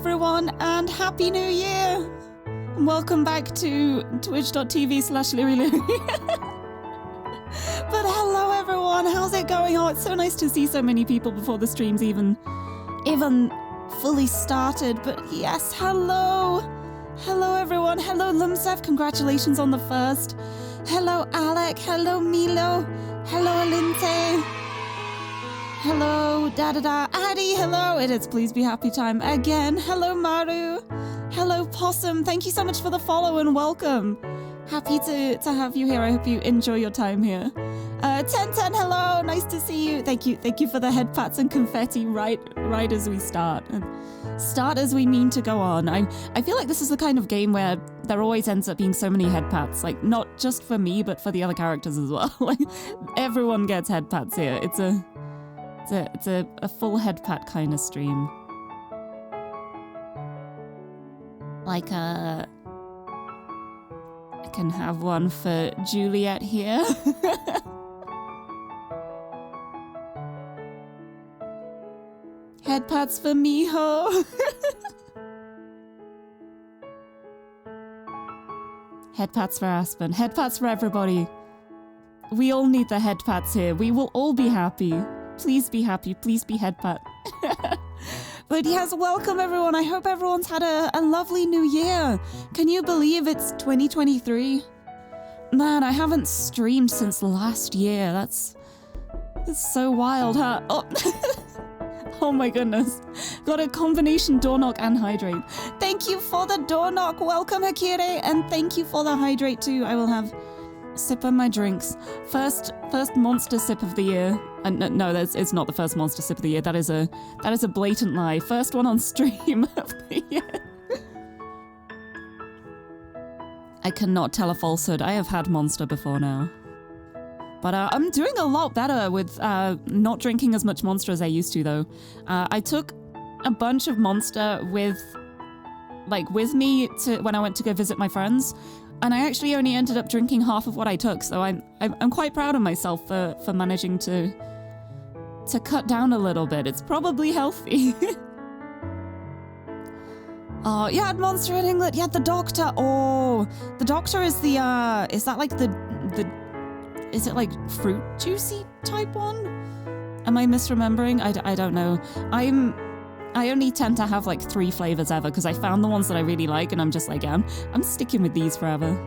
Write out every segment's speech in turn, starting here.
everyone, and Happy New Year! And welcome back to twitch.tv/Lirie. But hello everyone, how's it going? Oh, it's so nice to see so many people before the stream's even fully started. But yes, hello! Hello everyone, hello Lumsev, congratulations on the first. Hello Alec, hello Milo, hello Alinte. Hello, da-da-da, Addy, hello, it is Please Be Happy time again. Hello, Maru. Hello, Possum. Thank you so much for the follow and welcome. Happy to have you here. I hope you enjoy your time here. 1010, hello, nice to see you. Thank you for the head pats and confetti right as we start. And start as we mean to go on. I feel like this is the kind of game where there always ends up being so many head pats, like not just for me, but for the other characters as well. Like everyone gets head pats here. It's a full head pat kind of stream. Like I can have one for Juliet here. Head pats for Miho. Head pats for Aspen. Head pats for everybody. We all need the head pats here. We will all be happy. Please be happy. Please be head pat. But yes, welcome everyone. I hope everyone's had a lovely new year. Can you believe it's 2023? Man, I haven't streamed since last year. That's so wild, huh? Oh. Oh my goodness. Got a combination door knock and hydrate. Thank you for the door knock. Welcome, Hakire. And thank you for the hydrate too. I will have a sip of my drinks. First monster sip of the year. No, it's not the first monster sip of the year. That is a blatant lie. First one on stream of the year. I cannot tell a falsehood. I have had monster before now. But I'm doing a lot better with not drinking as much monster as I used to, though. I took a bunch of monster with me to when I went to go visit my friends, and I actually only ended up drinking half of what I took. So I'm quite proud of myself for managing to cut down a little bit. It's probably healthy. Oh, you had monster in England. You had the doctor. Oh, the doctor is the is that like the is it like fruit juicy type one? Am I misremembering? I don't know. I only tend to have like 3 flavors ever because I found the ones that I really like, and I'm just like, yeah, I'm sticking with these forever.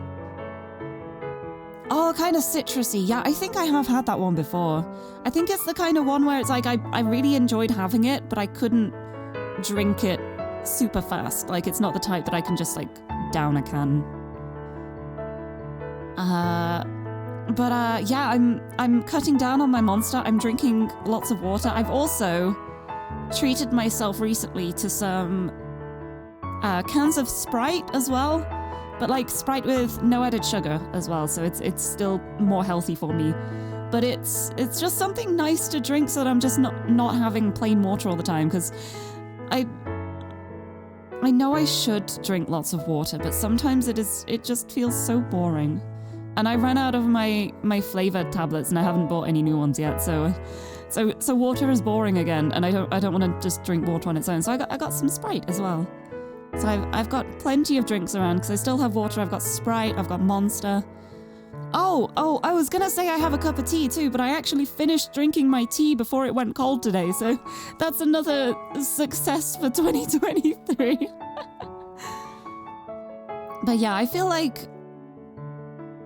Oh, kind of citrusy. Yeah, I think I have had that one before. I think it's the kind of one where it's like I really enjoyed having it, but I couldn't drink it super fast. Like it's not the type that I can just like down a can. But yeah, I'm cutting down on my monster. I'm drinking lots of water. I've also treated myself recently to some cans of Sprite as well, but like Sprite with no added sugar as well, so it's still more healthy for me. But it's just something nice to drink so that I'm just not having plain water all the time, because I know I should drink lots of water, but sometimes it just feels so boring. And I ran out of my flavored tablets, and I haven't bought any new ones yet. So water is boring again, and I don't want to just drink water on its own. So I got some Sprite as well. So I've got plenty of drinks around because I still have water. I've got Sprite. I've got Monster. Oh! I was gonna say I have a cup of tea too, but I actually finished drinking my tea before it went cold today. So that's another success for 2023. But yeah, I feel like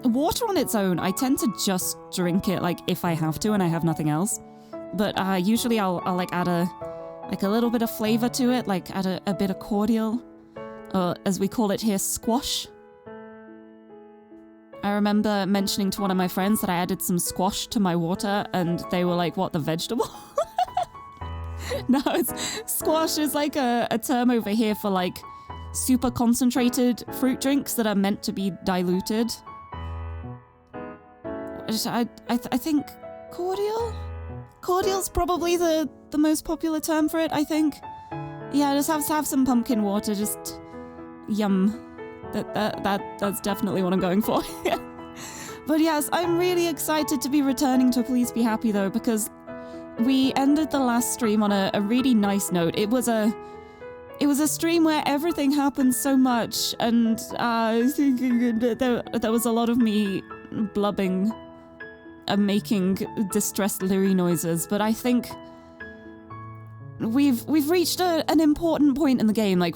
water on its own, I tend to just drink it like if I have to and I have nothing else. But usually I'll like add a little bit of flavor to it, like add a bit of cordial, or as we call it here, squash. I remember mentioning to one of my friends that I added some squash to my water, and they were like, "What, the vegetable?" No, squash is like a term over here for like super concentrated fruit drinks that are meant to be diluted. I think cordial? Cordial's probably the most popular term for it, I think. Yeah, just have some pumpkin water, just yum. That's definitely what I'm going for. But yes, I'm really excited to be returning to Please Be Happy though, because we ended the last stream on a really nice note. It was a it was a stream where everything happened so much, and there was a lot of me blubbing and making distressed Lirie noises, but I think we've reached an important point in the game. Like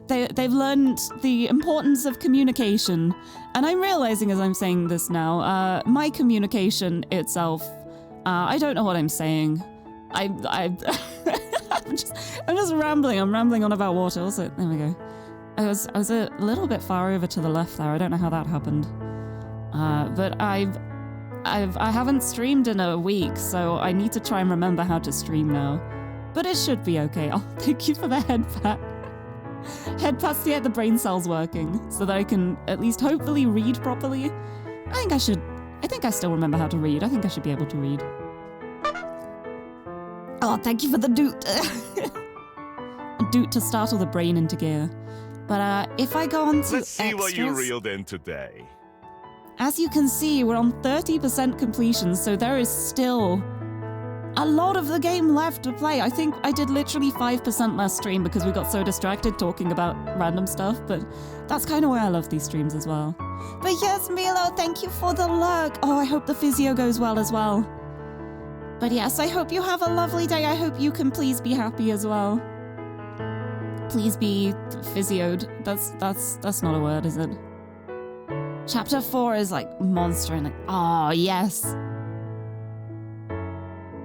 they've learned the importance of communication, and I'm realizing as I'm saying this now, my communication itself, I don't know what I'm saying. I'm just rambling. I'm rambling on about water. Also, there we go. I was a little bit far over to the left there. I don't know how that happened. But I haven't streamed in a week, so I need to try and remember how to stream now. But it should be okay. Oh, thank you for the head pat. Head pats to get the brain cells working, so that I can at least hopefully read properly. I think I still remember how to read. I think I should be able to read. Oh, thank you for the doot. A doot to startle the brain into gear. But if I go on to Let's see extras, what you reeled in today. as you can see, we're on 30% completion, so there is still a lot of the game left to play. I think I did literally 5% last stream because we got so distracted talking about random stuff, but that's kind of why I love these streams as well. But yes, Milo, thank you for the lurk. Oh, I hope the physio goes well as well. But yes, I hope you have a lovely day. I hope you can please be happy as well. Please be physioed. That's not a word, is it? Chapter 4 is like monster and like, oh yes.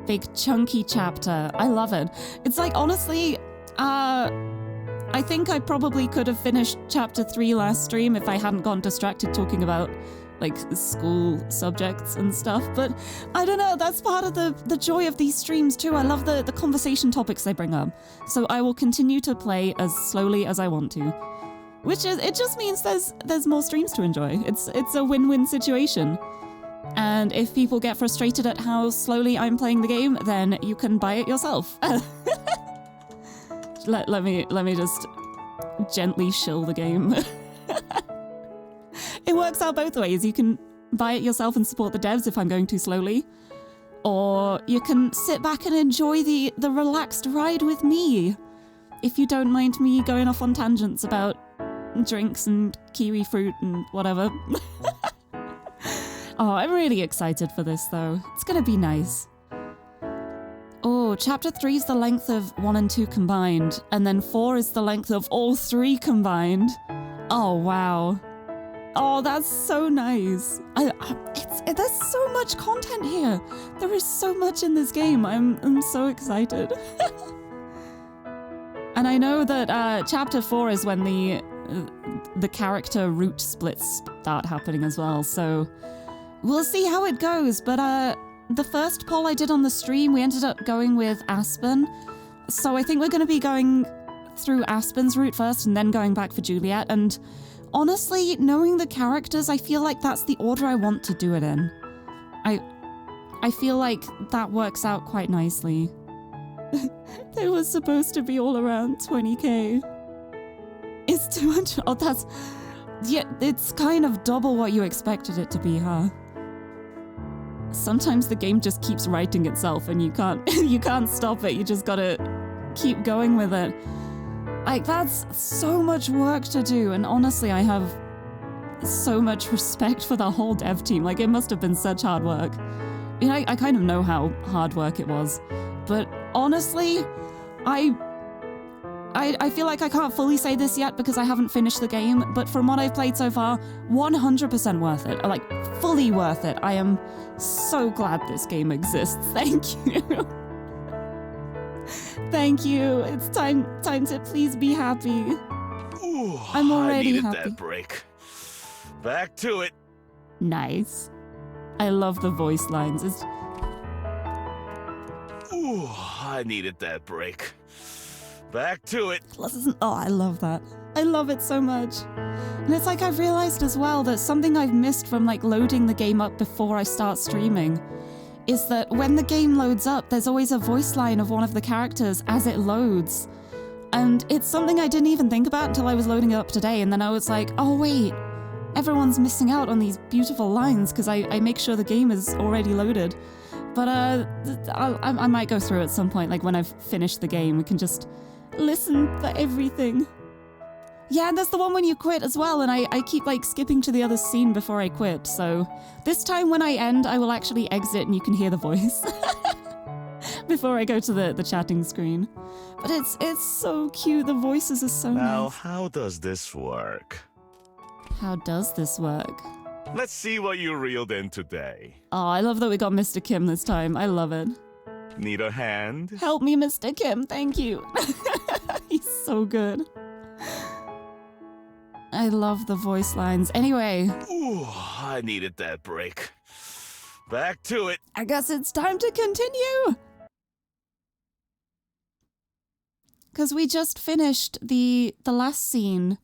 Big chunky chapter. I love it. It's like, honestly, I think I probably could have finished chapter 3 last stream if I hadn't gotten distracted talking about like school subjects and stuff, but I don't know, that's part of the joy of these streams too. I love the conversation topics they bring up. So I will continue to play as slowly as I want to. Which is, it just means there's more streams to enjoy. It's a win-win situation. And if people get frustrated at how slowly I'm playing the game, then you can buy it yourself. let me just gently shill the game. It works out both ways. You can buy it yourself and support the devs if I'm going too slowly. Or you can sit back and enjoy the relaxed ride with me. If you don't mind me going off on tangents about drinks and kiwi fruit and whatever. Oh, I'm really excited for this though. It's gonna be nice. Oh, chapter 3 is the length of 1 and 2 combined, and then 4 is the length of all 3 combined. Oh, wow. Oh, that's so nice. There's so much content here. There is so much in this game. I'm so excited. And I know that chapter 4 is when the character route splits start happening as well. So we'll see how it goes. But the first poll I did on the stream, we ended up going with Aspen. So I think we're going to be going through Aspen's route first and then going back for Juliet. And honestly, knowing the characters, I feel like that's the order I want to do it in. I feel like that works out quite nicely. They were supposed to be all around 20k. It's 200. Oh, that's... Yeah, it's kind of double what you expected it to be, huh? Sometimes the game just keeps writing itself and you can't stop it. You just gotta keep going with it. Like, that's so much work to do, and honestly, I have so much respect for the whole dev team. Like, it must have been such hard work. You know, I kind of know how hard work it was, but honestly, I feel like I can't fully say this yet because I haven't finished the game, but from what I've played so far, 100% worth it. Like, fully worth it. I am so glad this game exists. Thank you. Thank you. It's time to please be happy. Ooh, I'm already I needed happy. that break. Back to it. Nice. I love the voice lines. Ooh, I needed that break. Back to it. Oh, I love that. I love it so much. And it's like I've realized as well that something I've missed from like loading the game up before I start streaming is that when the game loads up, there's always a voice line of one of the characters as it loads. And it's something I didn't even think about until I was loading it up today, and then I was like, oh wait, everyone's missing out on these beautiful lines because I make sure the game is already loaded. But I might go through at some point, like when I've finished the game, we can just listen for everything. Yeah, and there's the one when you quit as well, and I keep like skipping to the other scene before I quit, so this time when I end, I will actually exit and you can hear the voice before I go to the chatting screen. But it's so cute, the voices are so Now, nice. how does this work? How does this work? Let's see what you reeled in today. Oh, I love that we got Mr. Kim this time. I love it. Need a hand? Help me, Mr. Kim. Thank you. He's so good. I love the voice lines. Anyway. Ooh, I needed that break. Back to it. I guess it's time to continue. Because we just finished the last scene.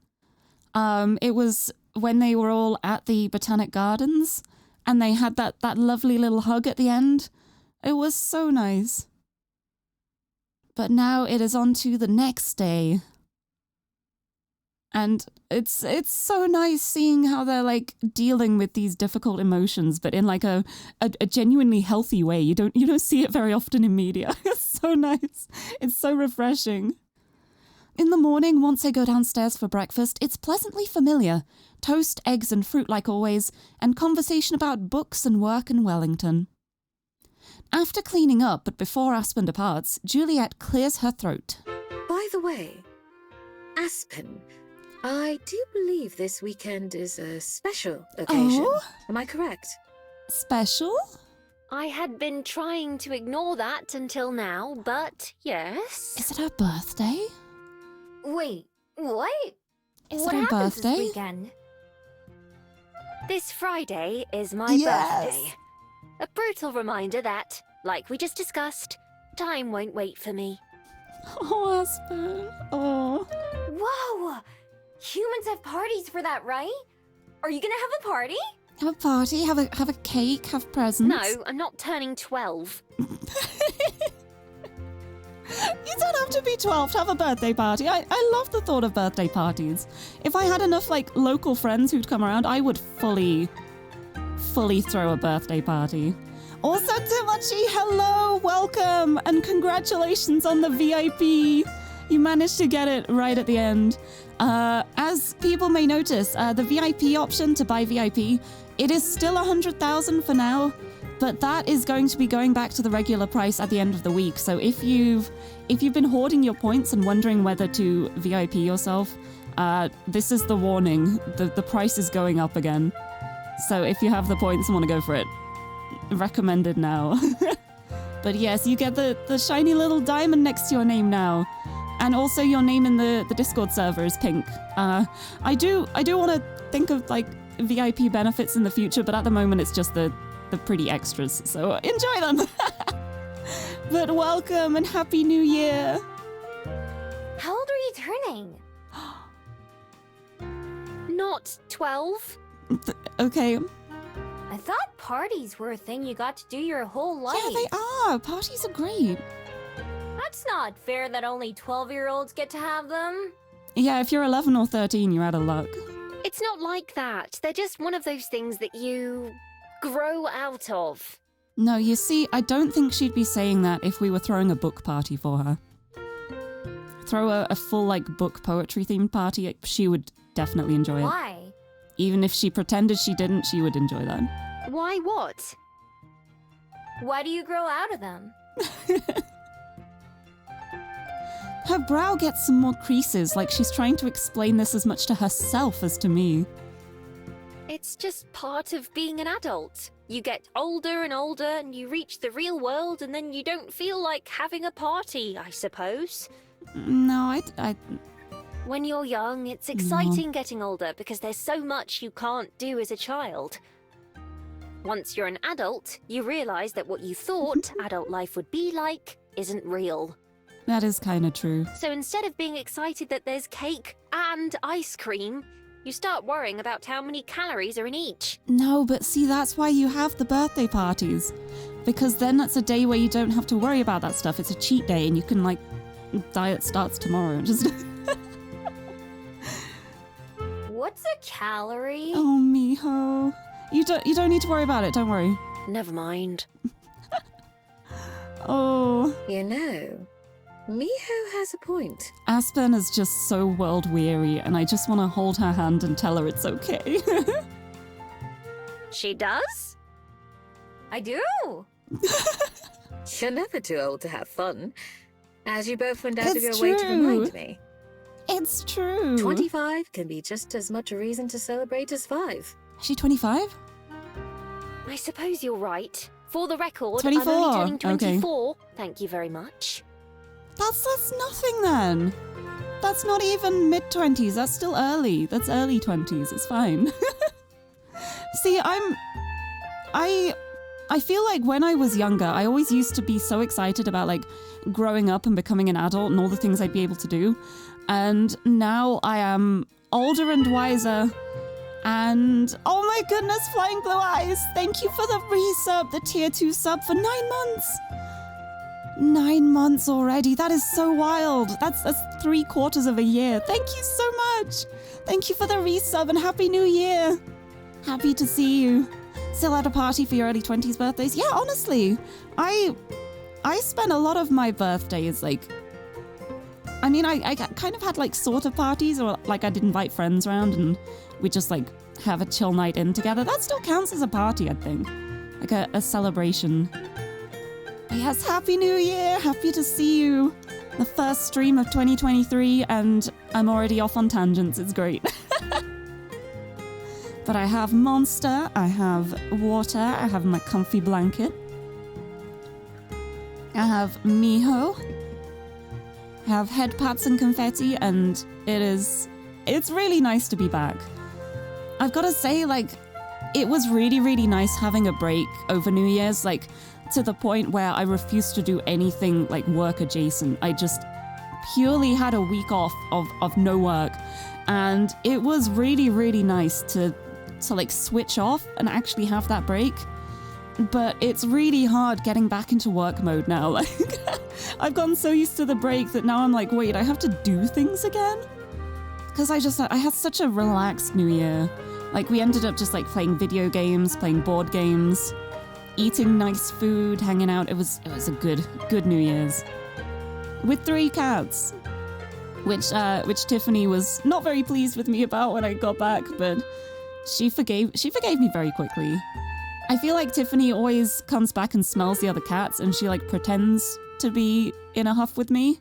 It was when they were all at the Botanic Gardens and they had that lovely little hug at the end. It was so nice. But now it is on to the next day. And it's so nice seeing how they're like dealing with these difficult emotions, but in like a genuinely healthy way. You don't see it very often in media. It's so nice. It's so refreshing. In the morning, once I go downstairs for breakfast, it's pleasantly familiar. Toast, eggs and fruit like always, and conversation about books and work in Wellington. After cleaning up, but before Aspen departs, Juliet clears her throat. By the way, Aspen, I do believe this weekend is a special occasion. Oh? Am I correct? Special? I had been trying to ignore that until now, but yes. Is it her birthday? Wait, what? Is What it her happens birthday? this weekend? This Friday is my Yes. birthday. A brutal reminder that, like we just discussed, time won't wait for me. Oh, Aspen. Oh. Whoa! Humans have parties for that, right? Are you gonna have a party? Have a party, have a cake, have presents. No, I'm not turning 12. You don't have to be 12 to have a birthday party. I love the thought of birthday parties. If I had enough like local friends who'd come around, I would fully throw a birthday party. Also, Timachi, hello, welcome, and congratulations on the VIP. You managed to get it right at the end. As people may notice, the VIP option to buy VIP, it is still 100,000 for now, but that is going to be going back to the regular price at the end of the week. So if you've been hoarding your points and wondering whether to VIP yourself, this is the warning. The price is going up again. So if you have the points and want to go for it, recommended now. But yes, you get the shiny little diamond next to your name now. And also your name in the Discord server is pink. I do want to think of like VIP benefits in the future, but at the moment it's just the pretty extras. So enjoy them. But welcome and Happy New Year. How old are you turning? Not 12? Okay. I thought parties were a thing you got to do your whole life. Yeah, they are. Parties are great. That's not fair that only 12-year-olds get to have them. Yeah, if you're 11 or 13, you're out of luck. It's not like that. They're just one of those things that you grow out of. No, you see, I don't think she'd be saying that if we were throwing a book party for her. Throw a full, like, book poetry themed party, she would definitely enjoy it. Why? Even if she pretended she didn't, she would enjoy that. Why what? Why do you grow out of them? Her brow gets some more creases, like she's trying to explain this as much to herself as to me. It's just part of being an adult. You get older and older and you reach the real world and then you don't feel like having a party, I suppose. No, I When you're young, it's exciting getting older because there's so much you can't do as a child. Once you're an adult, you realize that what you thought adult life would be like isn't real. that is kind of true. So instead of being excited that there's cake and ice cream, you start worrying about how many calories are in each. No, but see, that's why you have the birthday parties. Because then that's a day where you don't have to worry about that stuff. It's a cheat day and you can, like, diet starts tomorrow. Just... What's a calorie? Oh, mijo. You don't need to worry about it, don't worry. Never mind. Oh. You know, Miho has a point. Aspen is just so world weary, and I just want to hold her hand and tell her it's okay. She does? I do. You're never too old to have fun, as you both went out of your It's way to true. remind me. It's true. 25 can be just as much a reason to celebrate as 5. Is she 25? I suppose you're right. For the record, 24. I'm only turning Okay. 24. Thank you very much. That's nothing then. That's not even mid-20s. That's still early. That's early 20s. It's fine. See, I feel like when I was younger, I always used to be so excited about like growing up and becoming an adult and all the things I'd be able to do. And now I am older and wiser. And oh my goodness, Flying Blue Eyes, thank you for the resub, the tier 2 sub for 9 months. 9 months already. That is so wild. That's 3/4 of a year. Thank you so much. Thank you for the resub and Happy New Year. Happy to see you. Still at a party for your early 20s birthdays? Yeah, honestly, I spent a lot of my birthdays like, I mean, I kind of had like sort of parties, or like I'd invite friends around and we just like have a chill night in together. That still counts as a party, I think. Like a celebration. But yes, Happy New Year! Happy to see you. The first stream of 2023 and I'm already off on tangents. It's great. But I have Monster, I have water, I have my comfy blanket. I have Miho. I have head pats and confetti, and it's really nice to be back. I've got to say, like, it was really, really nice having a break over New Year's, like, to the point where I refused to do anything, like, work adjacent. I just purely had a week off of no work, and it was really, really nice to like, switch off and actually have that break. But it's really hard getting back into work mode now. Like, I've gotten so used to the break that now I'm like, wait, I have to do things again? Because I had such a relaxed New Year. Like, we ended up just like playing video games, playing board games, eating nice food, hanging out. It was a good New Year's. With 3 cats. Which Tiffany was not very pleased with me about when I got back, but she forgave me very quickly. I feel like Tiffany always comes back and smells the other cats, and she like pretends to be in a huff with me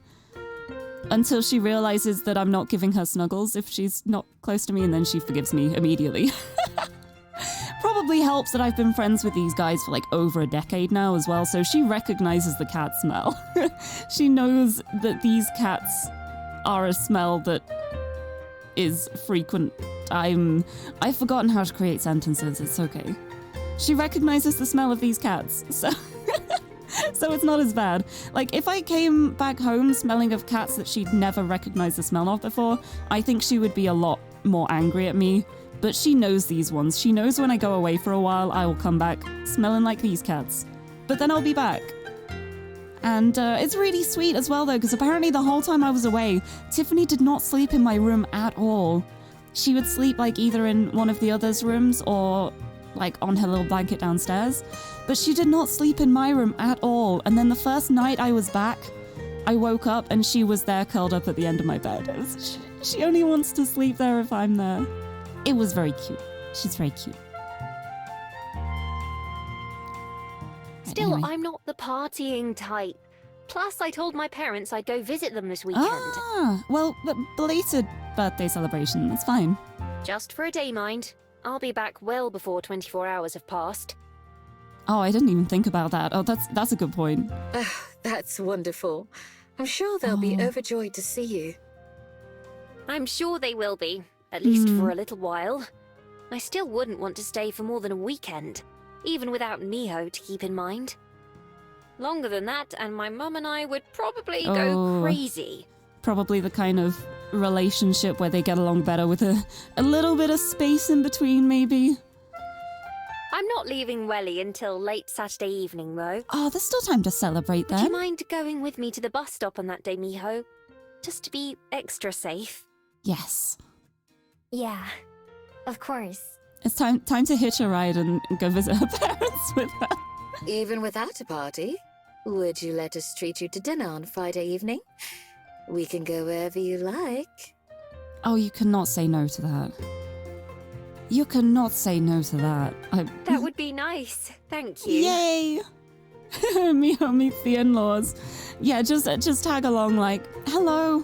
until she realizes that I'm not giving her snuggles if she's not close to me, and then she forgives me immediately. Probably helps that I've been friends with these guys for like over a decade now as well, so she recognizes the cat smell. She knows that these cats are a smell that is frequent. I've forgotten how to create sentences. It's okay. She recognizes the smell of these cats, so so it's not as bad. Like, if I came back home smelling of cats that she'd never recognized the smell of before, I think she would be a lot more angry at me. But she knows these ones. She knows when I go away for a while, I will come back smelling like these cats. But then I'll be back. And it's really sweet as well, though, because apparently the whole time I was away, Tiffany did not sleep in my room at all. She would sleep like either in one of the others' rooms or like on her little blanket downstairs. But she did not sleep in my room at all. And then the first night I was back, I woke up and she was there curled up at the end of my bed. She only wants to sleep there if I'm there. It was very cute. She's very cute. Still, Anyway. I'm not the partying type. Plus, I told my parents I'd go visit them this weekend. Ah, well, but belated birthday celebration. That's fine. Just for a day, mind. I'll be back well before 24 hours have passed. Oh, I didn't even think about that. Oh, that's a good point. That's wonderful. I'm sure they'll be Oh. overjoyed to see you. I'm sure they will be, at least for a little while. I still wouldn't want to stay for more than a weekend, even without Miho to keep in mind. Longer than that, and my mum and I would probably go Oh. crazy. Probably the kind of relationship where they get along better with a little bit of space in between, maybe. I'm not leaving Welly until late Saturday evening, though. Oh, there's still time to celebrate Would you then. mind going with me to the bus stop on that day, Miho? Just to be extra safe. Yes. Yeah, of course. It's time to hitch a ride and go visit her parents with her. Even without a party? Would you let us treat you to dinner on Friday evening? We can go wherever you like. Oh, you cannot say no to that. You cannot say no to that. That would be nice. Thank you. Yay! Miho meets the in-laws. Yeah, just tag along like, hello.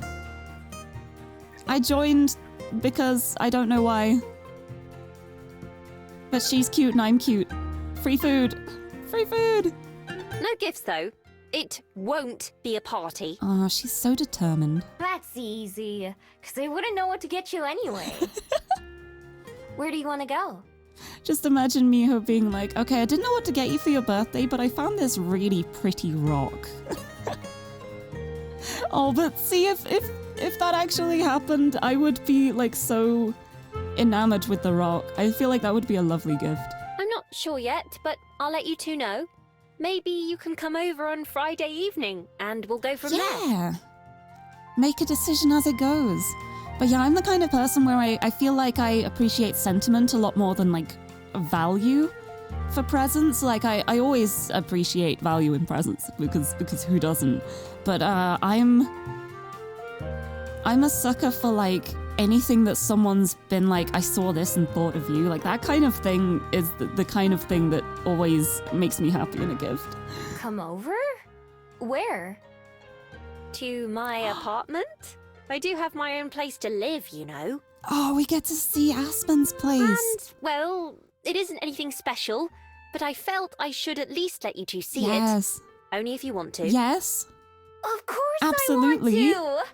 I joined because I don't know why. But she's cute and I'm cute. Free food. Free food! No gifts, though. It won't be a party. Oh, she's so determined. That's easy, because they wouldn't know what to get you anyway. Where do you want to go? Just imagine Miho being like, okay, I didn't know what to get you for your birthday, but I found this really pretty rock. Oh, but see, if that actually happened, I would be like so enamored with the rock. I feel like that would be a lovely gift. I'm not sure yet, but I'll let you two know. Maybe you can come over on Friday evening, and we'll go from there. Yeah. Make a decision as it goes. But yeah, I'm the kind of person where I feel like I appreciate sentiment a lot more than like value for presents. Like I always appreciate value in presents because who doesn't? But I'm a sucker for like anything that someone's been like, I saw this and thought of you. Like that kind of thing is the kind of thing that always makes me happy in a gift. Come over? Where? To my apartment? I do have my own place to live, you know. Oh, we get to see Aspen's place. And, well, it isn't anything special, but I felt I should at least let you two see it. Yes. Only if you want to. Yes. Of course Absolutely. I want to!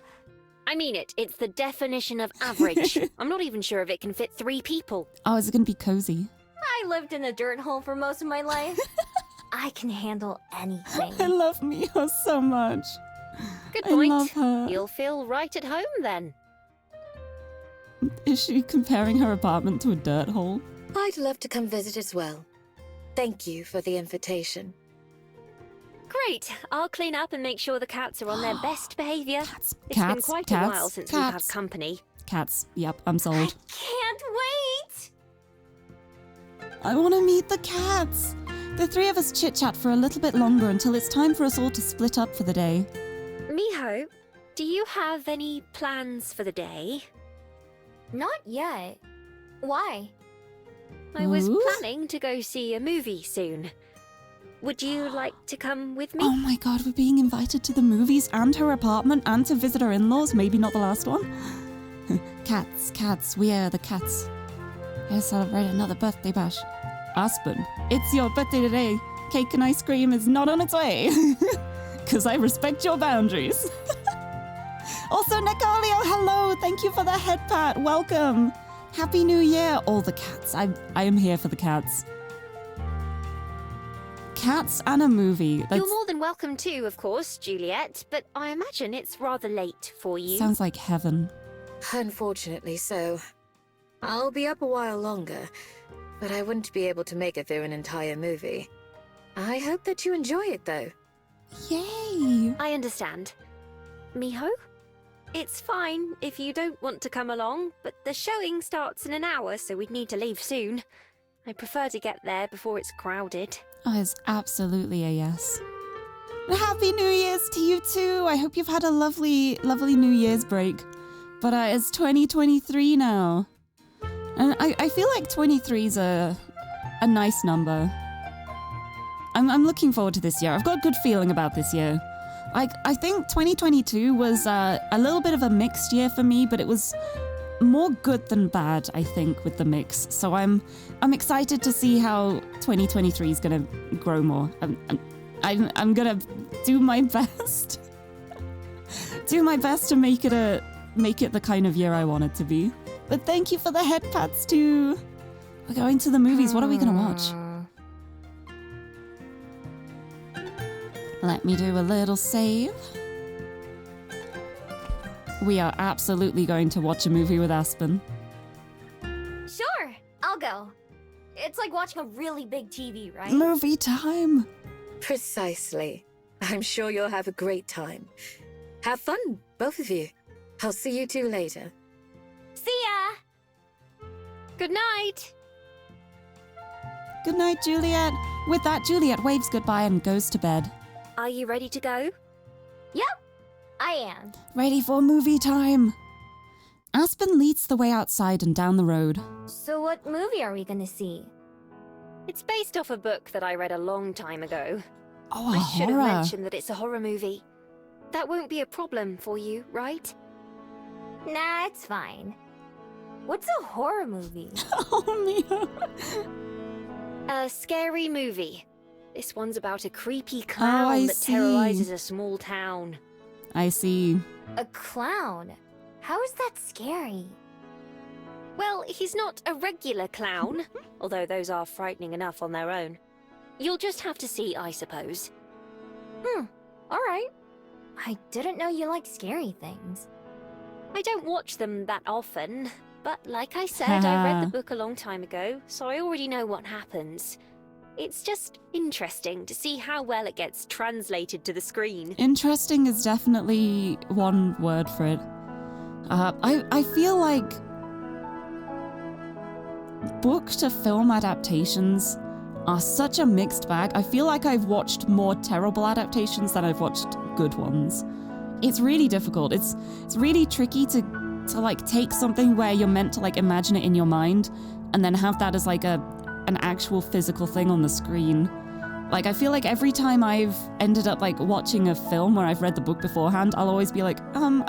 I mean it. It's the definition of average. I'm not even sure if it can fit 3 people. Oh, is it going to be cozy? I lived in a dirt hole for most of my life. I can handle anything. I love Miho so much. Good I point. love her. You'll feel right at home then. Is she comparing her apartment to a dirt hole? I'd love to come visit as well. Thank you for the invitation. Great. I'll clean up and make sure the cats are on their best behavior. Cats, It's been quite a while cats, since we've had cats. company. Cats. Yep, I'm sold. Can't wait! I want to meet the cats. The 3 of us chit-chat for a little bit longer until it's time for us all to split up for the day. Miho, do you have any plans for the day? Not yet. Why? I was Ooh. planning to go see a movie soon. Would you like to come with me? Oh my god, we're being invited to the movies and her apartment and to visit her in-laws. Maybe not the last one. Cats, we are the cats. Here to celebrate another birthday bash. Aspen, it's your birthday today. Cake and ice cream is not on its way. Because I respect your boundaries. Also, Nicolio, hello. Thank you for the head pat. Welcome. Happy New Year. All the cats. I am here for the cats. Cats and a movie. That's, You're more than welcome too, of course, Juliet, but I imagine it's rather late for you. sounds like heaven. Unfortunately so. I'll be up a while longer, but I wouldn't be able to make it through an entire movie. I hope that you enjoy it, though. Yay. I understand. Miho? It's fine if you don't want to come along, but the showing starts in an hour, so we'd need to leave soon. I prefer to get there before it's crowded. Oh, it's absolutely a yes. Happy New Year's to you too. I hope you've had a lovely, lovely New Year's break. But it's 2023 now. And I feel like 23 is a nice number. I'm looking forward to this year. I've got a good feeling about this year. I think 2022 was a little bit of a mixed year for me, but it was more good than bad, I think, with the mix. So I'm excited to see how 2023 is gonna grow more. I'm gonna do my best. Do my best to make it the kind of year I want it to be. But thank you for the head pats too. We're going to the movies. What are we gonna watch? Let me do a little save. We are absolutely going to watch a movie with Aspen. Sure, I'll go. It's like watching a really big TV, right? Movie time! Precisely. I'm sure you'll have a great time. Have fun, both of you. I'll see you two later. See ya! Good night! Good night, Juliet. With that, Juliet waves goodbye and goes to bed. Are you ready to go? Yep, I am. Ready for movie time! Aspen leads the way outside and down the road. So what movie are we gonna see? It's based off a book that I read a long time ago. Oh, a I should have horror. mentioned that it's a horror movie. That won't be a problem for you, right? Nah, it's fine. What's a horror movie? Oh, Mia. A scary movie. This one's about a creepy clown I that see. terrorizes a small town. I see. A clown? How is that scary? Well, he's not a regular clown, although those are frightening enough on their own. You'll just have to see, I suppose. Alright. I didn't know you liked scary things. I don't watch them that often, but like I said, I read the book a long time ago, so I already know what happens. It's just interesting to see how well it gets translated to the screen. Interesting is definitely one word for it. I feel like book to film adaptations are such a mixed bag. I feel like I've watched more terrible adaptations than I've watched good ones. It's really difficult. It's really tricky to like take something where you're meant to like imagine it in your mind and then have that as like an actual physical thing on the screen. Like, I feel like every time I've ended up like watching a film where I've read the book beforehand, I'll always be like,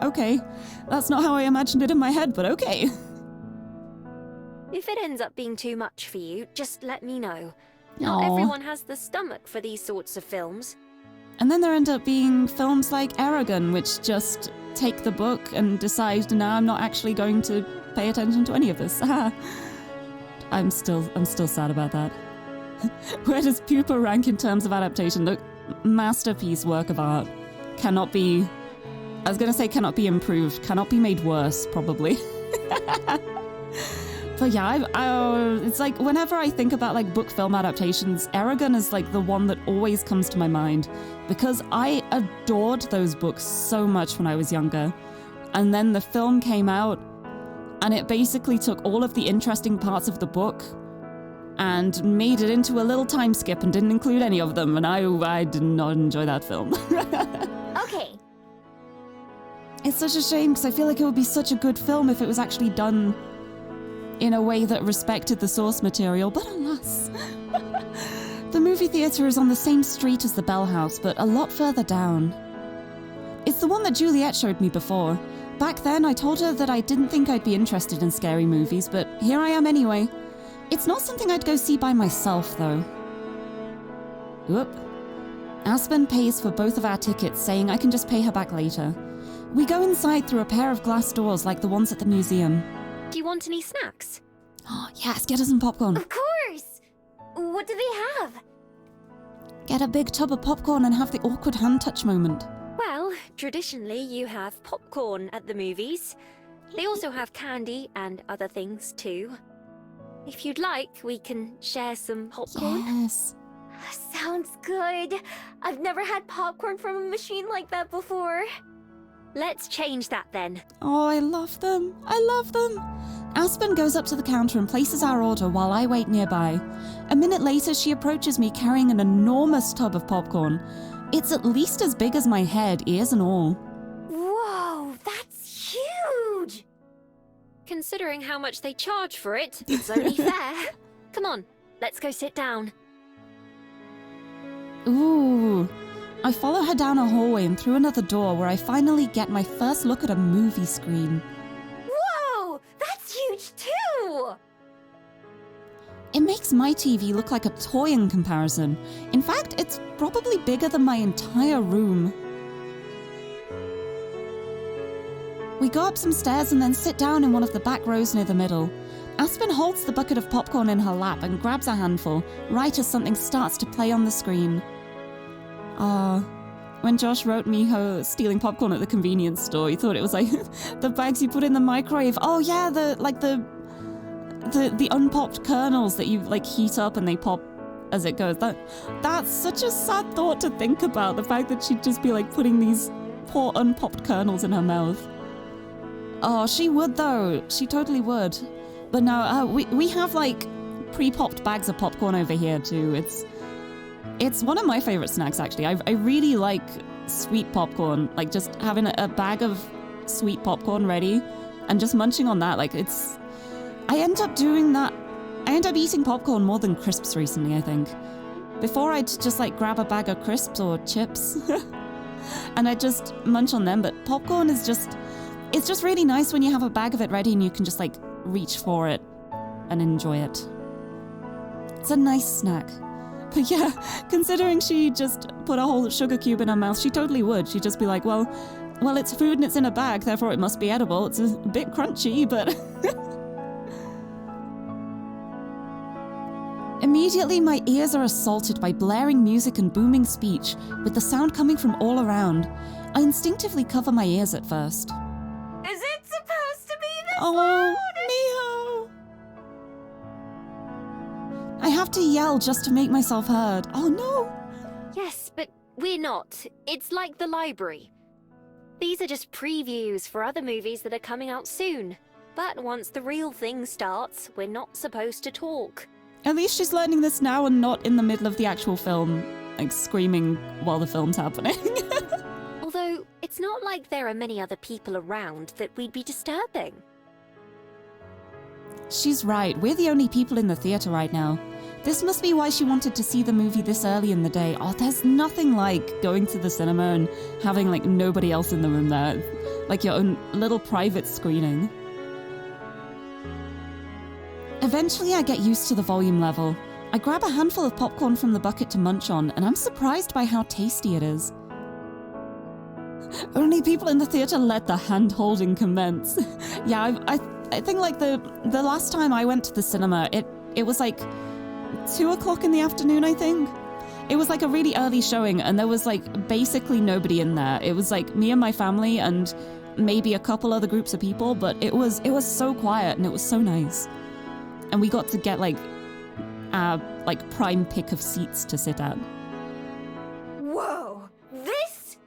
okay, that's not how I imagined it in my head, but okay. If it ends up being too much for you, just let me know. Not Aw. everyone has the stomach for these sorts of films. And then there end up being films like Aragon, which just take the book and decide, no, I'm not actually going to pay attention to any of this. I'm still sad about that. Where does Pupa rank in terms of adaptation? Look, masterpiece work of art. Cannot be... I was gonna say cannot be improved. Cannot be made worse, probably. But yeah, it's like whenever I think about like book film adaptations, Aragon is like the one that always comes to my mind because I adored those books so much when I was younger. And then the film came out and it basically took all of the interesting parts of the book and made it into a little time skip and didn't include any of them. And I did not enjoy that film. Okay. It's such a shame because I feel like it would be such a good film if it was actually done in a way that respected the source material, but alas. The movie theatre is on the same street as the Bell House, but a lot further down. It's the one that Juliet showed me before. Back then, I told her that I didn't think I'd be interested in scary movies, but here I am anyway. It's not something I'd go see by myself, though. Whoop. Aspen pays for both of our tickets, saying I can just pay her back later. We go inside through a pair of glass doors like the ones at the museum. Do you want any snacks? Oh, yes, get us some popcorn. Of course! What do they have? Get a big tub of popcorn and have the awkward hand touch moment. Well, traditionally you have popcorn at the movies. They also have candy and other things too. If you'd like, we can share some popcorn. Yes. Sounds good. I've never had popcorn from a machine like that before. Let's change that then. Oh, I love them. I love them. Aspen goes up to the counter and places our order while I wait nearby. A minute later, she approaches me carrying an enormous tub of popcorn. It's at least as big as my head, ears and all. Whoa, that's huge! Considering how much they charge for it, it's only fair. Come on, let's go sit down. Ooh. I follow her down a hallway and through another door where I finally get my first look at a movie screen. Whoa, that's huge too! It makes my TV look like a toy in comparison. In fact, it's probably bigger than my entire room. We go up some stairs and then sit down in one of the back rows near the middle. Aspen holds the bucket of popcorn in her lap and grabs a handful, right as something starts to play on the screen. When Josh wrote me her stealing popcorn at the convenience store, he thought it was like the bags you put in the microwave. Oh yeah, the unpopped kernels that you like heat up and they pop as it goes. That's such a sad thought to think about, the fact that she'd just be like putting these poor unpopped kernels in her mouth. Oh, she would though. She totally would. But no, we have like pre-popped bags of popcorn over here too. It's one of my favorite snacks, actually. I really like sweet popcorn, like just having a bag of sweet popcorn ready and just munching on that. Like I end up doing that. I end up eating popcorn more than crisps recently, I think. Before I'd just like grab a bag of crisps or chips and I'd just munch on them. But popcorn is it's just really nice when you have a bag of it ready and you can just like reach for it and enjoy it. It's a nice snack. But yeah, considering she just put a whole sugar cube in her mouth, she totally would. She'd just be like, well, it's food and it's in a bag, therefore it must be edible. It's a bit crunchy, but... Immediately, my ears are assaulted by blaring music and booming speech, with the sound coming from all around. I instinctively cover my ears at first. Is it supposed to be this Oh, loud? Miho! I have to yell just to make myself heard. Oh no! Yes, but we're not. It's like the library. These are just previews for other movies that are coming out soon. But once the real thing starts, we're not supposed to talk. At least she's learning this now and not in the middle of the actual film, like screaming while the film's happening. Although, it's not like there are many other people around that we'd be disturbing. She's right, we're the only people in the theatre right now. This must be why she wanted to see the movie this early in the day. Oh, there's nothing like going to the cinema and having like nobody else in the room there. Like your own little private screening. Eventually I get used to the volume level. I grab a handful of popcorn from the bucket to munch on, and I'm surprised by how tasty it is. Only people in the theatre let the hand-holding commence. Yeah, I think like the last time I went to the cinema, it was like 2 o'clock in the afternoon, I think. It was like a really early showing, and there was like basically nobody in there. It was like me and my family and maybe a couple other groups of people, but it was so quiet and it was so nice. And we got to get like prime pick of seats to sit at. Whoa! This?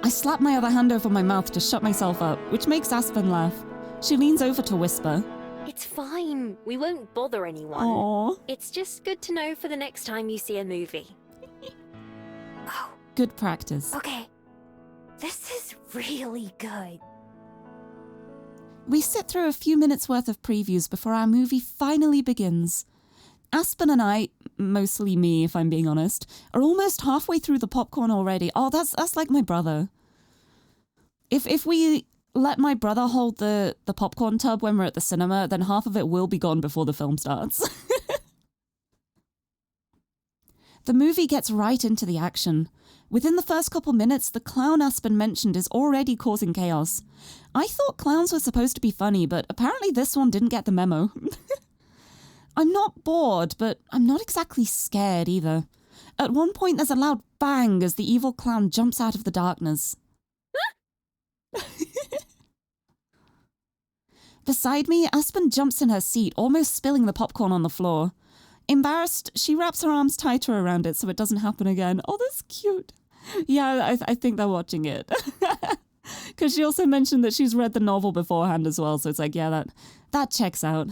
I slap my other hand over my mouth to shut myself up, which makes Aspen laugh. She leans over to whisper. It's fine. We won't bother anyone. Aww. It's just good to know for the next time you see a movie. Oh, Good practice. Okay. This is really good. We sit through a few minutes worth of previews before our movie finally begins. Aspen and I, mostly me if I'm being honest, are almost halfway through the popcorn already. Oh, that's like my brother. If we let my brother hold the popcorn tub when we're at the cinema, then half of it will be gone before the film starts. The movie gets right into the action. Within the first couple minutes, the clown Aspen mentioned is already causing chaos. I thought clowns were supposed to be funny, but apparently this one didn't get the memo. I'm not bored, but I'm not exactly scared either. At one point, there's a loud bang as the evil clown jumps out of the darkness. Beside me, Aspen jumps in her seat, almost spilling the popcorn on the floor. Embarrassed, she wraps her arms tighter around it so it doesn't happen again. Oh, that's cute. Yeah, I think they're watching it. Because she also mentioned that she's read the novel beforehand as well, so it's like, yeah, that checks out.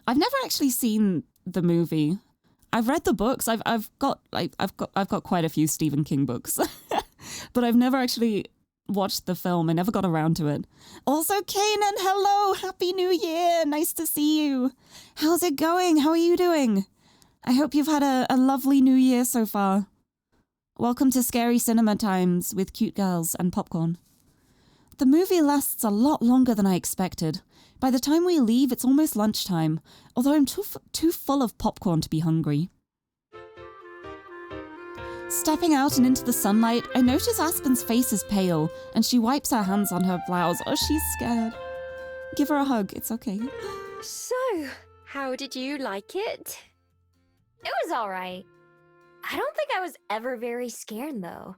I've never actually seen the movie. I've read the books. I've got quite a few Stephen King books, but I've never actually watched the film. I never got around to it. Also, Kanan, hello, happy New Year, nice to see you. How's it going? How are you doing? I hope you've had a lovely New Year so far. Welcome to Scary Cinema Times with cute girls and popcorn. The movie lasts a lot longer than I expected. By the time we leave, it's almost lunchtime, although I'm too full of popcorn to be hungry. Stepping out and into the sunlight, I notice Aspen's face is pale, and she wipes her hands on her blouse. Oh, she's scared. Give her a hug, it's okay. So, how did you like it? It was alright. I don't think I was ever very scared, though.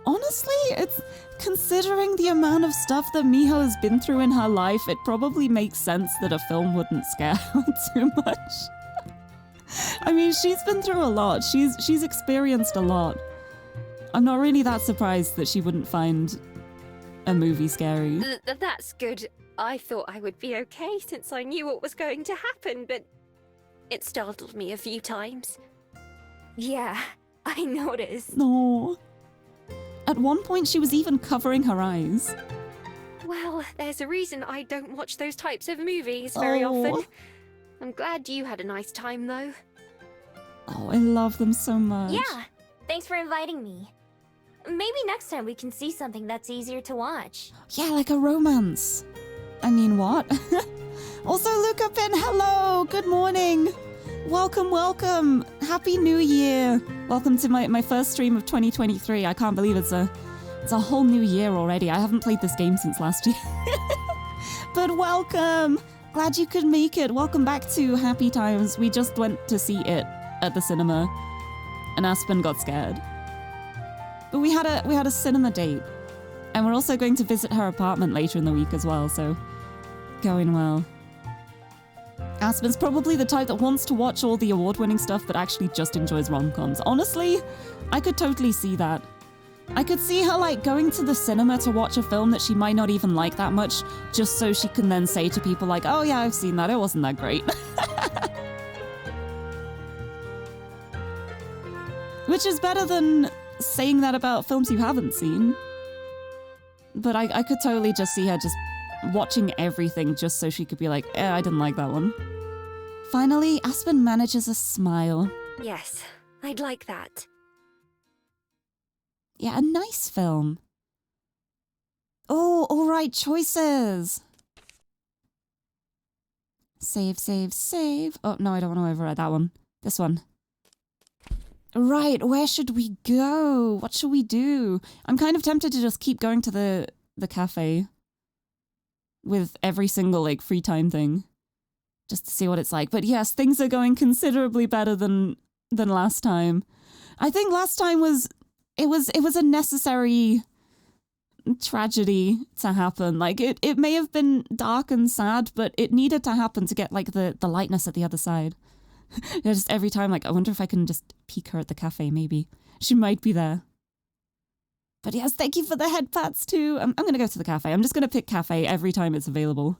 Honestly, it's considering the amount of stuff that Miho has been through in her life, it probably makes sense that a film wouldn't scare her too much. I mean, she's been through a lot. She's experienced a lot. I'm not really that surprised that she wouldn't find a movie scary. That's good. I thought I would be okay since I knew what was going to happen, but It startled me a few times. Yeah, I noticed. No. At one point, she was even covering her eyes. Well, there's a reason I don't watch those types of movies very often. I'm glad you had a nice time, though. Oh, I love them so much. Yeah, thanks for inviting me. Maybe next time we can see something that's easier to watch. Yeah, like a romance. I mean, what? Also, Luca Pin, hello! Good morning! Welcome, welcome! Happy New Year! Welcome to my first stream of 2023. I can't believe it's a whole new year already. I haven't played this game since last year. But welcome! Glad you could make it. Welcome back to Happy Times. We just went to see it at the cinema, and Aspen got scared. But we had a cinema date, and we're also going to visit her apartment later in the week as well, so going well. Aspen's probably the type that wants to watch all the award-winning stuff but actually just enjoys rom-coms. Honestly, I could totally see that. I could see her like going to the cinema to watch a film that she might not even like that much, just so she can then say to people like, oh yeah, I've seen that, it wasn't that great. Which is better than saying that about films you haven't seen. But I could totally just see her just watching everything just so she could be like, I didn't like that one. Finally, Aspen manages a smile. Yes, I'd like that. Yeah, a nice film. Oh, all right choices. Save, save, save. Oh, no, I don't want to overwrite that one. This one. Right, where should we go? What should we do? I'm kind of tempted to just keep going to the cafe with every single like free time thing, just to see what it's like. But yes, things are going considerably better than last time. I think last time was a necessary tragedy to happen. Like it may have been dark and sad, but it needed to happen to get like the lightness at the other side. Just every time, like, I wonder if I can just peek her at the cafe, maybe. She might be there. But yes, thank you for the head pats too. I'm going to go to the cafe. I'm just going to pick cafe every time it's available.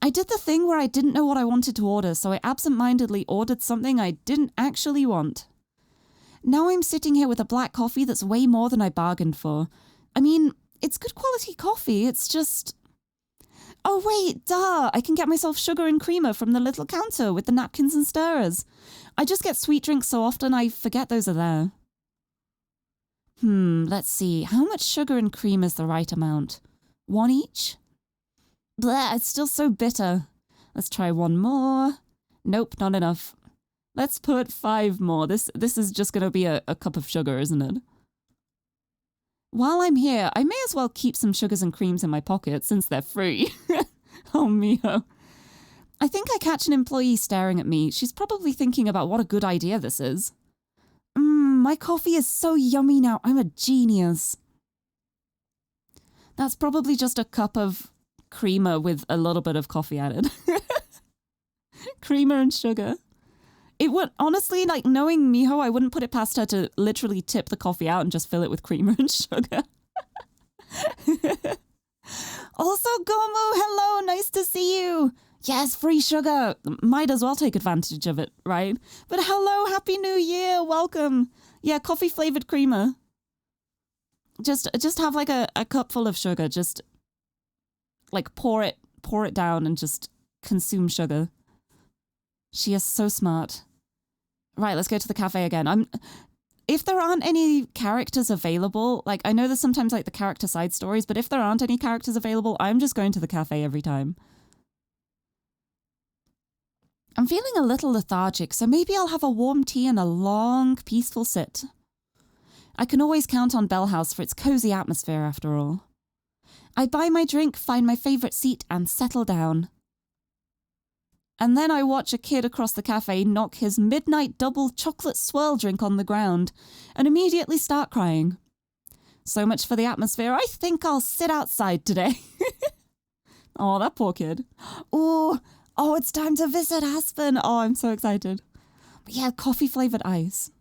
I did the thing where I didn't know what I wanted to order, so I absentmindedly ordered something I didn't actually want. Now I'm sitting here with a black coffee that's way more than I bargained for. I mean, it's good quality coffee, it's just... Oh wait, duh! I can get myself sugar and creamer from the little counter with the napkins and stirrers. I just get sweet drinks so often I forget those are there. Let's see. How much sugar and cream is the right amount? 1 each? Bleh, it's still so bitter. Let's try 1 more. Nope, not enough. Let's put 5 more. This is just gonna be a cup of sugar, isn't it? While I'm here, I may as well keep some sugars and creams in my pocket since they're free. Oh, Mio. I think I catch an employee staring at me. She's probably thinking about what a good idea this is. My coffee is so yummy now. I'm a genius. That's probably just a cup of creamer with a little bit of coffee added. Creamer and sugar. It would, honestly, like, knowing Miho, I wouldn't put it past her to literally tip the coffee out and just fill it with creamer and sugar. Also, Gomu, hello, nice to see you. Yes, free sugar. Might as well take advantage of it, right? But hello, Happy New Year, welcome. Yeah, coffee-flavored creamer. Just have, like, a cup full of sugar. Just, like, pour it down and just consume sugar. She is so smart. Right, let's go to the cafe again. If there aren't any characters available, like, I know there's sometimes, like, the character side stories, but if there aren't any characters available, I'm just going to the cafe every time. I'm feeling a little lethargic, so maybe I'll have a warm tea and a long, peaceful sit. I can always count on Bell House for its cozy atmosphere, after all. I buy my drink, find my favourite seat, and settle down. And then I watch a kid across the cafe knock his midnight double chocolate swirl drink on the ground and immediately start crying. So much for the atmosphere. I think I'll sit outside today. Oh, that poor kid. Oh, it's time to visit Aspen. Oh, I'm so excited. But yeah, coffee-flavoured ice.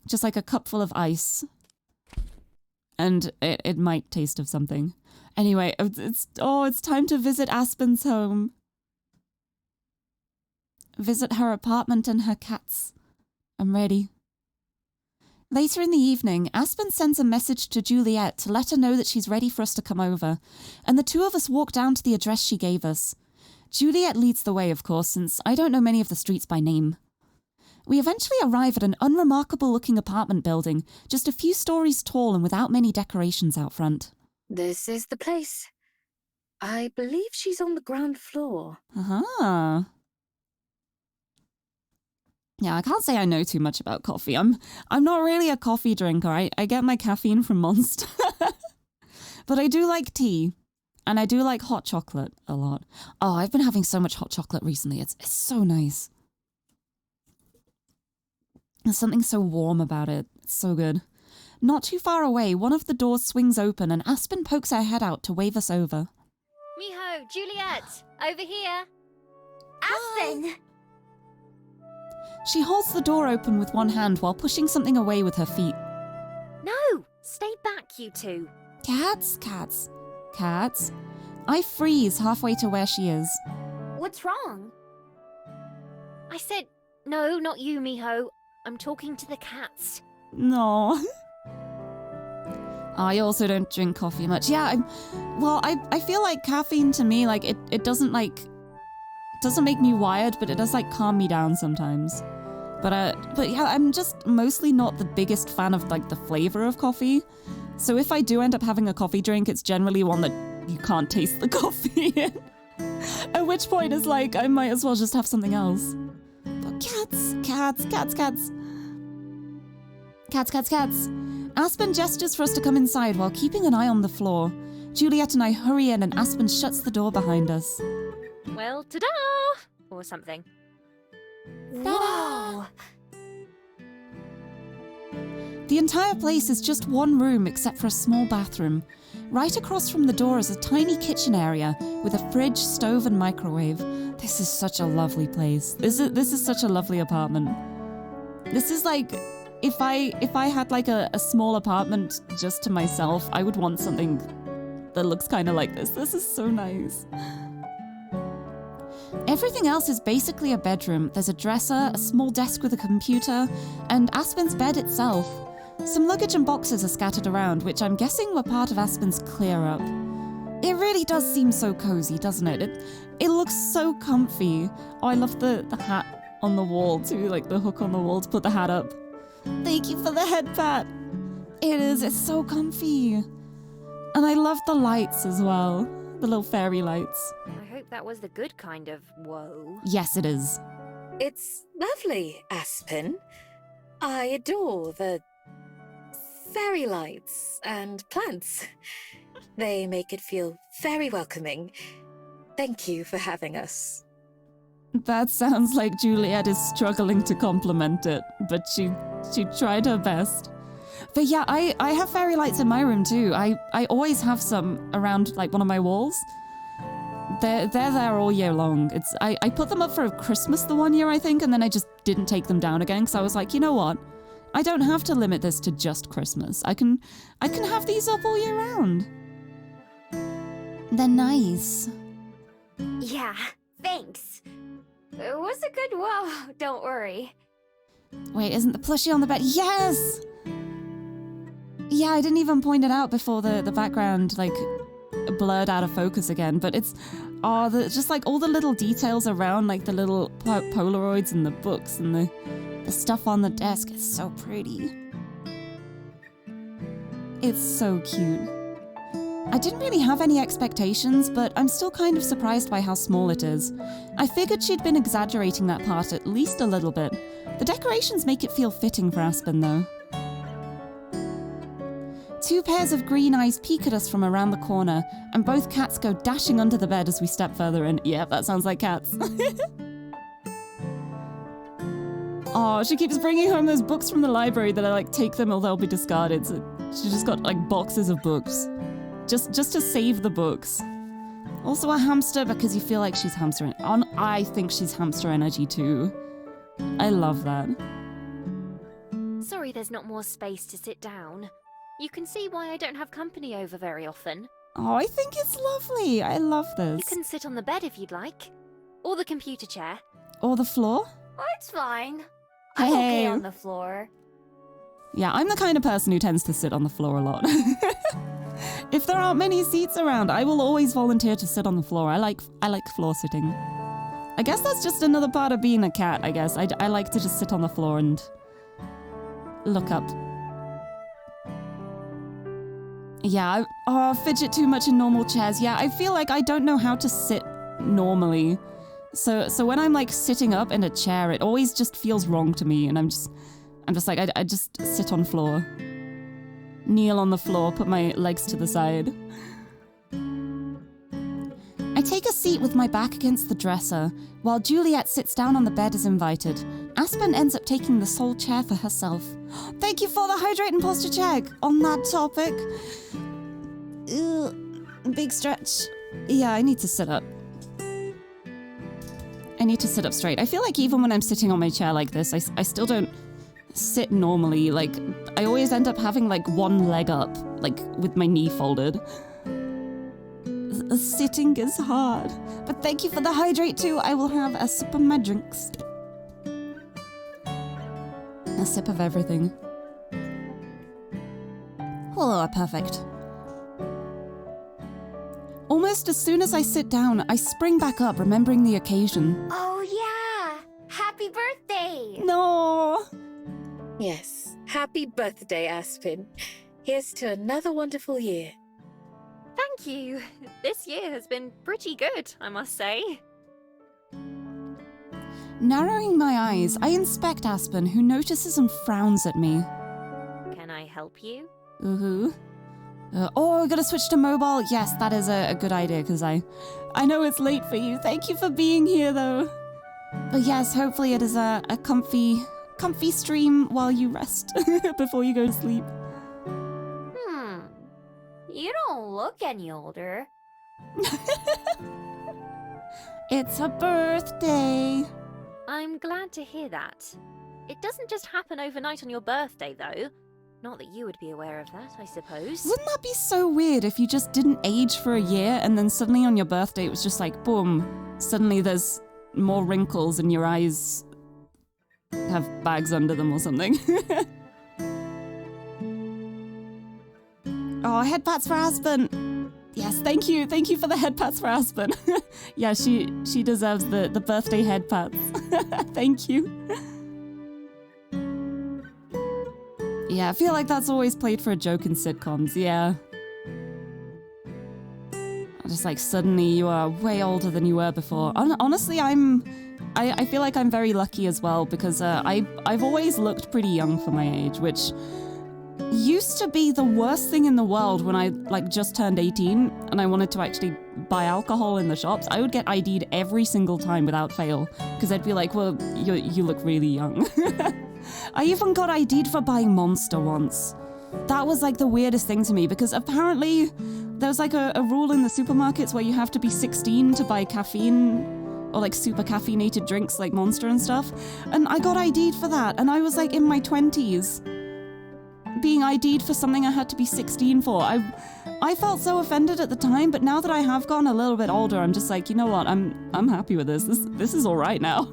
Just like a cup full of ice. And it might taste of something. Anyway, it's time to visit Aspen's home. visit her apartment and her cats. I'm ready. Later in the evening, Aspen sends a message to Juliet to let her know that she's ready for us to come over, and the two of us walk down to the address she gave us. Juliet leads the way, of course, since I don't know many of the streets by name. We eventually arrive at an unremarkable-looking apartment building, just a few stories tall and without many decorations out front. This is the place. I believe she's on the ground floor. Uh-huh. Yeah, I can't say I know too much about coffee. I'm not really a coffee drinker. I get my caffeine from Monster. But I do like tea. And I do like hot chocolate a lot. Oh, I've been having so much hot chocolate recently. It's so nice. There's something so warm about it. It's so good. Not too far away, one of the doors swings open and Aspen pokes her head out to wave us over. Miho, Juliet, over here. Aspen! She holds the door open with one hand while pushing something away with her feet. No, stay back, you two. Cats. I freeze halfway to where she is. What's wrong? I said, no, not you, Miho. I'm talking to the cats. No. I also don't drink coffee much. Yeah, I feel like caffeine to me, like, it doesn't make me wired, but it does, like, calm me down sometimes. But yeah, I'm just mostly not the biggest fan of, like, the flavor of coffee. So if I do end up having a coffee drink, it's generally one that you can't taste the coffee in. At which point it's like, I might as well just have something else. But cats. Aspen gestures for us to come inside while keeping an eye on the floor. Juliet and I hurry in and Aspen shuts the door behind us. Well, ta-da! Or something. Whoa! The entire place is just one room except for a small bathroom. Right across from the door is a tiny kitchen area with a fridge, stove and microwave. This is such a lovely place. This is such a lovely apartment. This is like, if I had like a small apartment just to myself, I would want something that looks kind of like this. This is so nice. Everything else is basically a bedroom. There's a dresser, a small desk with a computer, and Aspen's bed itself. Some luggage and boxes are scattered around, which I'm guessing were part of Aspen's clear-up. It really does seem so cozy, doesn't it? It looks so comfy. Oh, I love the hat on the wall too, like the hook on the wall to put the hat up. Thank you for the head pat. It's so comfy. And I love the lights as well, the little fairy lights. I hope that was the good kind of whoa. Yes, it is. It's lovely, Aspen. I adore the fairy lights and plants. They make it feel very welcoming. Thank you for having us. That sounds like Juliet is struggling to compliment it, but she tried her best. But yeah, I have fairy lights in my room too. I always have some around like one of my walls. They're there all year long. I put them up for Christmas the one year, I think, and then I just didn't take them down again because I was like, you know what? I don't have to limit this to just Christmas. I can have these up all year round. They're nice. Yeah, thanks. It was a good whoa, don't worry. Wait, isn't the plushie on the bed? Yes! Yeah, I didn't even point it out before the background, like, blurred out of focus again, but it's, just like all the little details around, like the little Polaroids and the books and the stuff on the desk. It's so pretty. It's so cute. I didn't really have any expectations, but I'm still kind of surprised by how small it is. I figured she'd been exaggerating that part at least a little bit. The decorations make it feel fitting for Aspen, though. Two pairs of green eyes peek at us from around the corner, and both cats go dashing under the bed as we step further in. Yeah, that sounds like cats. Oh, she keeps bringing home those books from the library that I, like, take them or they'll be discarded. So she just got, like, boxes of books. Just to save the books. Also a hamster because you feel like she's hamster. I think she's hamster energy too. I love that. Sorry there's not more space to sit down. You can see why I don't have company over very often. Oh, I think it's lovely. I love this. You can sit on the bed if you'd like. Or the computer chair. Or the floor? Oh, it's fine. I'm okay Hey. on the floor. Yeah, I'm the kind of person who tends to sit on the floor a lot. If there aren't many seats around, I will always volunteer to sit on the floor. I like floor sitting. I guess that's just another part of being a cat, I guess. I like to just sit on the floor and look up. Yeah, I fidget too much in normal chairs. Yeah, I feel like I don't know how to sit normally. So when I'm like sitting up in a chair, it always just feels wrong to me, and I'm just like, I just sit on floor. Kneel on the floor, put my legs to the side. I take a seat with my back against the dresser, while Juliet sits down on the bed as invited. Aspen ends up taking the sole chair for herself. Thank you for the hydrate and posture check. On that topic. Big stretch. Yeah, I need to sit up. I need to sit up straight. I feel like even when I'm sitting on my chair like this, I still don't sit normally. Like, I always end up having like one leg up, like with my knee folded. Sitting is hard. But thank you for the hydrate too. I will have a sip of my drinks. A sip of everything. Oh, perfect. Almost as soon as I sit down, I spring back up, remembering the occasion. Oh, yeah. Happy birthday. No! Yes, happy birthday, Aspen. Here's to another wonderful year. Thank you. This year has been pretty good, I must say. Narrowing my eyes, I inspect Aspen, who notices and frowns at me. Can I help you? Ooh. Oh, I gotta switch to mobile. Yes, that is a good idea, because I know it's late for you. Thank you for being here, though. But yes, hopefully it is a comfy stream while you rest before you go to sleep. You don't look any older. It's her birthday. I'm glad to hear that. It doesn't just happen overnight on your birthday, though. Not that you would be aware of that, I suppose. Wouldn't that be so weird if you just didn't age for a year and then suddenly on your birthday it was just like, boom, suddenly there's more wrinkles and your eyes have bags under them or something. Oh, head pats for Aspen. Yes, thank you. Thank you for the head pats for Aspen. Yeah, she deserves the birthday head pats. Thank you. Yeah, I feel like that's always played for a joke in sitcoms, yeah. Just like suddenly you are way older than you were before. Honestly, I feel like I'm very lucky as well because I've always looked pretty young for my age, which used to be the worst thing in the world when I like just turned 18 and I wanted to actually buy alcohol in the shops. I would get ID'd every single time without fail because I'd be like, well, you look really young. I even got ID'd for buying Monster once. That was like the weirdest thing to me because apparently there's like a rule in the supermarkets where you have to be 16 to buy caffeine or like super caffeinated drinks like Monster and stuff. And I got ID'd for that and I was like in my 20s. Being ID'd for something I had to be 16 for. I felt so offended at the time, but now that I have gotten a little bit older, I'm just like, you know what? I'm happy with this. This is all right now.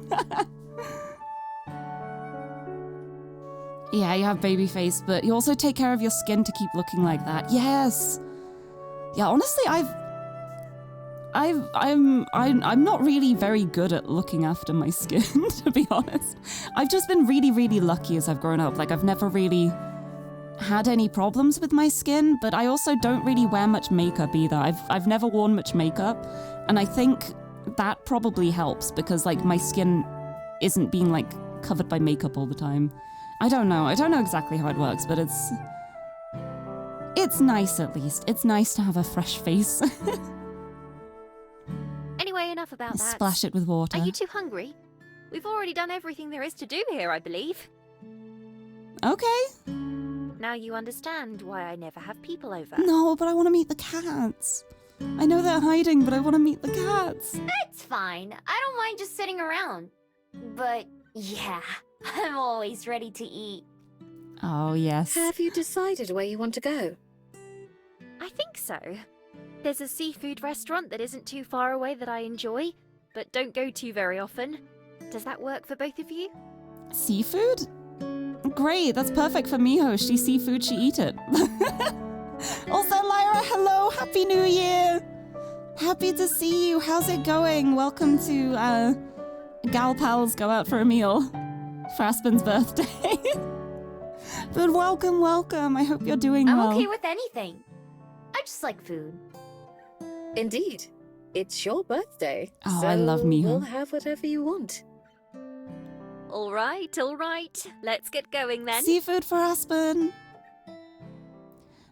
Yeah, you have baby face, but you also take care of your skin to keep looking like that. Yes. Yeah, honestly, I'm not really very good at looking after my skin, to be honest. I've just been really, really lucky as I've grown up. Like, I've never really had any problems with my skin, but I also don't really wear much makeup either. I've never worn much makeup, and I think that probably helps because like my skin isn't being like covered by makeup all the time. I don't know exactly how it works, but it's nice at least. It's nice to have a fresh face. Anyway, enough about that. Splash it with water. Are you too hungry? We've already done everything there is to do here, I believe. Okay. Now you understand why I never have people over. No, but I want to meet the cats. I know they're hiding, but I want to meet the cats. It's fine. I don't mind just sitting around. But yeah, I'm always ready to eat. Oh, yes. Have you decided where you want to go? I think so. There's a seafood restaurant that isn't too far away that I enjoy, but don't go to very often. Does that work for both of you? Seafood? Great, that's perfect for Miho. She seafood, she eat it. Also, Lyra, hello, Happy New Year! Happy to see you. How's it going? Welcome to Gal Pals Go Out for a Meal for Aspen's birthday. But welcome, welcome. I hope you're doing I'm well. okay with anything. I just like food. Indeed. It's your birthday. Oh, so I love Miho. We'll have whatever you want. All right. Let's get going then. Seafood for Aspen.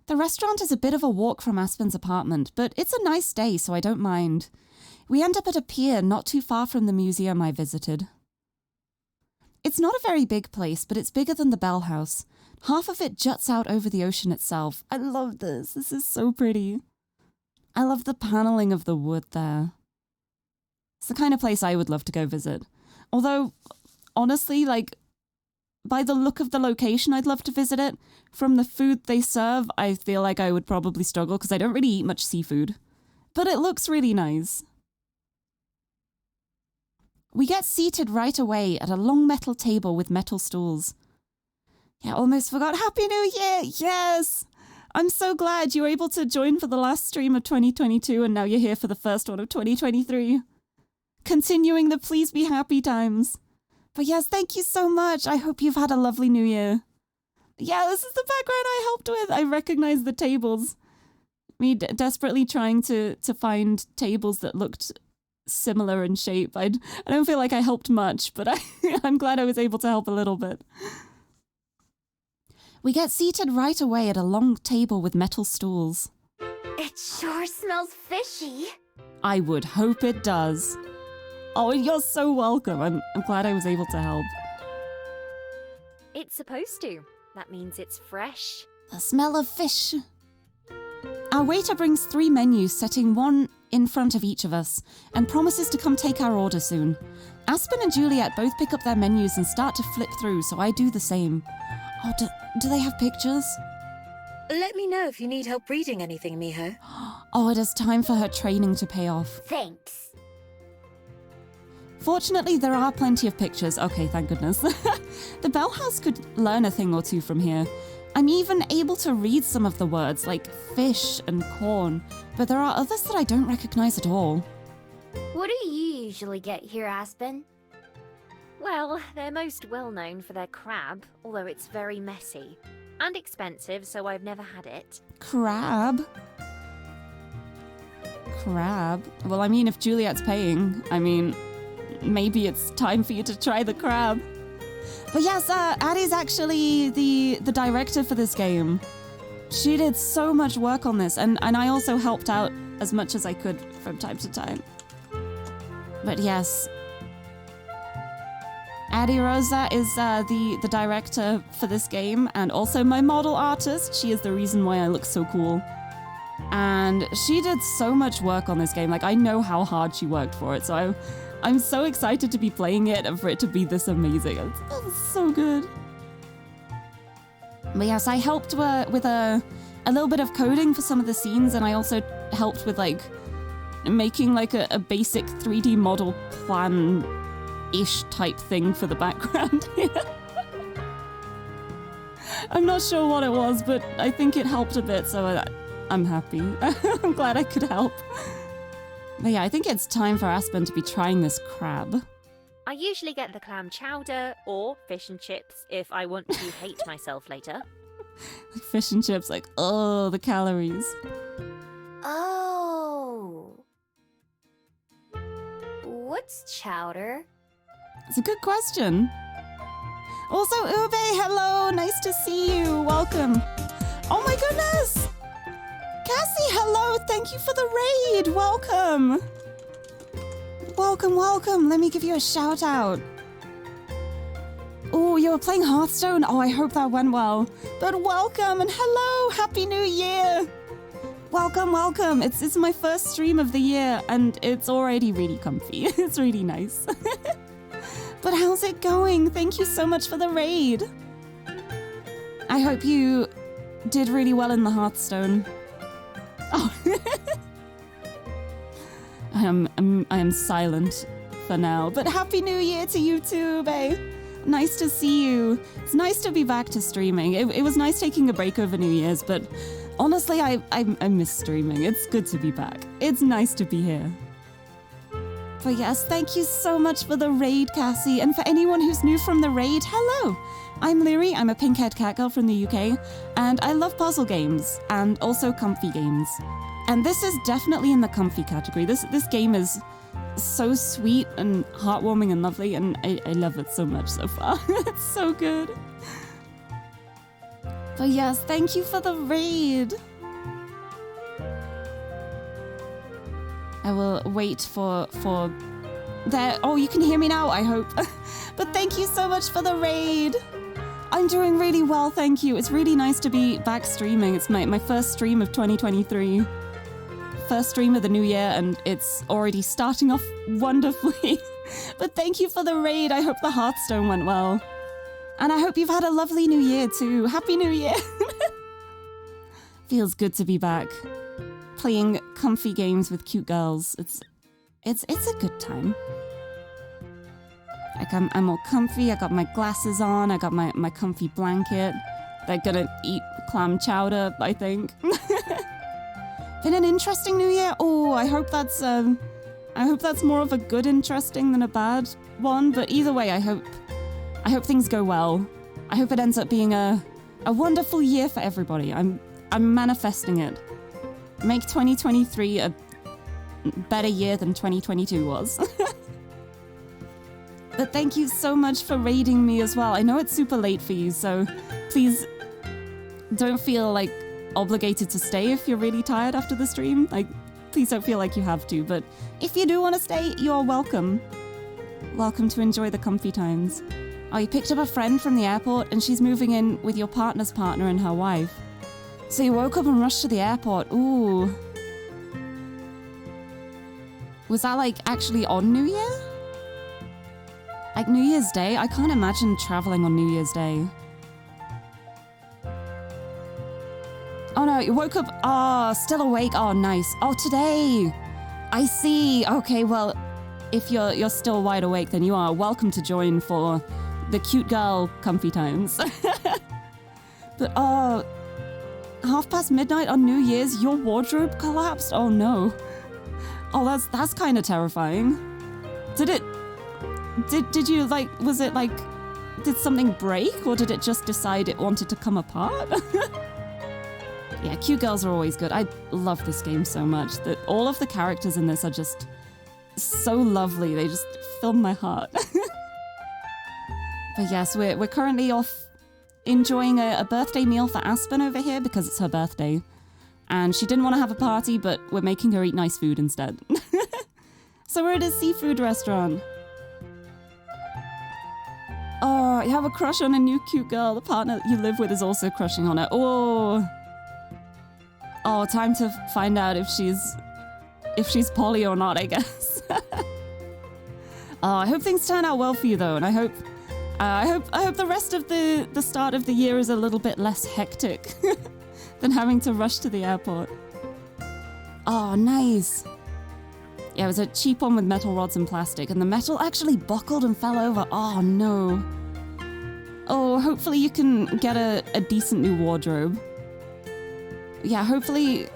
The restaurant is a bit of a walk from Aspen's apartment, but it's a nice day, so I don't mind. We end up at a pier not too far from the museum I visited. It's not a very big place, but it's bigger than the Bell House. Half of it juts out over the ocean itself. I love this. This is so pretty. I love the paneling of the wood there. It's the kind of place I would love to go visit. Although, honestly, like, by the look of the location, I'd love to visit it. From the food they serve, I feel like I would probably struggle because I don't really eat much seafood. But it looks really nice. We get seated right away at a long metal table with metal stools. Yeah, almost forgot. Happy New Year! Yes! I'm so glad you were able to join for the last stream of 2022 and now you're here for the first one of 2023. Continuing the Please Be Happy times. But yes, thank you so much. I hope you've had a lovely New Year. Yeah, this is the background I helped with. I recognize the tables. Me desperately trying to find tables that looked similar in shape. I don't feel like I helped much, but I'm glad I was able to help a little bit. We get seated right away at a long table with metal stools. It sure smells fishy. I would hope it does. Oh, you're so welcome. I'm glad I was able to help. It's supposed to. That means it's fresh. The smell of fish. Our waiter brings 3 menus, setting one in front of each of us, and promises to come take our order soon. Aspen and Juliet both pick up their menus and start to flip through, so I do the same. Oh, do they have pictures? Let me know if you need help reading anything, Miho. Oh, it is time for her training to pay off. Thanks. Fortunately, there are plenty of pictures. Okay, thank goodness. The Bell House could learn a thing or two from here. I'm even able to read some of the words, like fish and corn, but there are others that I don't recognize at all. What do you usually get here, Aspen? Well, they're most well known for their crab, although it's very messy. And expensive, so I've never had it. Crab? Crab? Well, I mean, if Juliet's paying, maybe it's time for you to try the crab. But yes, Addie's actually the director for this game. She did so much work on this, and I also helped out as much as I could from time to time. But yes, Addie Rosa is the director for this game, and also my model artist. She is the reason why I look so cool. And she did so much work on this game. Like, I know how hard she worked for it, so I'm so excited to be playing it and for it to be this amazing. It's so good. But yes, I helped with a little bit of coding for some of the scenes, and I also helped with like making like a basic 3D model plan-ish type thing for the background. I'm not sure what it was, but I think it helped a bit, so I'm happy. I'm glad I could help. But yeah, I think it's time for Aspen to be trying this crab. I usually get the clam chowder or fish and chips if I want to hate myself later. Like fish and chips, like, oh, the calories. Oh. What's chowder? It's a good question. Also, Ube, hello, nice to see you, welcome. Oh my goodness! Cassie, hello, thank you for the raid, welcome. Welcome, welcome, let me give you a shout out. Oh, you were playing Hearthstone? Oh, I hope that went well. But welcome and hello, Happy New Year. Welcome, welcome. It's my first stream of the year and it's already really comfy. It's really nice. But how's it going? Thank you so much for the raid. I hope you did really well in the Hearthstone. Oh. I am silent for now. But Happy New Year to you too, babe. Nice to see you. It's nice to be back to streaming. It was nice taking a break over New Year's, but honestly, I miss streaming. It's good to be back. It's nice to be here. But yes, thank you so much for the raid, Cassie. And for anyone who's new from the raid, hello! I'm Lirie, I'm a pink-haired cat girl from the UK, and I love puzzle games, and also comfy games. And this is definitely in the comfy category. This game is so sweet and heartwarming and lovely, and I love it so much so far. It's so good. But yes, thank you for the raid. I will wait for there. Oh, you can hear me now, I hope. But thank you so much for the raid. I'm doing really well, thank you. It's really nice to be back streaming. It's my first stream of 2023. First stream of the new year, and it's already starting off wonderfully. But thank you for the raid. I hope the Hearthstone went well. And I hope you've had a lovely new year too. Happy New Year. Feels good to be back. Playing comfy games with cute girls. It's a good time. Like I'm all comfy, I got my glasses on, I got my comfy blanket. They're gonna eat clam chowder, I think. Been an interesting new year. Oh, I hope that's more of a good interesting than a bad one, but either way, I hope things go well. I hope it ends up being a wonderful year for everybody. I'm manifesting it. Make 2023 a better year than 2022 was. But thank you so much for raiding me as well. I know it's super late for you, so please don't feel like obligated to stay if you're really tired after the stream. Like, please don't feel like you have to, but if you do want to stay, you're welcome. Welcome to enjoy the comfy times. Oh, you picked up a friend from the airport and she's moving in with your partner's partner and her wife. So you woke up and rushed to the airport. Ooh. Was that like actually on New Year? Like New Year's Day? I can't imagine traveling on New Year's Day. Oh no, you woke up. Oh, still awake. Oh, nice. Oh, today. I see. Okay, well, if you're still wide awake, then you are welcome to join for the cute girl comfy times. But oh, midnight on New Year's, your wardrobe collapsed? Oh no. Oh, that's kind of terrifying. Did you like, was it like, did something break or did it just decide it wanted to come apart? Yeah, cute girls are always good. I love this game so much that all of the characters in this are just so lovely. They just fill my heart. But yes, we're currently off enjoying a birthday meal for Aspen over here because it's her birthday. And she didn't want to have a party, but we're making her eat nice food instead. So we're at a seafood restaurant. Oh, you have a crush on a new cute girl. The partner you live with is also crushing on her. Oh, time to find out if she's poly or not, I guess. Oh, I hope things turn out well for you though, and I hope the rest of the start of the year is a little bit less hectic than having to rush to the airport. Oh, nice. Yeah, it was a cheap one with metal rods and plastic, and the metal actually buckled and fell over. Oh, no. Oh, hopefully you can get a decent new wardrobe. Yeah, hopefully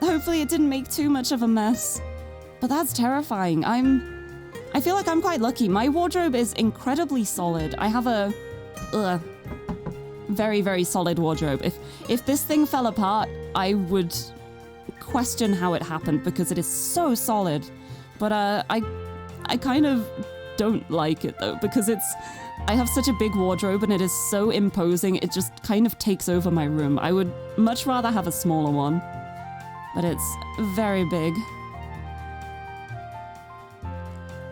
it didn't make too much of a mess. But that's terrifying. I feel like I'm quite lucky. My wardrobe is incredibly solid. I have a very, very solid wardrobe. If this thing fell apart, I would question how it happened because it is so solid. But I kind of don't like it though because I have such a big wardrobe and it is so imposing, it just kind of takes over my room. I would much rather have a smaller one, but it's very big.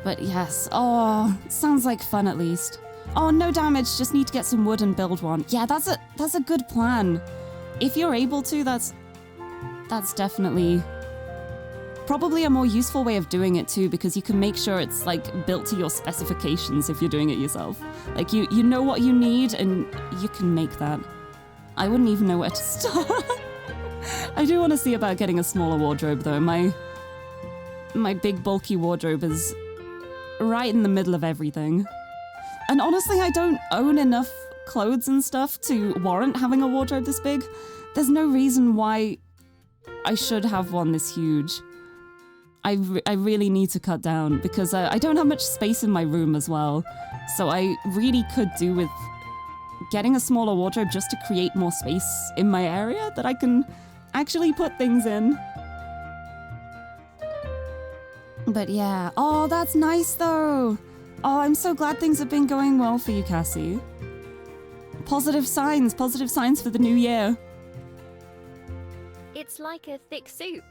But yes, oh, sounds like fun at least. Oh, no damage, just need to get some wood and build one. Yeah, that's a good plan. If you're able to, that's definitely probably a more useful way of doing it too, because you can make sure it's like built to your specifications if you're doing it yourself. Like you know what you need and you can make that. I wouldn't even know where to start. I do want to see about getting a smaller wardrobe though. My big bulky wardrobe is right in the middle of everything. And honestly, I don't own enough clothes and stuff to warrant having a wardrobe this big. There's no reason why I should have one this huge. I really need to cut down because I don't have much space in my room as well. So I really could do with getting a smaller wardrobe just to create more space in my area that I can actually put things in. But yeah, oh, that's nice though. Oh, I'm so glad things have been going well for you, Cassie. Positive signs for the new year. It's like a thick soup.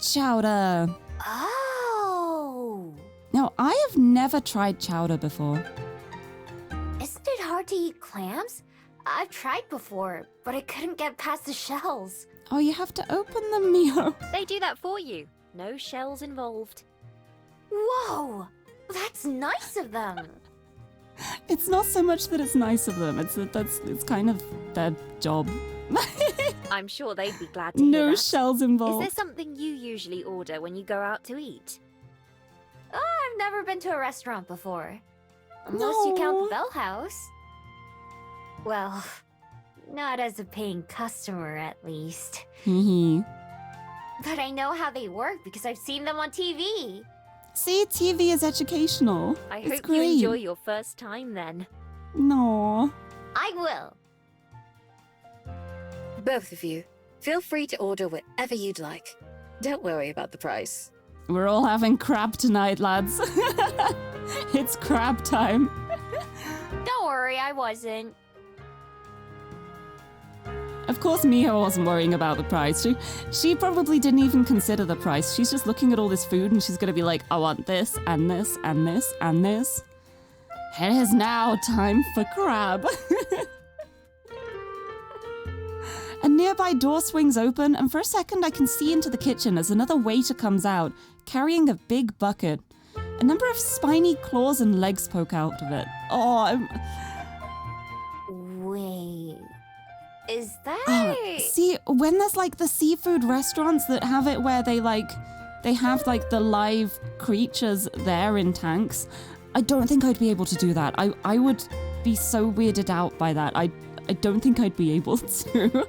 Chowder. Oh! Now, I have never tried chowder before. Isn't it hard to eat clams? I've tried before, but I couldn't get past the shells. Oh, you have to open them, Mio. They do that for you. No shells involved. Whoa! That's nice of them. It's not so much that it's nice of them. It's kind of their job. I'm sure they'd be glad to hear No that. shells Is involved. there something you usually order when you go out to eat? Oh, I've never been to a restaurant before. Unless you count No. the Bell House. Well, not as a paying customer, at least. Hee But I know how they work because I've seen them on TV. See, TV is educational. I It's hope great. you enjoy your first time then. No. I will. Both of you, feel free to order whatever you'd like. Don't worry about the price. We're all having crab tonight, lads. It's crab time. Don't worry, I wasn't. Of course, Miho wasn't worrying about the price. She probably didn't even consider the price. She's just looking at all this food and she's gonna be like, I want this and this and this and this. It is now time for crab. A nearby door swings open, and for a second I can see into the kitchen as another waiter comes out, carrying a big bucket. A number of spiny claws and legs poke out of it. Oh, Wait. Is that... see, when there's like the seafood restaurants that have it where they have like the live creatures there in tanks, I don't think I'd be able to do that. I would be so weirded out by that. I don't think I'd be able to.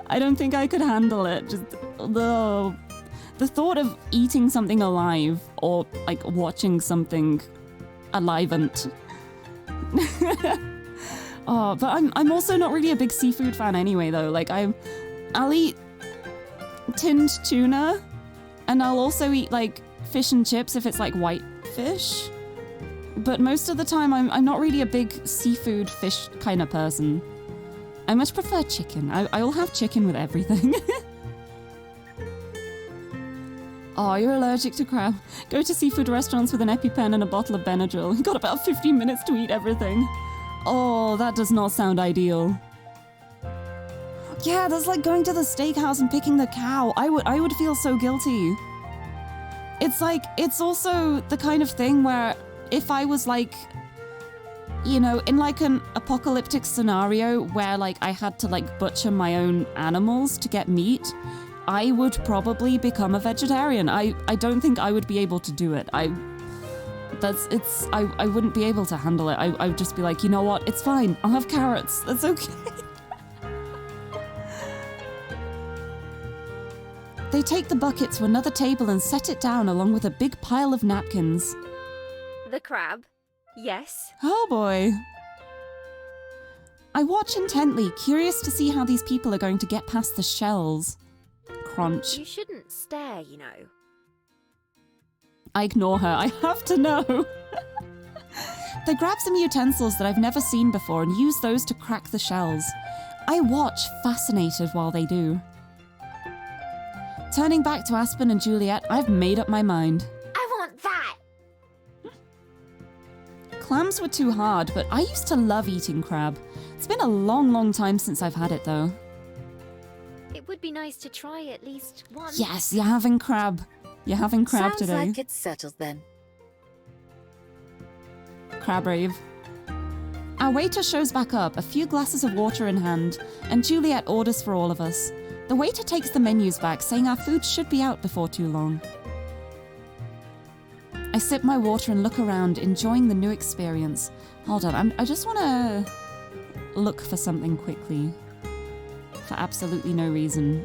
I don't think I could handle it. Just the thought of eating something alive or like watching something alivant. Oh, but I'm also not really a big seafood fan anyway though. Like I'll eat tinned tuna and I'll also eat like fish and chips if it's like white fish. But most of the time I'm not really a big seafood fish kind of person. I much prefer chicken. I will have chicken with everything. Oh, you're allergic to crab. Go to seafood restaurants with an EpiPen and a bottle of Benadryl. You got about 15 minutes to eat everything. Oh, that does not sound ideal. Yeah, that's like going to the steakhouse and picking the cow. I would feel so guilty. It's like, it's also the kind of thing where if I was like, you know, in like an apocalyptic scenario where like I had to like butcher my own animals to get meat, I would probably become a vegetarian. I don't think I would be able to do it. I wouldn't be able to handle it. I would just be like, you know what? It's fine. I'll have carrots. That's okay. They take the bucket to another table and set it down along with a big pile of napkins. The crab? Yes. Oh boy. I watch intently, curious to see how these people are going to get past the shells. Crunch. You shouldn't stare, you know. I ignore her. I have to know. They grab some utensils that I've never seen before and use those to crack the shells. I watch, fascinated while they do. Turning back to Aspen and Juliet, I've made up my mind. I want that! Clams were too hard, but I used to love eating crab. It's been a long, long time since I've had it, though. It would be nice to try at least once. Yes, you're having crab. You're having crab Sounds today. like it's settled then. Crab rave. Our waiter shows back up, a few glasses of water in hand, and Juliet orders for all of us. The waiter takes the menus back, saying our food should be out before too long. I sip my water and look around, enjoying the new experience. Hold on, I just want to look for something quickly. For absolutely no reason.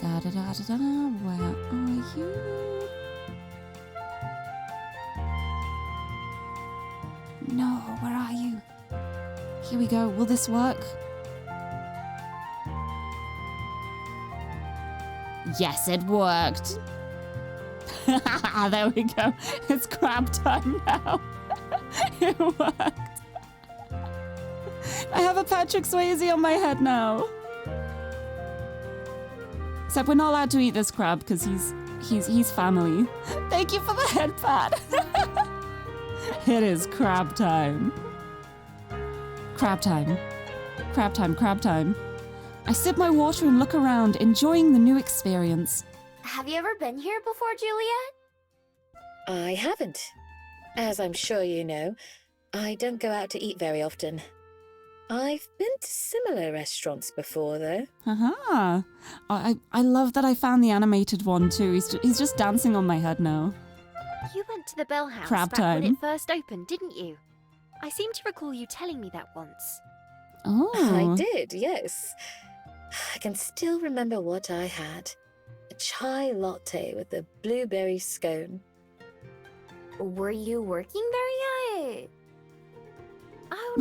Da-da-da-da-da, where are you? No, where are you? Here we go. Will this work? Yes, it worked. There we go. It's crab time now. It worked. I have a Patrick Swayze on my head now. Except we're not allowed to eat this crab because he's family. Thank you for the head pat. It is crab time. Crab time. Crab time, crab time. I sip my water and look around, enjoying the new experience. Have you ever been here before, Juliet? I haven't. As I'm sure you know, I don't go out to eat very often. I've been to similar restaurants before, though. Haha. I love that I found the animated one too. He's just dancing on my head now. You went to the Bell House Crab back when time. it first opened, didn't you? I seem to recall you telling me that once. Oh. I did, yes. I can still remember what I had. A chai latte with a blueberry scone. Were you working there yet? Oh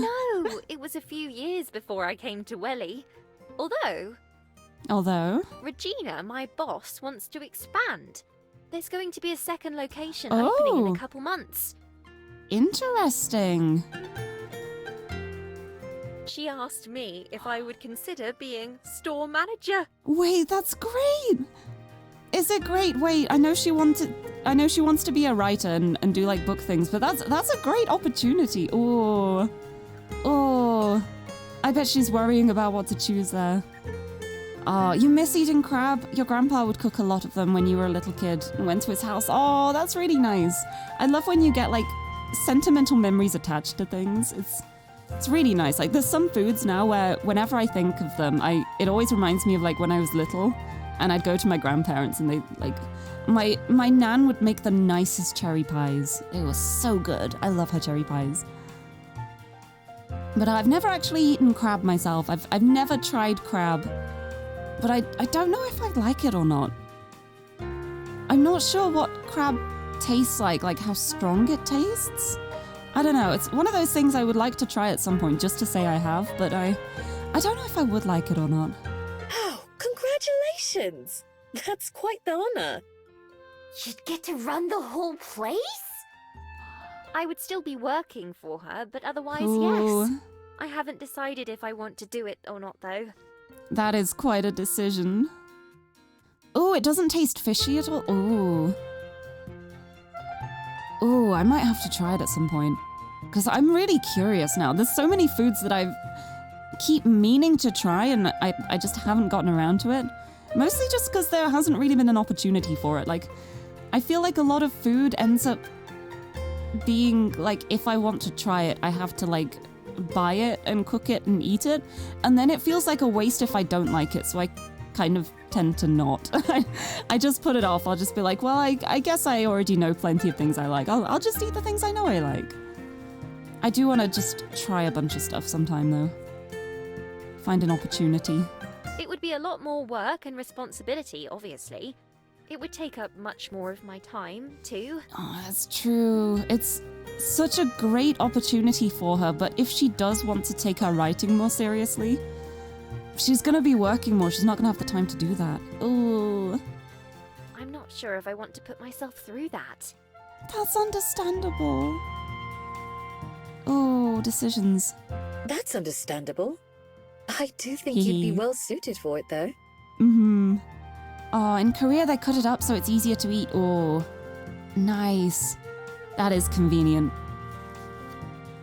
no, it was a few years before I came to Welly. Although, Regina, my boss, wants to expand. There's going to be a second location opening in a couple months. Interesting. She asked me if I would consider being store manager. Wait, that's great. Is it great? Wait, I know she wants to be a writer and do like book things, but that's a great opportunity. Oh. I bet she's worrying about what to choose there. Oh, you miss eating crab? Your grandpa would cook a lot of them when you were a little kid and went to his house. Oh, that's really nice. I love when you get like sentimental memories attached to things. It's really nice. Like there's some foods now where whenever I think of them, it always reminds me of like when I was little and I'd go to my grandparents and they like my nan would make the nicest cherry pies. It was so good. I love her cherry pies. But I've never actually eaten crab myself. I've never tried crab. But I don't know if I'd like it or not. I'm not sure what crab tastes like how strong it tastes. I don't know. It's one of those things I would like to try at some point just to say I have, but I don't know if I would like it or not. Oh, congratulations! That's quite the honor. You'd get to run the whole place? I would still be working for her, but otherwise, Ooh. yes. I haven't decided if I want to do it or not, though. That is quite a decision. Oh, it doesn't taste fishy at all. Oh, I might have to try it at some point. Because I'm really curious now. There's so many foods that I keep meaning to try and I just haven't gotten around to it. Mostly just because there hasn't really been an opportunity for it. Like, I feel like a lot of food ends up being like, if I want to try it, I have to like buy it and cook it and eat it. And then it feels like a waste if I don't like it. So I kind of tend to not. I just put it off. I'll just be like, well, I guess I already know plenty of things I like. I'll just eat the things I know I like. I do want to just try a bunch of stuff sometime though. Find an opportunity. It would be a lot more work and responsibility, obviously. It would take up much more of my time, too. Oh, that's true. It's such a great opportunity for her, but if she does want to take her writing more seriously, she's gonna be working more. She's not gonna have the time to do that. Ooh. I'm not sure if I want to put myself through that. That's understandable. Oh, decisions. That's understandable. I do think you'd be well suited for it, though. Mm-hmm. Oh, in Korea they cut it up so it's easier to eat. Oh, nice. That is convenient.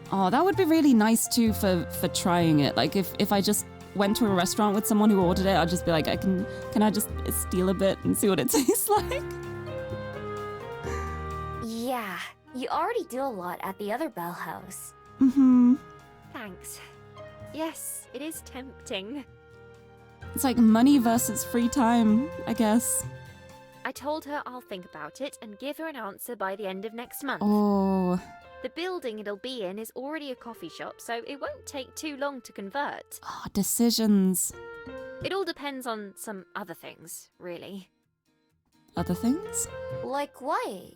Oh, that would be really nice too for trying it. Like if I just went to a restaurant with someone who ordered it, I'd just be like, can I just steal a bit and see what it tastes like? Yeah, you already do a lot at the other Bell House. Mm-hmm. Thanks. Yes, it is tempting. It's like money versus free time, I guess. I told her I'll think about it and give her an answer by the end of next month. Oh, The building it'll be in is already a coffee shop, so it won't take too long to convert. decisions. It all depends on some other things, really. Other things? Like what?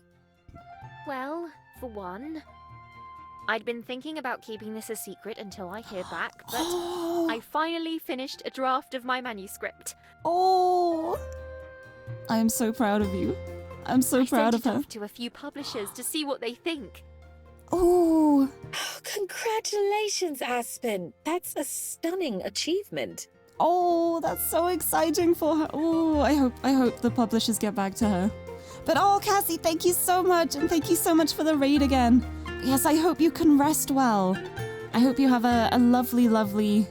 Well, for one, I'd been thinking about keeping this a secret until I hear back, but I finally finished a draft of my manuscript. Oh, I am so proud of you. I'm so proud of I sent it her. off to a few publishers to see what they think. Oh, Congratulations, Aspen. That's a stunning achievement. oh, that's so exciting for her. Oh, I hope the publishers get back to her. But oh, Cassie, thank you so much, and thank you so much for the raid again. Yes, I hope you can rest well. I hope you have a lovely, lovely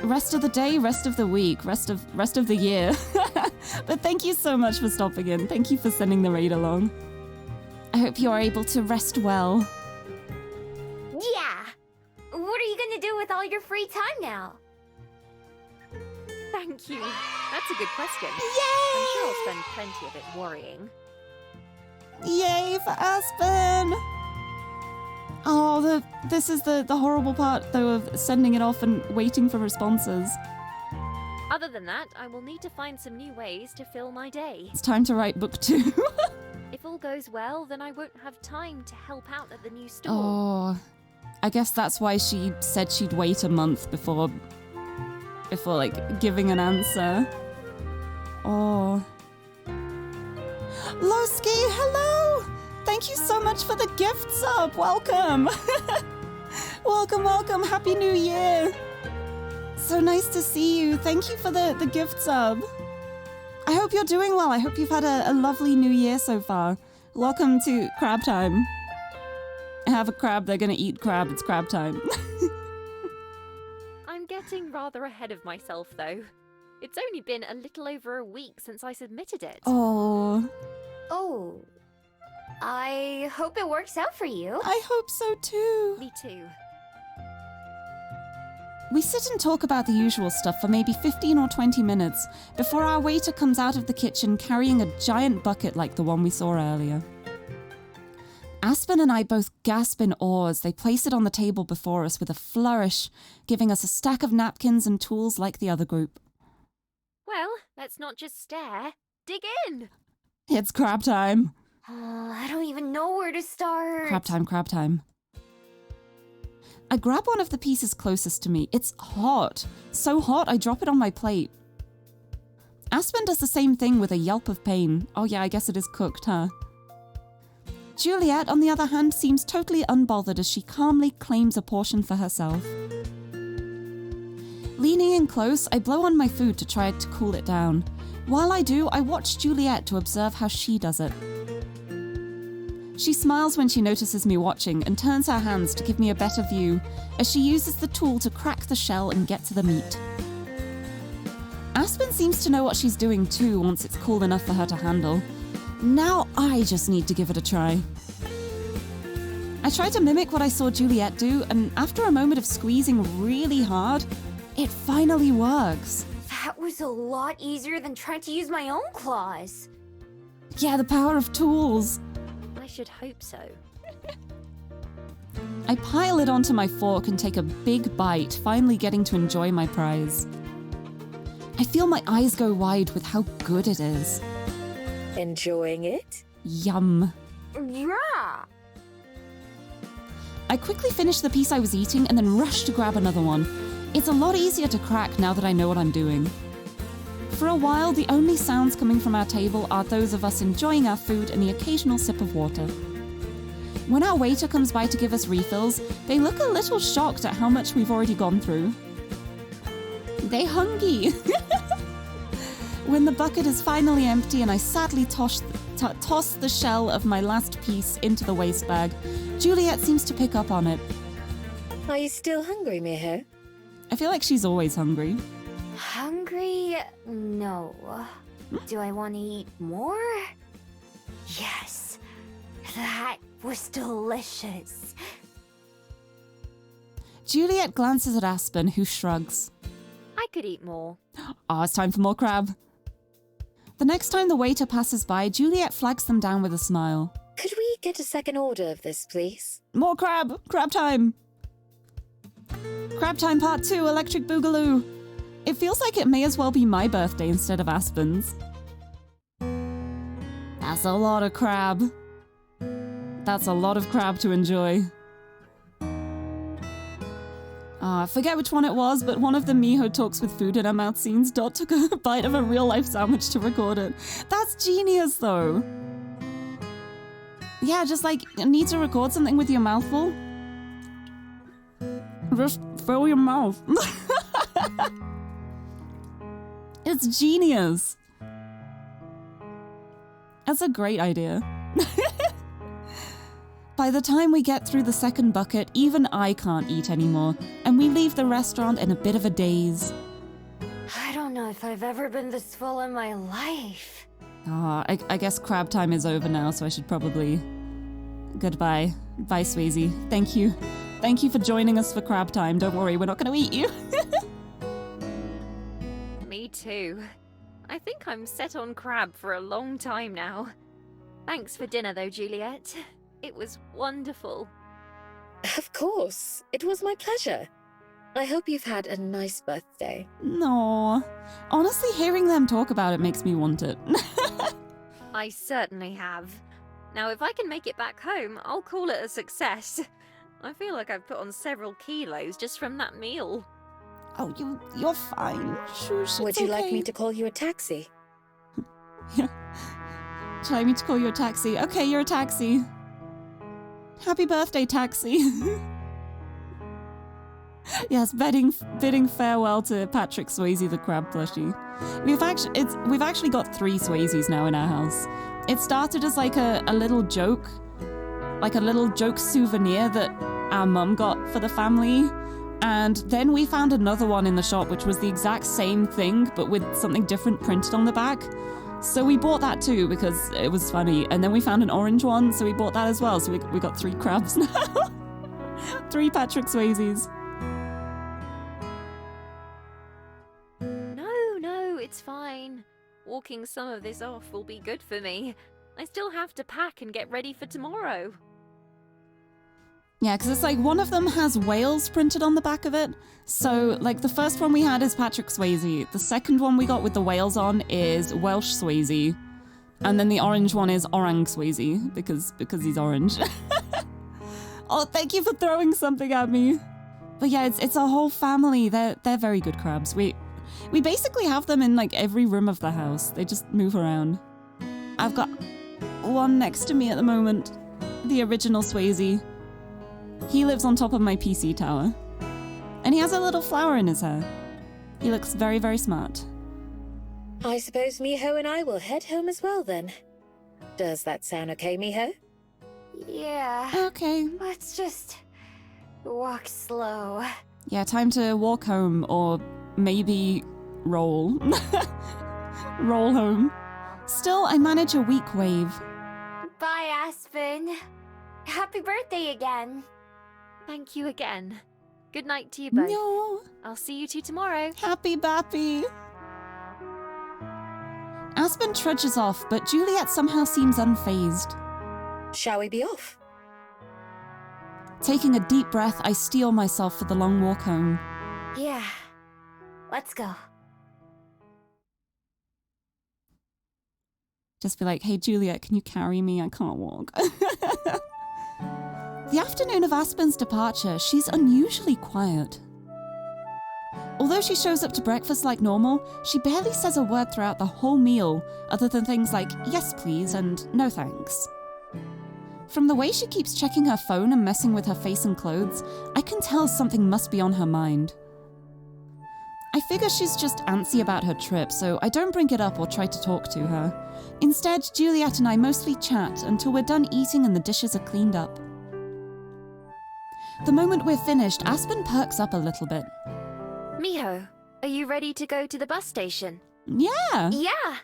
rest of the day, rest of the week, rest of the year. But thank you so much for stopping in. Thank you for sending the raid along. I hope you are able to rest well. Yeah! What are you gonna do with all your free time now? Thank you. That's a good question. Yay! I'm sure I'll spend plenty of it worrying. Yay for Aspen! Oh, this is the horrible part, though, of sending it off and waiting for responses. Other than that, I will need to find some new ways to fill my day. It's time to write book 2. If all goes well, then I won't have time to help out at the new store. Oh, I guess that's why she said she'd wait a month before like giving an answer. Oh. Lowski, hello! Thank you so much for the gift sub. Welcome. Welcome. Happy New Year. So nice to see you. Thank you for the gift sub. I hope you're doing well. I hope you've had a lovely New Year so far. Welcome to crab time. Have a crab, they're gonna eat crab. It's crab time. I'm getting rather ahead of myself, though. It's only been a little over a week since I submitted it. Oh, Oh. I hope it works out for you. I hope so too. Me too. We sit and talk about the usual stuff for maybe 15 or 20 minutes before our waiter comes out of the kitchen carrying a giant bucket like the one we saw earlier. Aspen and I both gasp in awe as they place it on the table before us with a flourish, giving us a stack of napkins and tools like the other group. Well, let's not just stare. Dig in! It's crab time. I don't even know where to start. Crab time. I grab one of the pieces closest to me. It's hot. So hot, I drop it on my plate. Aspen does the same thing with a yelp of pain. Oh yeah, I guess it is cooked, huh? Juliet, on the other hand, seems totally unbothered as she calmly claims a portion for herself. Leaning in close, I blow on my food to try to cool it down. While I do, I watch Juliet to observe how she does it. She smiles when she notices me watching and turns her hands to give me a better view as she uses the tool to crack the shell and get to the meat. Aspen seems to know what she's doing too once it's cool enough for her to handle. Now I just need to give it a try. I try to mimic what I saw Juliet do, and after a moment of squeezing really hard, it finally works. That was a lot easier than trying to use my own claws. Yeah, the power of tools. I should hope so. I pile it onto my fork and take a big bite, finally getting to enjoy my prize. I feel my eyes go wide with how good it is. Enjoying it? Yum. Yeah. I quickly finish the piece I was eating and then rush to grab another one. It's a lot easier to crack now that I know what I'm doing. For a while, the only sounds coming from our table are those of us enjoying our food and the occasional sip of water. When our waiter comes by to give us refills, they look a little shocked at how much we've already gone through. They hungry. When the bucket is finally empty and I sadly toss the shell of my last piece into the waste bag, Juliet seems to pick up on it. Are you still hungry, Miho? I feel like she's always hungry. Hungry? No. Do I want to eat more? Yes. That was delicious. Juliet glances at Aspen, who shrugs. I could eat more. Oh, it's time for more crab. The next time the waiter passes by, Juliet flags them down with a smile. Could we get a second order of this, please? More crab! Crab time! Crab time part 2, Electric Boogaloo! It feels like it may as well be my birthday instead of Aspen's. That's a lot of crab. That's a lot of crab to enjoy. I forget which one it was, but one of the Miho talks with food in her mouth scenes, Dot took a bite of a real-life sandwich to record it. That's genius, though. Yeah, just like, need to record something with your mouth full? Just fill your mouth. It's genius. That's a great idea. By the time we get through the second bucket, even I can't eat anymore, and we leave the restaurant in a bit of a daze. I don't know if I've ever been this full in my life. I guess crab time is over now, so I should probably... Goodbye. Bye, Swayze. Thank you. Thank you for joining us for crab time. Don't worry, we're not going to eat you. Me too. I think I'm set on crab for a long time now. Thanks for dinner though, Juliet. It was wonderful. Of course. It was my pleasure. I hope you've had a nice birthday. No. Honestly, hearing them talk about it makes me want it. I certainly have. Now, if I can make it back home, I'll call it a success. I feel like I've put on several kilos just from that meal. Oh, you're fine. Shush, Would it's you like okay. me to call you a taxi? Yeah. Would you like me to call you a taxi? Okay, you're a taxi. Happy birthday, taxi. Yes, bidding farewell to Patrick Swayze the crab plushie. We've actually got 3 Swayzes now in our house. It started as like a little joke, souvenir that our mum got for the family, and then we found another one in the shop which was the exact same thing but with something different printed on the back. So we bought that too because it was funny, and then we found an orange one, so we bought that as well. So we got 3 crabs now. 3 Patrick Swayzes. No, it's fine. Walking some of this off will be good for me. I still have to pack and get ready for tomorrow. Yeah, because it's like one of them has Wales printed on the back of it. So, like, the first one we had is Patrick Swayze. The second one we got with the whales on is Welsh Swayze. And then the orange one is Orang Swayze, because he's orange. Oh, thank you for throwing something at me. But yeah, it's a whole family. They're very good crabs. We basically have them in, like, every room of the house. They just move around. I've got one next to me at the moment. The original Swayze. He lives on top of my PC tower. And he has a little flower in his hair. He looks very, very smart. I suppose Miho and I will head home as well then. Does that sound okay, Miho? Yeah. Okay. Let's just walk slow. Yeah, time to walk home, or maybe roll. Roll home. Still, I manage a weak wave. Bye, Aspen. Happy birthday again. Thank you again. Good night to you both. No. I'll see you 2 tomorrow. Happy Bappy. Aspen trudges off, but Juliet somehow seems unfazed. Shall we be off? Taking a deep breath, I steel myself for the long walk home. Yeah. Let's go. Just be like, hey Juliet, can you carry me? I can't walk. The afternoon of Aspen's departure, she's unusually quiet. Although she shows up to breakfast like normal, she barely says a word throughout the whole meal, other than things like, yes please, and no thanks. From the way she keeps checking her phone and messing with her face and clothes, I can tell something must be on her mind. I figure she's just antsy about her trip, so I don't bring it up or try to talk to her. Instead, Juliet and I mostly chat until we're done eating and the dishes are cleaned up. The moment we're finished, Aspen perks up a little bit. Miho, are you ready to go to the bus station? Yeah! Yeah.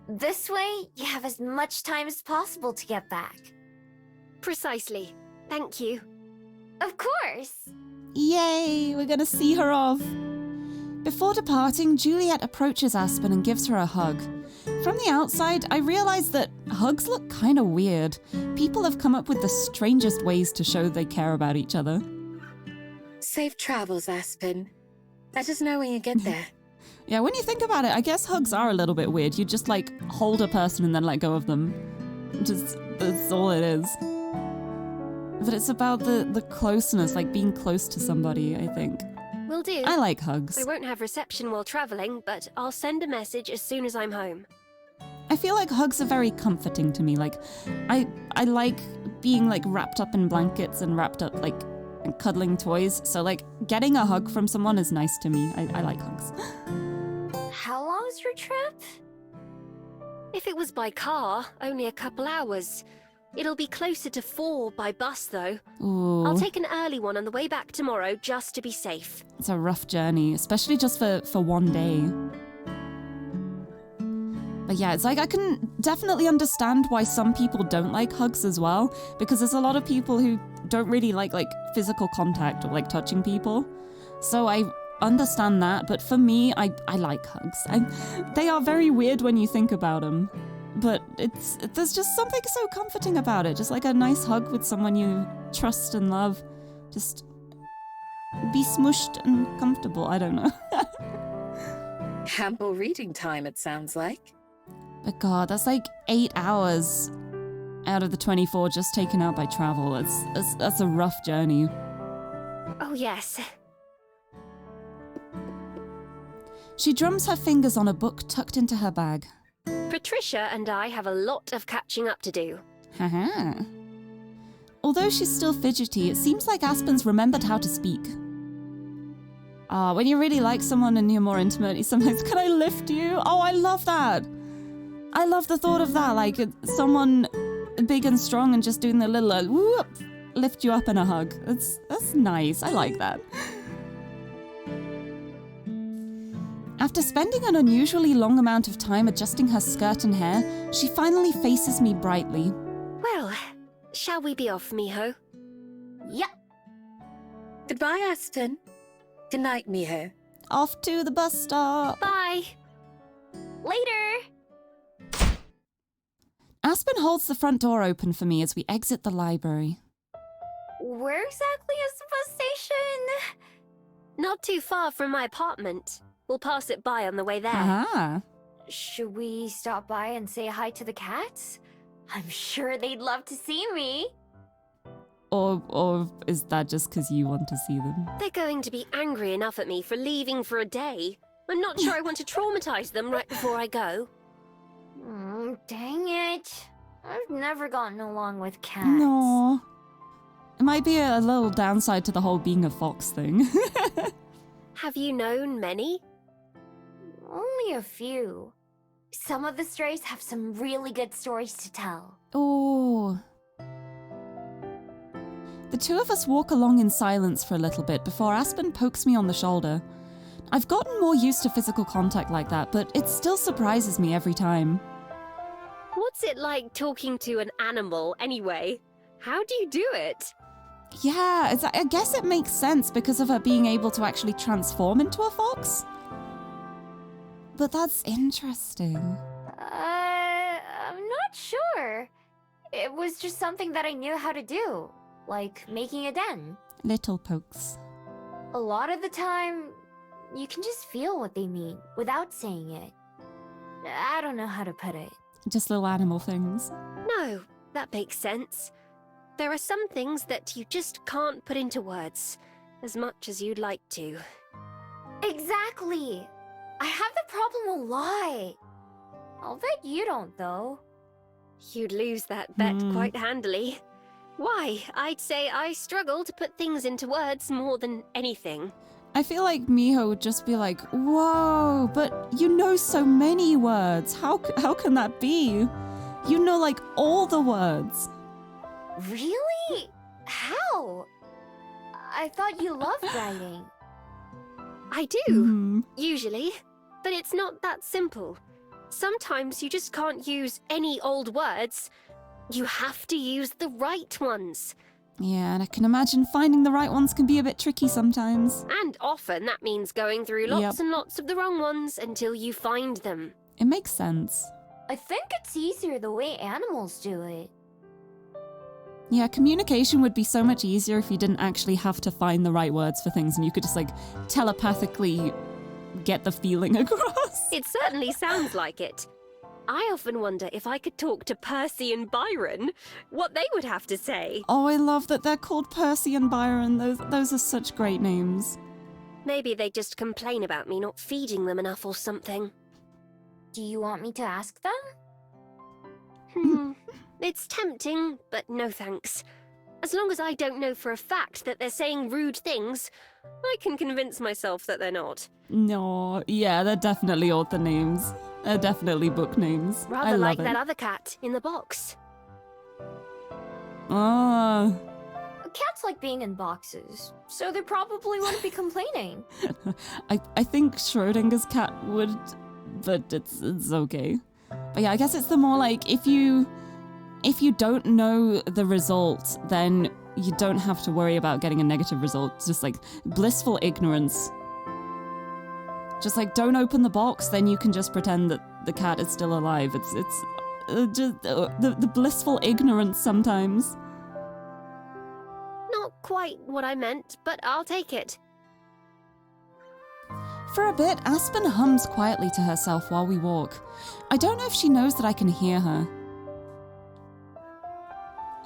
This way, you have as much time as possible to get back. Precisely. Thank you. Of course. Yay! We're gonna see her off. Before departing, Juliet approaches Aspen and gives her a hug. From the outside, I realize that hugs look kind of weird. People have come up with the strangest ways to show they care about each other. Safe travels, Aspen. Let us know when you get there. Yeah, when you think about it, I guess hugs are a little bit weird. You just like hold a person and then let go of them. That's all it is. But it's about the closeness, like being close to somebody, I think. Will do. I like hugs. I won't have reception while travelling, but I'll send a message as soon as I'm home. I feel like hugs are very comforting to me. Like, I like being like wrapped up in blankets and wrapped up like and cuddling toys. So like getting a hug from someone is nice to me. I like hugs. How long's your trip? If it was by car, only a couple hours. It'll be closer to 4 by bus, though. Ooh, I'll take an early one on the way back tomorrow, just to be safe. it's a rough journey, especially just for one day. But yeah, it's like I can definitely understand why some people don't like hugs as well, because there's a lot of people who don't really like physical contact or like touching people. So I understand that, but for me, I like hugs. They are very weird when you think about them. But there's just something so comforting about it. Just like a nice hug with someone you trust and love. Just be smushed and comfortable. I don't know. Ample reading time, it sounds like. But God, that's like 8 hours out of the 24 just taken out by travel. That's a rough journey. Oh, yes. She drums her fingers on a book tucked into her bag. Patricia and I have a lot of catching up to do. Haha. Although she's still fidgety, it seems like Aspen's remembered how to speak. When you really like someone and you're more intimate, you sometimes, can I lift you? Oh, I love that. I love the thought of that, like someone big and strong and just doing the little whoop, lift you up in a hug. That's nice. I like that. After spending an unusually long amount of time adjusting her skirt and hair, she finally faces me brightly. Well, shall we be off, Miho? Yep. Goodbye, Aspen. Good night, Miho. Off to the bus stop. Bye. Later. Aspen holds the front door open for me as we exit the library. Where exactly is the bus station? Not too far from my apartment. We'll pass it by on the way there. Ah. Should we stop by and say hi to the cats? I'm sure they'd love to see me. Or is that just because you want to see them? They're going to be angry enough at me for leaving for a day. I'm not sure I want to traumatize them right before I go. Dang it. I've never gotten along with cats. No. It might be a little downside to the whole being a fox thing. Have you known many? Only a few. Some of the strays have some really good stories to tell. Oh. The two of us walk along in silence for a little bit before Aspen pokes me on the shoulder. I've gotten more used to physical contact like that, but it still surprises me every time. What's it like talking to an animal, anyway? How do you do it? Yeah, I guess it makes sense because of her being able to actually transform into a fox. But that's interesting. I'm not sure. It was just something that I knew how to do, like making a den. Little pokes. A lot of the time, you can just feel what they mean without saying it. I don't know how to put it. Just little animal things. No, that makes sense. There are some things that you just can't put into words, as much as you'd like to. Exactly! I have the problem a lot. I'll bet you don't, though. You'd lose that bet quite handily. Why, I'd say I struggle to put things into words more than anything. I feel like Miho would just be like, whoa, but you know so many words. How can that be? You know like all the words. Really? How? I thought you loved writing. I do, usually, but it's not that simple. Sometimes you just can't use any old words. You have to use the right ones. Yeah, and I can imagine finding the right ones can be a bit tricky sometimes. And often that means going through lots Yep. and lots of the wrong ones until you find them. It makes sense. I think it's easier the way animals do it. Yeah, communication would be so much easier if you didn't actually have to find the right words for things and you could just like telepathically get the feeling across. It certainly sounds like it. I often wonder if I could talk to Percy and Byron, what they would have to say. Oh, I love that they're called Percy and Byron. Those are such great names. Maybe they just complain about me not feeding them enough or something. Do you want me to ask them? It's tempting, but no thanks. As long as I don't know for a fact that they're saying rude things, I can convince myself that they're not. No, yeah, they're definitely author names. They're definitely book names. I Rather love like it. that other cat in the box. Ah, Cats like being in boxes, so they probably wouldn't be complaining. I think Schrodinger's cat would, but it's okay. But yeah, I guess it's the more like if you don't know the result, then you don't have to worry about getting a negative result. It's just like blissful ignorance. Just like don't open the box, then you can just pretend that the cat is still alive. It's just the blissful ignorance sometimes. Not quite what I meant, but I'll take it. For a bit, Aspen hums quietly to herself while we walk. I don't know if she knows that I can hear her.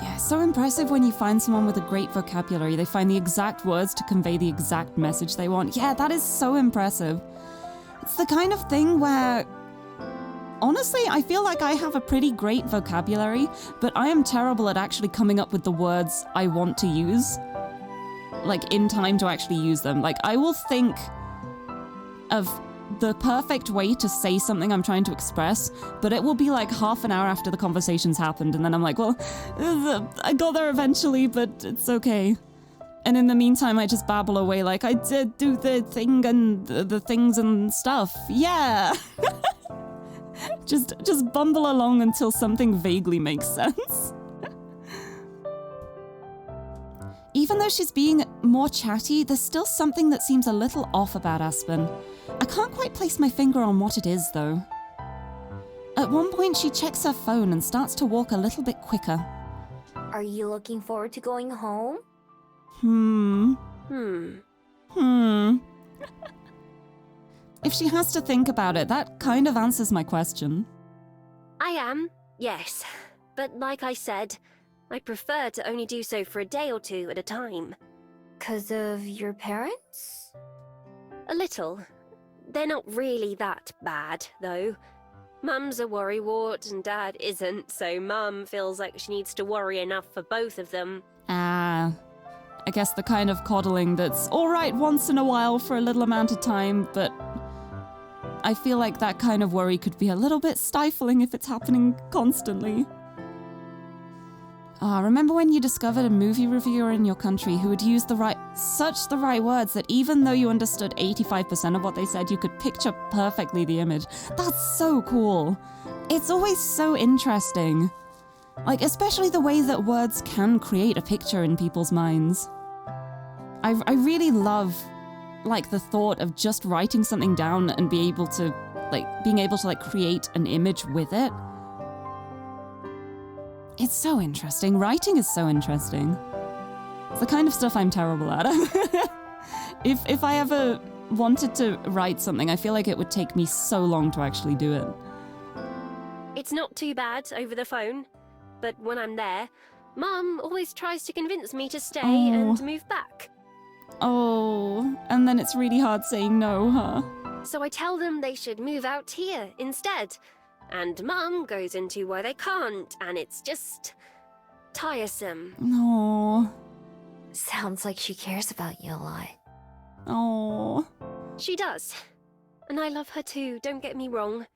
Yeah, it's so impressive when you find someone with a great vocabulary. They find the exact words to convey the exact message they want. Yeah, that is so impressive. It's the kind of thing where, honestly, I feel like I have a pretty great vocabulary, but I am terrible at actually coming up with the words I want to use, like in time to actually use them. Like, I will think of the perfect way to say something I'm trying to express, but it will be like half an hour after the conversation's happened, and then I'm like, well, I got there eventually, but it's okay. And in the meantime, I just babble away like, I did do the thing and the things and stuff. Yeah! just bumble along until something vaguely makes sense. Even though she's being more chatty, there's still something that seems a little off about Aspen. I can't quite place my finger on what it is, though. At one point, she checks her phone and starts to walk a little bit quicker. Are you looking forward to going home? If she has to think about it, that kind of answers my question. I am, yes. But like I said, I prefer to only do so for a day or two at a time. 'Cause of your parents? A little. They're not really that bad, though. Mum's a worrywart and Dad isn't, so Mum feels like she needs to worry enough for both of them. Ah, I guess the kind of coddling that's alright once in a while for a little amount of time, but I feel like that kind of worry could be a little bit stifling if it's happening constantly. Remember when you discovered a movie reviewer in your country who would use the right words that even though you understood 85% of what they said, you could picture perfectly the image? That's so cool. It's always so interesting. Like, especially the way that words can create a picture in people's minds. I really love, like, the thought of just writing something down and being able to create an image with it. It's so interesting. Writing is so interesting. It's the kind of stuff I'm terrible at. If I ever wanted to write something, I feel like it would take me so long to actually do it. It's not too bad over the phone, but when I'm there, Mum always tries to convince me to stay and move back. Oh, and then it's really hard saying no, huh? So I tell them they should move out here instead. And Mum goes into why they can't, and it's just tiresome. No. Sounds like she cares about you a lot. Oh. She does. And I love her too, don't get me wrong.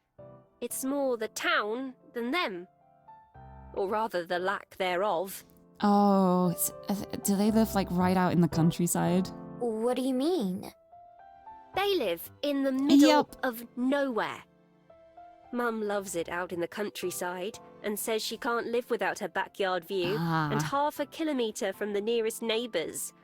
It's more the town than them. Or rather, the lack thereof. Oh, do they live like right out in the countryside? What do you mean? They live in the middle Yep. of nowhere. Mum loves it out in the countryside and says she can't live without her backyard view and Ah. half a kilometre from the nearest neighbours.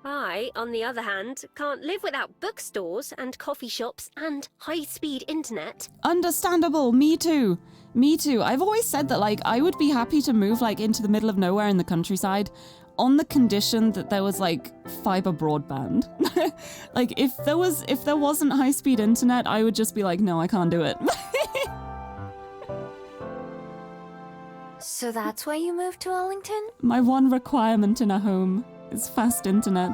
I, on the other hand, can't live without bookstores and coffee shops and high-speed internet. Understandable. Me too. Me too. I've always said that, like, I would be happy to move, like, into the middle of nowhere in the countryside on the condition that there was, like, fiber broadband. Like, if there wasn't high-speed internet, I would just be like, no, I can't do it. So that's why you moved to Wellington? My one requirement in a home is fast internet.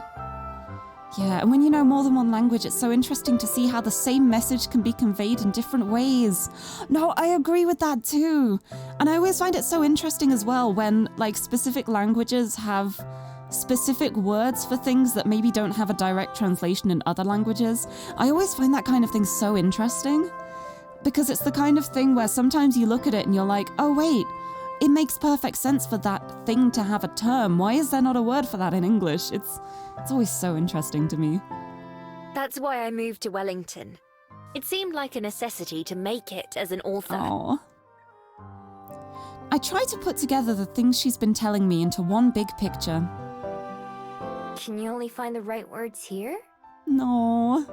Yeah, and when you know more than one language, it's so interesting to see how the same message can be conveyed in different ways. No, I agree with that too. And I always find it so interesting as well when, like, specific languages have specific words for things that maybe don't have a direct translation in other languages. I always find that kind of thing so interesting. Because it's the kind of thing where sometimes you look at it and you're like, oh wait, it makes perfect sense for that thing to have a term. Why is there not a word for that in English? It's always so interesting to me. That's why I moved to Wellington. It seemed like a necessity to make it as an author. Aww. I try to put together the things she's been telling me into one big picture. Can you only find the right words here? No.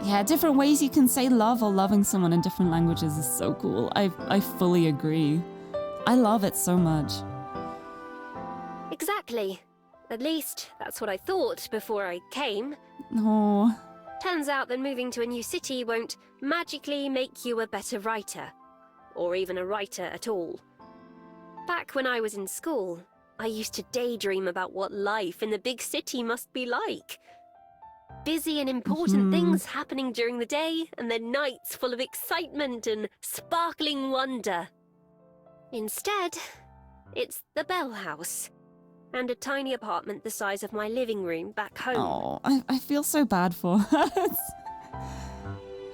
Yeah, different ways you can say love or loving someone in different languages is so cool. I fully agree. I love it so much. Exactly. At least, that's what I thought before I came. No. Turns out that moving to a new city won't magically make you a better writer. Or even a writer at all. Back when I was in school, I used to daydream about what life in the big city must be like. Busy and important things happening during the day, and then nights full of excitement and sparkling wonder. Instead, it's the Bell House, and a tiny apartment the size of my living room back home. Oh, I feel so bad for her.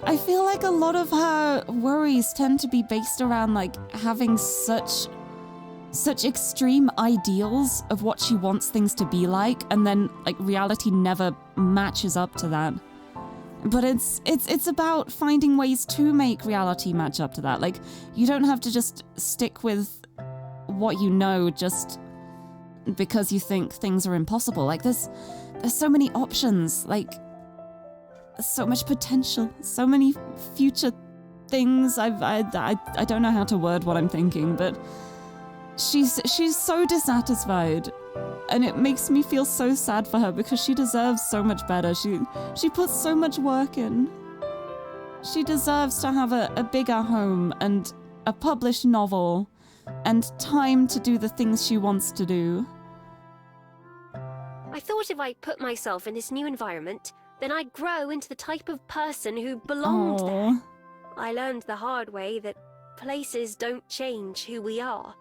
I feel like a lot of her worries tend to be based around, like, having such extreme ideals of what she wants things to be like, and then, like, reality never matches up to that. But it's about finding ways to make reality match up to that. Like, you don't have to just stick with what you know just because you think things are impossible. Like, there's so many options, like, so much potential, so many future things. I don't know how to word what I'm thinking, but she's so dissatisfied, and it makes me feel so sad for her because she deserves so much better. She puts so much work in. She deserves to have a bigger home and a published novel and time to do the things she wants to do. I thought if I put myself in this new environment, then I'd grow into the type of person who belonged there. I learned the hard way that places don't change who we are.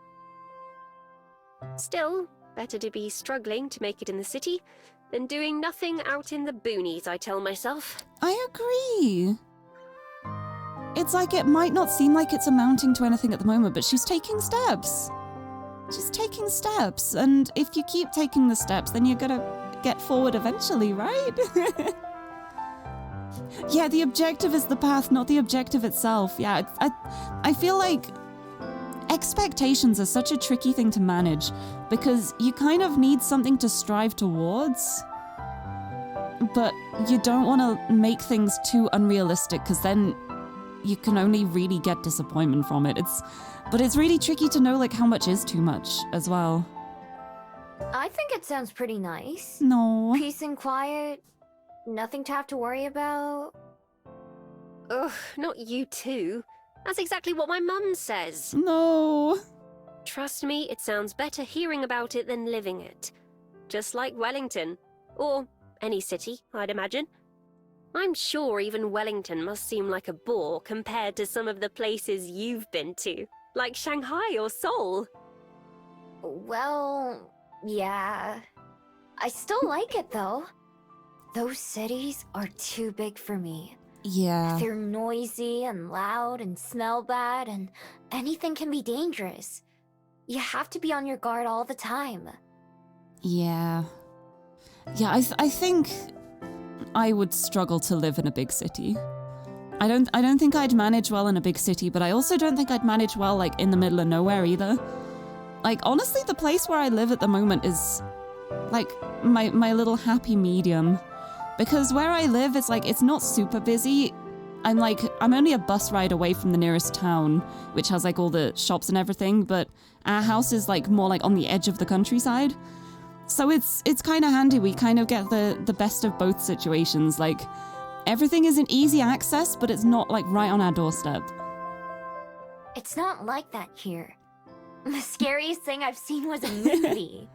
Still, better to be struggling to make it in the city than doing nothing out in the boonies, I tell myself. I agree. It's like it might not seem like it's amounting to anything at the moment, but she's taking steps. She's taking steps, and if you keep taking the steps, then you're gonna get forward eventually, right? Yeah, the objective is the path, not the objective itself. Yeah, I feel like expectations are such a tricky thing to manage because you kind of need something to strive towards, but you don't want to make things too unrealistic because then you can only really get disappointment from it. But it's really tricky to know, like, how much is too much as well. I think it sounds pretty nice. No. Peace and quiet, nothing to have to worry about. Ugh, not you too. That's exactly what my mum says. No. Trust me, it sounds better hearing about it than living it. Just like Wellington. Or any city, I'd imagine. I'm sure even Wellington must seem like a bore compared to some of the places you've been to, like Shanghai or Seoul. Well, yeah. I still like it though. Those cities are too big for me. Yeah. They're noisy and loud and smell bad, and anything can be dangerous. You have to be on your guard all the time. Yeah. Yeah, I think I would struggle to live in a big city. I don't think I'd manage well in a big city, but I also don't think I'd manage well, like, in the middle of nowhere either. Like, honestly, the place where I live at the moment is, like, my little happy medium. Because where I live, it's like, it's not super busy. I'm only a bus ride away from the nearest town, which has, like, all the shops and everything, but our house is, like, more, like, on the edge of the countryside. So it's kind of handy. We kind of get the best of both situations. Like, everything is an easy access, but it's not, like, right on our doorstep. It's not like that here. The scariest thing I've seen was a movie.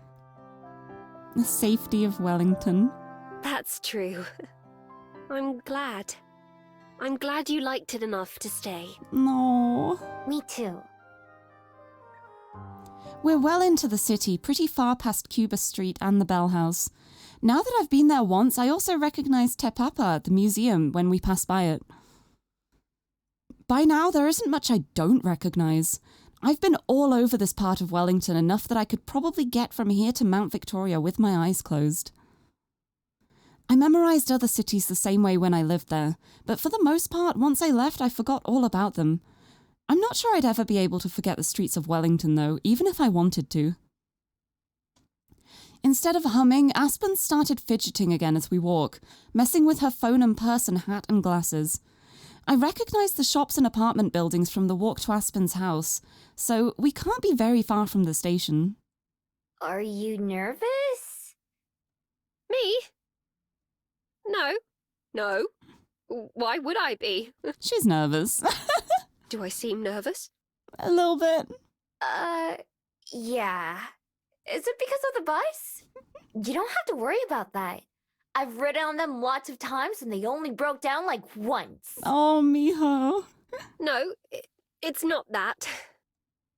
The safety of Wellington. That's true. I'm glad. I'm glad you liked it enough to stay. No. Me too. We're well into the city, pretty far past Cuba Street and the Bell House. Now that I've been there once, I also recognize Te Papa, the museum, when we pass by it. By now, there isn't much I don't recognize. I've been all over this part of Wellington enough that I could probably get from here to Mount Victoria with my eyes closed. I memorized other cities the same way when I lived there, but for the most part, once I left, I forgot all about them. I'm not sure I'd ever be able to forget the streets of Wellington, though, even if I wanted to. Instead of humming, Aspen started fidgeting again as we walk, messing with her phone and purse and hat and glasses. I recognized the shops and apartment buildings from the walk to Aspen's house, so we can't be very far from the station. Are you nervous? Me? No. Why would I be? She's nervous. Do I seem nervous? A little bit. Yeah. Is it because of the bus? You don't have to worry about that. I've ridden on them lots of times and they only broke down like once. Oh, Miho. No, it's not that.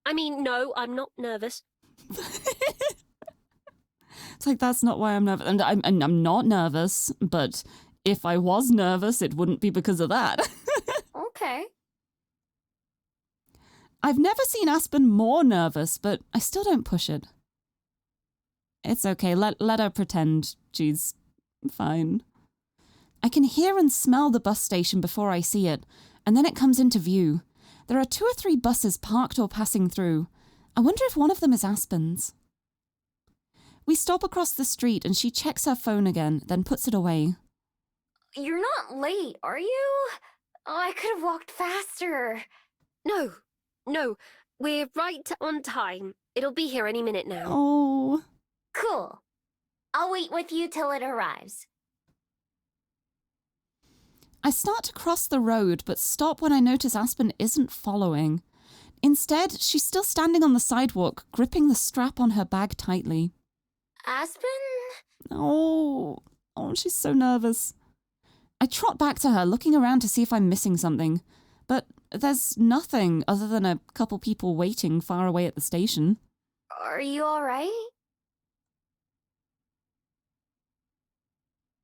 I mean, no, I'm not nervous. It's like, that's not why I'm nervous. And I'm not nervous, but if I was nervous, it wouldn't be because of that. Okay. I've never seen Aspen more nervous, but I still don't push it. It's okay, let her pretend she's fine. I can hear and smell the bus station before I see it, and then it comes into view. There are 2 or 3 buses parked or passing through. I wonder if one of them is Aspen's. We stop across the street and she checks her phone again, then puts it away. You're not late, are you? Oh, I could have walked faster. No, we're right on time. It'll be here any minute now. Oh. Cool. I'll wait with you till it arrives. I start to cross the road, but stop when I notice Aspen isn't following. Instead, she's still standing on the sidewalk, gripping the strap on her bag tightly. Aspen? Oh, she's so nervous. I trot back to her, looking around to see if I'm missing something. But there's nothing other than a couple people waiting far away at the station. Are you alright?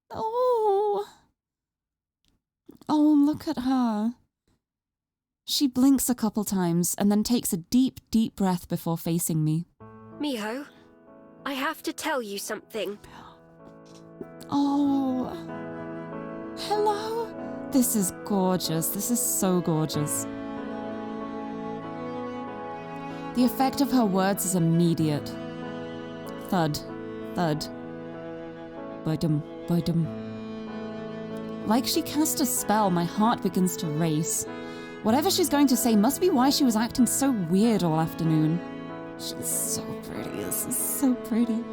Oh, look at her. She blinks a couple times and then takes a deep, deep breath before facing me. Miho, I have to tell you something. Oh. Hello? This is gorgeous. This is so gorgeous. The effect of her words is immediate. Thud, thud. Ba-dum, ba-dum. Like she cast a spell, my heart begins to race. Whatever she's going to say must be why she was acting so weird all afternoon. She's so pretty. This is so pretty.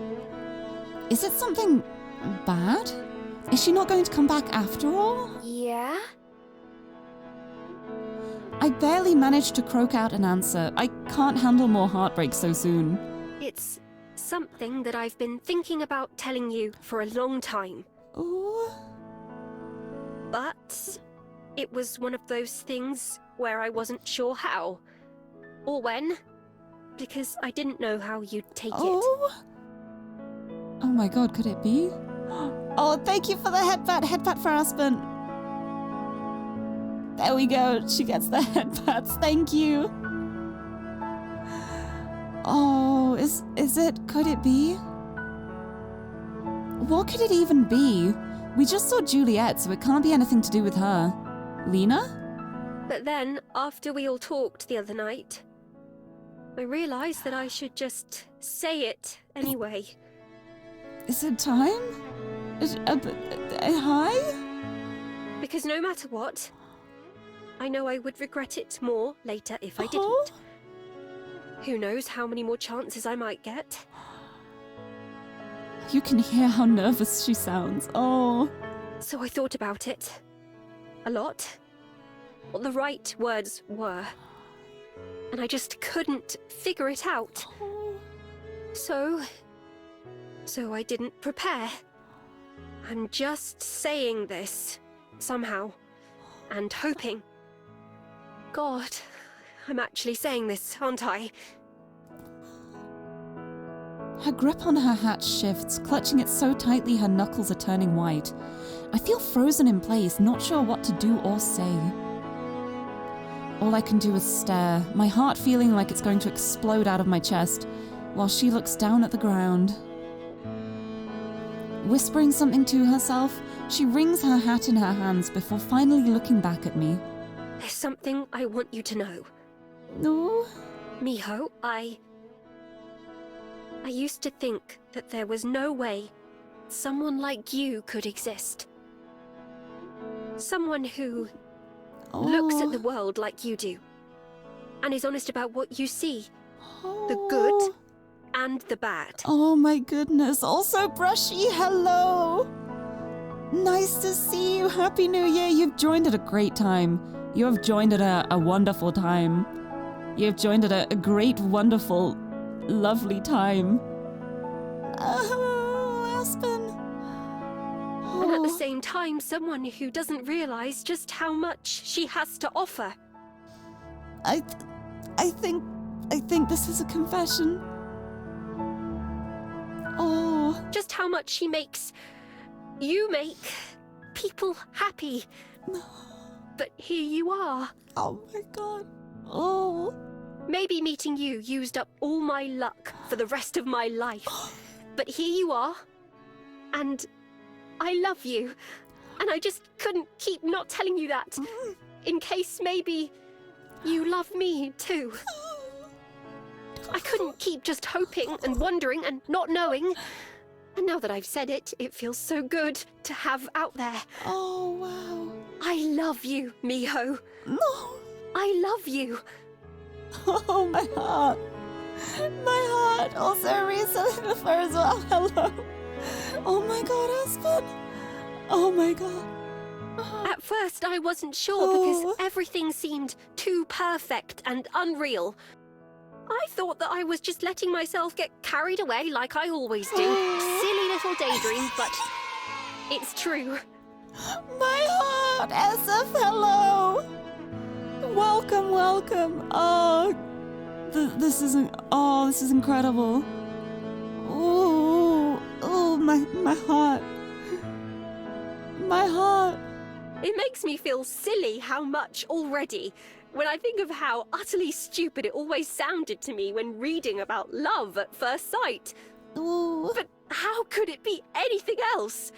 Is it something bad? Is she not going to come back after all? Yeah? I barely managed to croak out an answer. I can't handle more heartbreak so soon. It's something that I've been thinking about telling you for a long time. Ooh. But it was one of those things where I wasn't sure how. Or when. Because I didn't know how you'd take it. Oh my god, could it be? Oh, thank you for the headbutt. Headbutt for Aspen. There we go. She gets the headbutts. Thank you. Oh, is it? Could it be? What could it even be? We just saw Juliet, so it can't be anything to do with her. Lena? But then, after we all talked the other night, I realized that I should just say it anyway. Is it time? Hi? Because no matter what, I know I would regret it more later if I didn't. Oh. Who knows how many more chances I might get? You can hear how nervous she sounds. Oh. So I thought about it. A lot. What the right words were. And I just couldn't figure it out. So I didn't prepare. I'm just saying this, somehow, and hoping. God, I'm actually saying this, aren't I? Her grip on her hat shifts, clutching it so tightly her knuckles are turning white. I feel frozen in place, not sure what to do or say. All I can do is stare, my heart feeling like it's going to explode out of my chest, while she looks down at the ground. Whispering something to herself, she wrings her hat in her hands before finally looking back at me. There's something I want you to know. No? Miho, I used to think that there was no way someone like you could exist. Someone who looks at the world like you do, and is honest about what you see. The good and the bad. Oh my goodness, also brushy, hello! Nice to see you, Happy New Year, you've joined at a great time. You have joined at a wonderful time. You have joined at a great, wonderful, lovely time. Oh, Aspen. And at the same time, someone who doesn't realize just how much she has to offer. I think this is a confession. Oh. Just how much you make people happy. But here you are. Oh my god. Oh. Maybe meeting you used up all my luck for the rest of my life. But here you are. And I love you. And I just couldn't keep not telling you that. In case maybe you love me too. I couldn't keep just hoping and wondering and not knowing. And now that I've said it, it feels so good to have out there. Oh, wow. I love you, Miho. No. I love you. Oh, my heart. My heart. Also, Risa as well. Hello. Oh my god, Aspen. Oh my god. At first, I wasn't sure because everything seemed too perfect and unreal. I thought that I was just letting myself get carried away like I always do. Silly little daydream, but it's true. My heart, SF, hello. Welcome, welcome. Oh, this is incredible. Oh, my heart. My heart. It makes me feel silly how much already. When I think of how utterly stupid it always sounded to me when reading about love at first sight. Ooh. But how could it be anything else?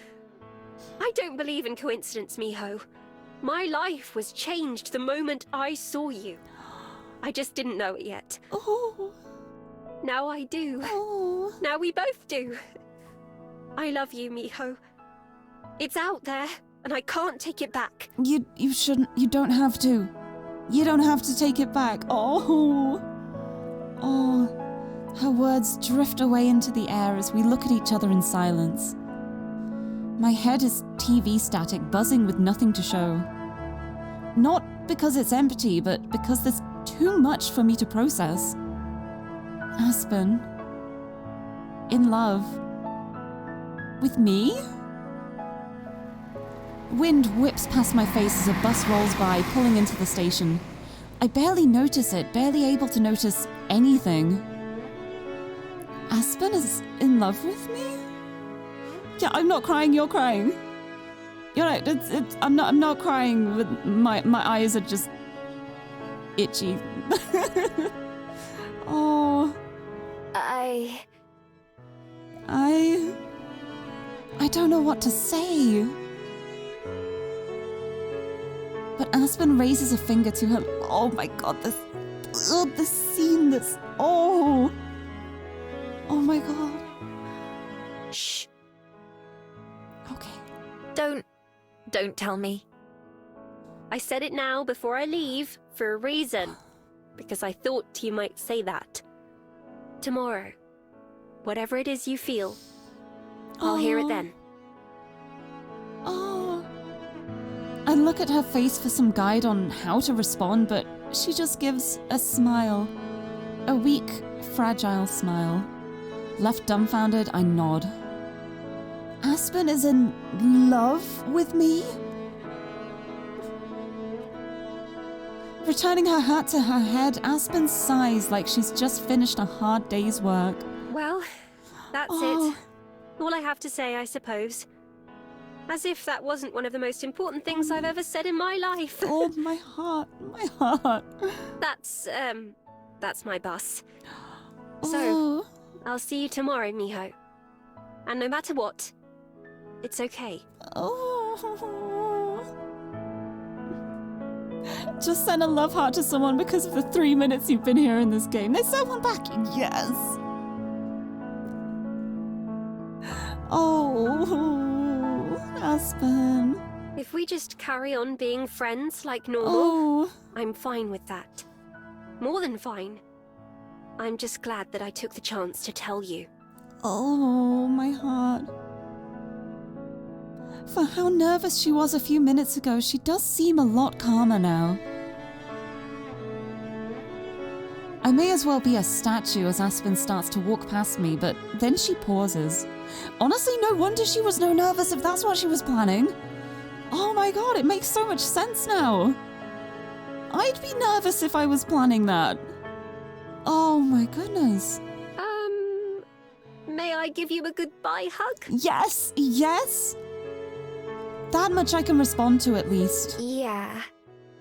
I don't believe in coincidence, Miho. My life was changed the moment I saw you. I just didn't know it yet. Oh. Now I do. Oh. Now we both do. I love you, Miho. It's out there, and I can't take it back. You shouldn't. You don't have to. You don't have to take it back. Oh. Her words drift away into the air as we look at each other in silence. My head is TV static, buzzing with nothing to show. Not because it's empty, but because there's too much for me to process. Aspen. In love. With me? Wind whips past my face as a bus rolls by, pulling into the station. I barely notice it, barely able to notice anything. Aspen is in love with me? Yeah, I'm not crying, you're crying. You're right, I'm not crying, but my eyes are just itchy. Oh. I don't know what to say. But Aspen raises a finger to her. Oh my god, this scene, oh my god. Shh. Okay. Don't tell me. I said it now before I leave for a reason. Because I thought you might say that. Tomorrow, whatever it is you feel, I'll hear it then. Oh. I look at her face for some guide on how to respond, but she just gives a smile. A weak, fragile smile. Left dumbfounded, I nod. Aspen is in love with me? Returning her hat to her head, Aspen sighs like she's just finished a hard day's work. Well, that's Oh. it. All I have to say, I suppose. As if that wasn't one of the most important things I've ever said in my life. Oh, my heart, my heart. That's my bus. So, Oh. I'll see you tomorrow, Miho. And no matter what, it's okay. Oh. Just send a love heart to someone because of the 3 minutes you've been here in this game. There's someone back. Yes. Oh, Aspen. If we just carry on being friends like normal, Oh. I'm fine with that. More than fine. I'm just glad that I took the chance to tell you. Oh, my heart. For how nervous she was a few minutes ago, she does seem a lot calmer now. I may as well be a statue as Aspen starts to walk past me, but then she pauses. Honestly, no wonder she was no nervous if that's what she was planning. Oh my god, it makes so much sense now. I'd be nervous if I was planning that. Oh my goodness. May I give you a goodbye hug? Yes, yes. That much I can respond to at least. Yeah.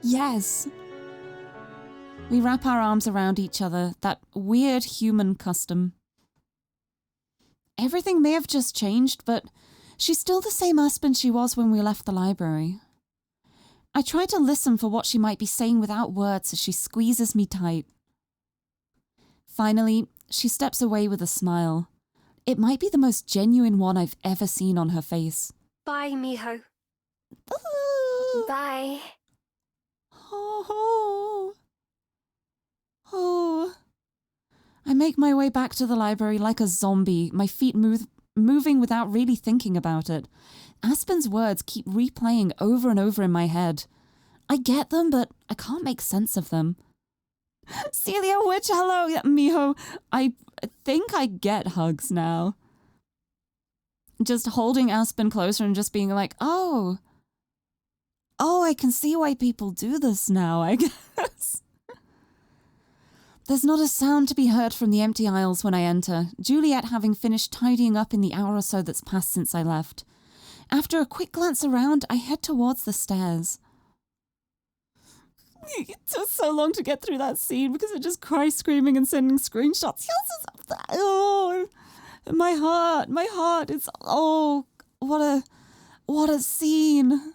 Yes. We wrap our arms around each other, that weird human custom. Everything may have just changed, but she's still the same Aspen she was when we left the library. I try to listen for what she might be saying without words as she squeezes me tight. Finally, she steps away with a smile. It might be the most genuine one I've ever seen on her face. Bye, Miho. Bye. Oh. Oh. I make my way back to the library like a zombie, my feet moving without really thinking about it. Aspen's words keep replaying over and over in my head. I get them, but I can't make sense of them. Celia Witch, hello, Miho. I think I get hugs now. Just holding Aspen closer and just being like, oh, I can see why people do this now, I guess. There's not a sound to be heard from the empty aisles when I enter, Juliet having finished tidying up in the hour or so that's passed since I left. After a quick glance around, I head towards the stairs. It took so long to get through that scene because I just cry screaming and sending screenshots. Oh, my heart, it's, oh, what a scene.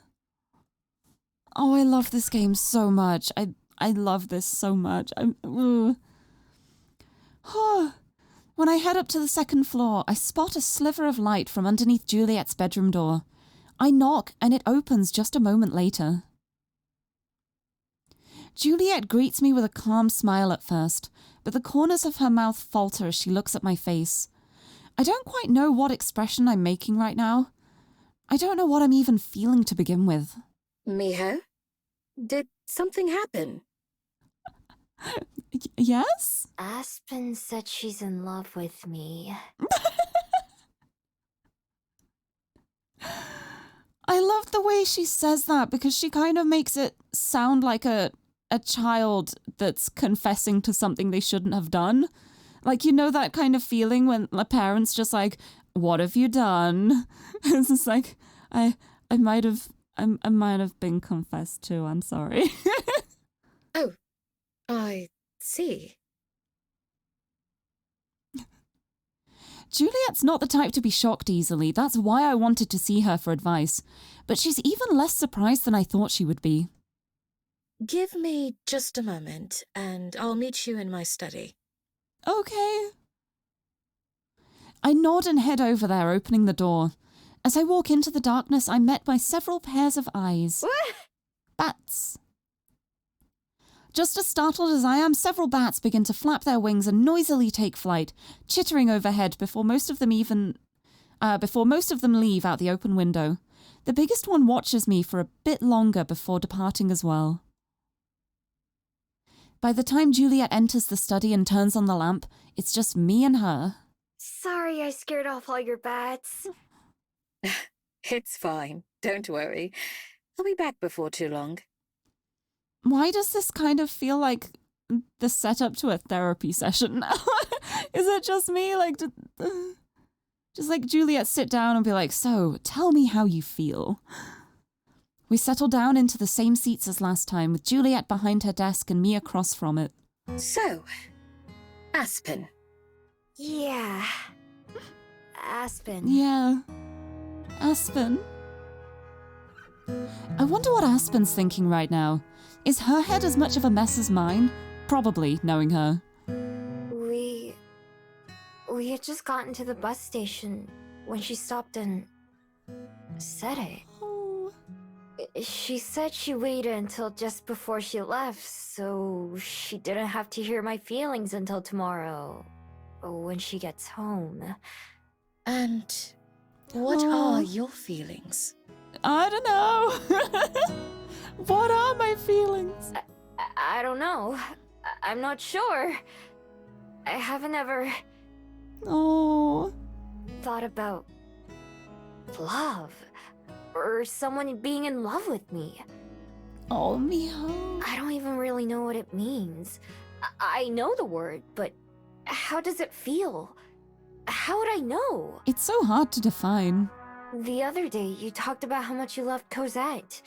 Oh, I love this game so much. I love this so much. When I head up to the second floor, I spot a sliver of light from underneath Juliet's bedroom door. I knock and it opens just a moment later. Juliet greets me with a calm smile at first, but the corners of her mouth falter as she looks at my face. I don't quite know what expression I'm making right now. I don't know what I'm even feeling to begin with. Miho? Did something happen? Yes? Aspen said she's in love with me. I love the way she says that because she kind of makes it sound like a child that's confessing to something they shouldn't have done. Like, you know that kind of feeling when a parent's just like, what have you done? It's just like, I might have been confessed to, I'm sorry. Oh, I see. Juliet's not the type to be shocked easily. That's why I wanted to see her for advice. But she's even less surprised than I thought she would be. Give me just a moment, and I'll meet you in my study. Okay. I nod and head over there, opening the door. As I walk into the darkness, I'm met by several pairs of eyes. What? Bats. Just as startled as I am, several bats begin to flap their wings and noisily take flight, chittering overhead before most of them leave out the open window. The biggest one watches me for a bit longer before departing as well. By the time Juliet enters the study and turns on the lamp, it's just me and her. Sorry I scared off all your bats. It's fine. Don't worry. I'll be back before too long. Why does this kind of feel like the setup to a therapy session now? Is it just me? Like, just like Juliet sit down and be like, so, tell me how you feel. We settle down into the same seats as last time, with Juliet behind her desk and me across from it. So, Aspen. Yeah. Aspen. Yeah. Aspen. I wonder what Aspen's thinking right now. Is her head as much of a mess as mine? Probably, knowing her. We had just gotten to the bus station when she stopped and said it. Oh. She said she waited until just before she left, so she didn't have to hear my feelings until tomorrow, when she gets home. And what are your feelings? I don't know. What are my feelings? I don't know. I'm not sure. I haven't ever Oh. thought about love or someone being in love with me. Oh, Miho. I don't even really know what it means. I know the word, but how does it feel? How would I know? It's so hard to define. The other day, you talked about how much you loved Cosette,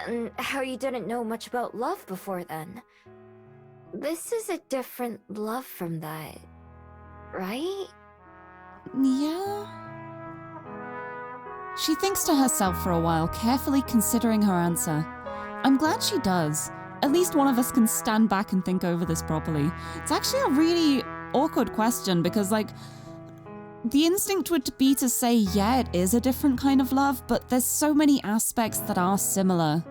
and how you didn't know much about love before then. This is a different love from that, right? Yeah. She thinks to herself for a while, carefully considering her answer. I'm glad she does. At least one of us can stand back and think over this properly. It's actually a really awkward question because, like, the instinct would be to say, yeah, it is a different kind of love, but there's so many aspects that are similar.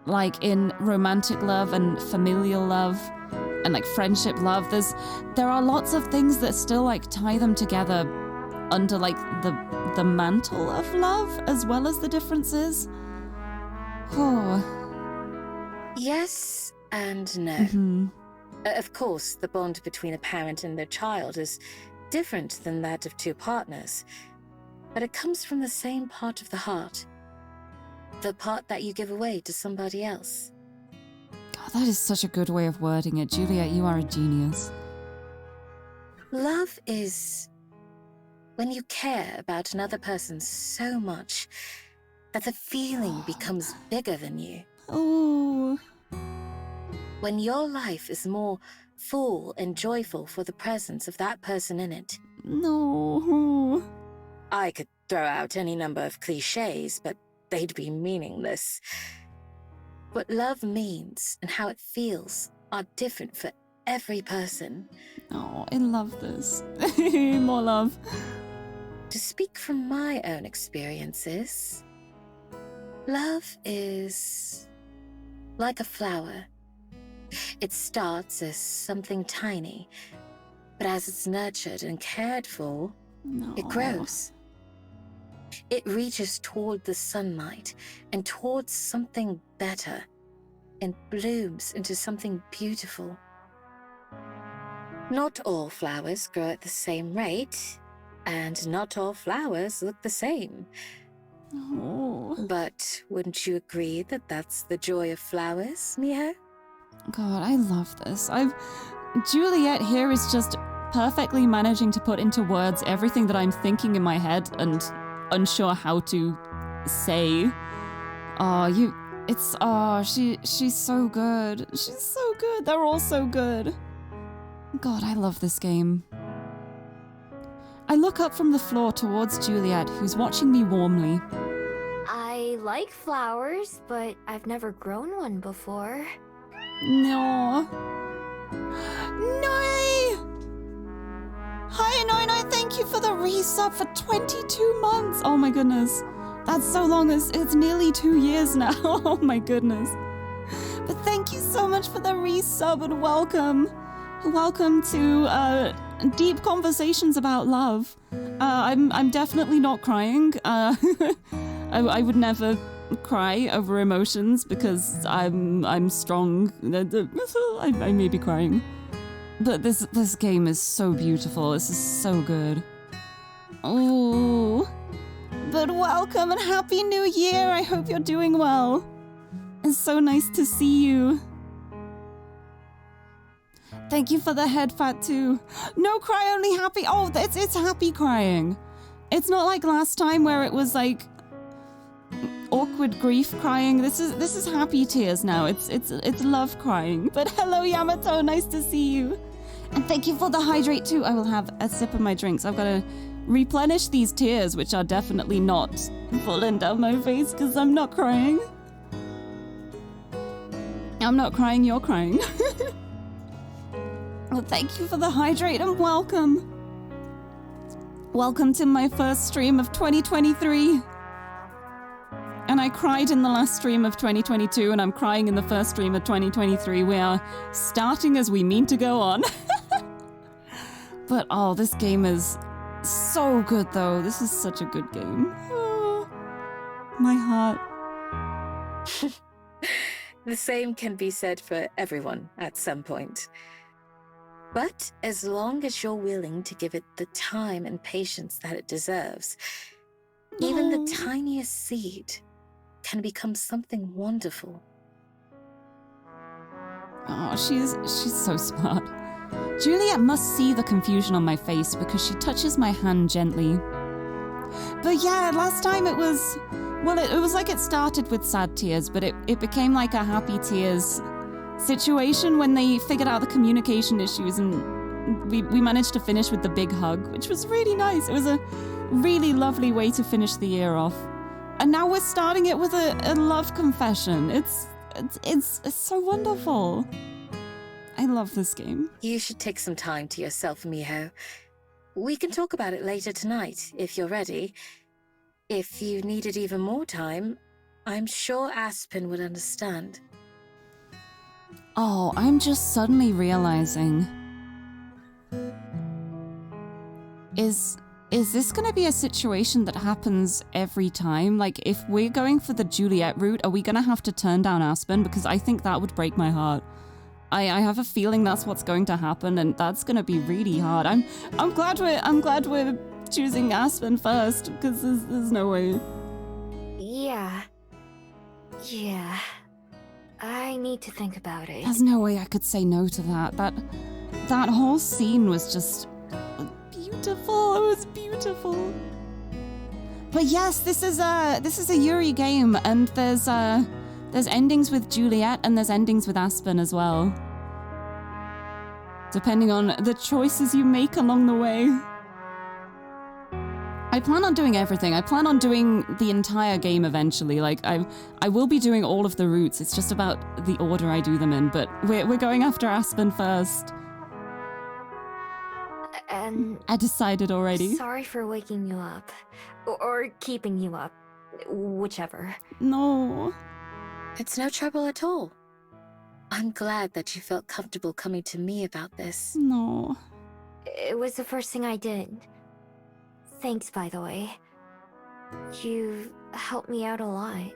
Like in romantic love and familial love and like friendship love, there are lots of things that still like tie them together under like the mantle of love as well as the differences. Oh. Yes and no. Mm-hmm. Of course, the bond between a parent and their child is different than that of two partners, but it comes from the same part of the heart. The part that you give away to somebody else. God, that is such a good way of wording it. Juliet, you are a genius. Love is when you care about another person so much that the feeling becomes bigger than you. Oh. When your life is more full and joyful for the presence of that person in it. No. I could throw out any number of cliches, but they'd be meaningless. What love means and how it feels are different for every person. Oh, I love this. More love. To speak from my own experiences, love is like a flower. It starts as something tiny, but as it's nurtured and cared for, it grows. It reaches toward the sunlight and towards something better and blooms into something beautiful. Not all flowers grow at the same rate, and not all flowers look the same. Oh. But wouldn't you agree that that's the joy of flowers, Miho? God, I love this. Juliet here is just perfectly managing to put into words everything that I'm thinking in my head and unsure how to say. She's so good. She's so good. They're all so good. God, I love this game. I look up from the floor towards Juliet, who's watching me warmly. I like flowers, but I've never grown one before. No. Noi! Hi, Noi, thank you for the resub for 22 months. Oh my goodness. That's so long. It's nearly 2 years now. Oh my goodness. But thank you so much for the resub and welcome. Welcome to deep conversations about love. I'm definitely not crying. I would never cry over emotions because I'm strong. I may be crying. But this game is so beautiful. This is so good. Oh. But welcome and happy new year. I hope you're doing well. It's so nice to see you. Thank you for the head fat too. No cry, only happy. Oh, it's happy crying. It's not like last time where it was like awkward grief crying. This is happy tears now. It's love crying. But hello Yamato, nice to see you. And thank you for the hydrate too. I will have a sip of my drinks. I've got to replenish these tears, which are definitely not falling down my face because I'm not crying. I'm not crying, you're crying. Well, thank you for the hydrate and welcome. Welcome to my first stream of 2023. And I cried in the last stream of 2022 and I'm crying in the first stream of 2023. We are starting as we mean to go on. But oh, this game is so good though. This is such a good game. Oh, my heart. The same can be said for everyone at some point. But as long as you're willing to give it the time and patience that it deserves, even the tiniest seed can become something wonderful. Oh, she's so smart. Juliet must see the confusion on my face because she touches my hand gently. But yeah, last time it was... Well, it was like it started with sad tears, but it became like a happy tears situation when they figured out the communication issues and we managed to finish with the big hug, which was really nice. It was a really lovely way to finish the year off. And now we're starting it with a love confession. It's so wonderful. I love this game. You should take some time to yourself, Miho. We can talk about it later tonight, if you're ready. If you needed even more time, I'm sure Aspen would understand. Oh, I'm just suddenly realizing... Is this gonna be a situation that happens every time? Like, if we're going for the Juliet route, are we gonna have to turn down Aspen? Because I think that would break my heart. I have a feeling that's what's going to happen, and that's gonna be really hard. I'm glad we're choosing Aspen first, because there's no way. Yeah. I need to think about it. There's no way I could say no to that. That whole scene was just beautiful. It was beautiful. But yes, this is a Yuri game, and there's endings with Juliet and there's endings with Aspen as well. Depending on the choices you make along the way. I plan on doing everything. I plan on doing the entire game eventually. Like, I will be doing all of the routes. It's just about the order I do them in, but we're going after Aspen first. And I decided already. sorry for waking you up. Or keeping you up. Whichever. No. It's no trouble at all. I'm glad that you felt comfortable coming to me about this. No. It was the first thing I did. Thanks, by the way. You helped me out a lot.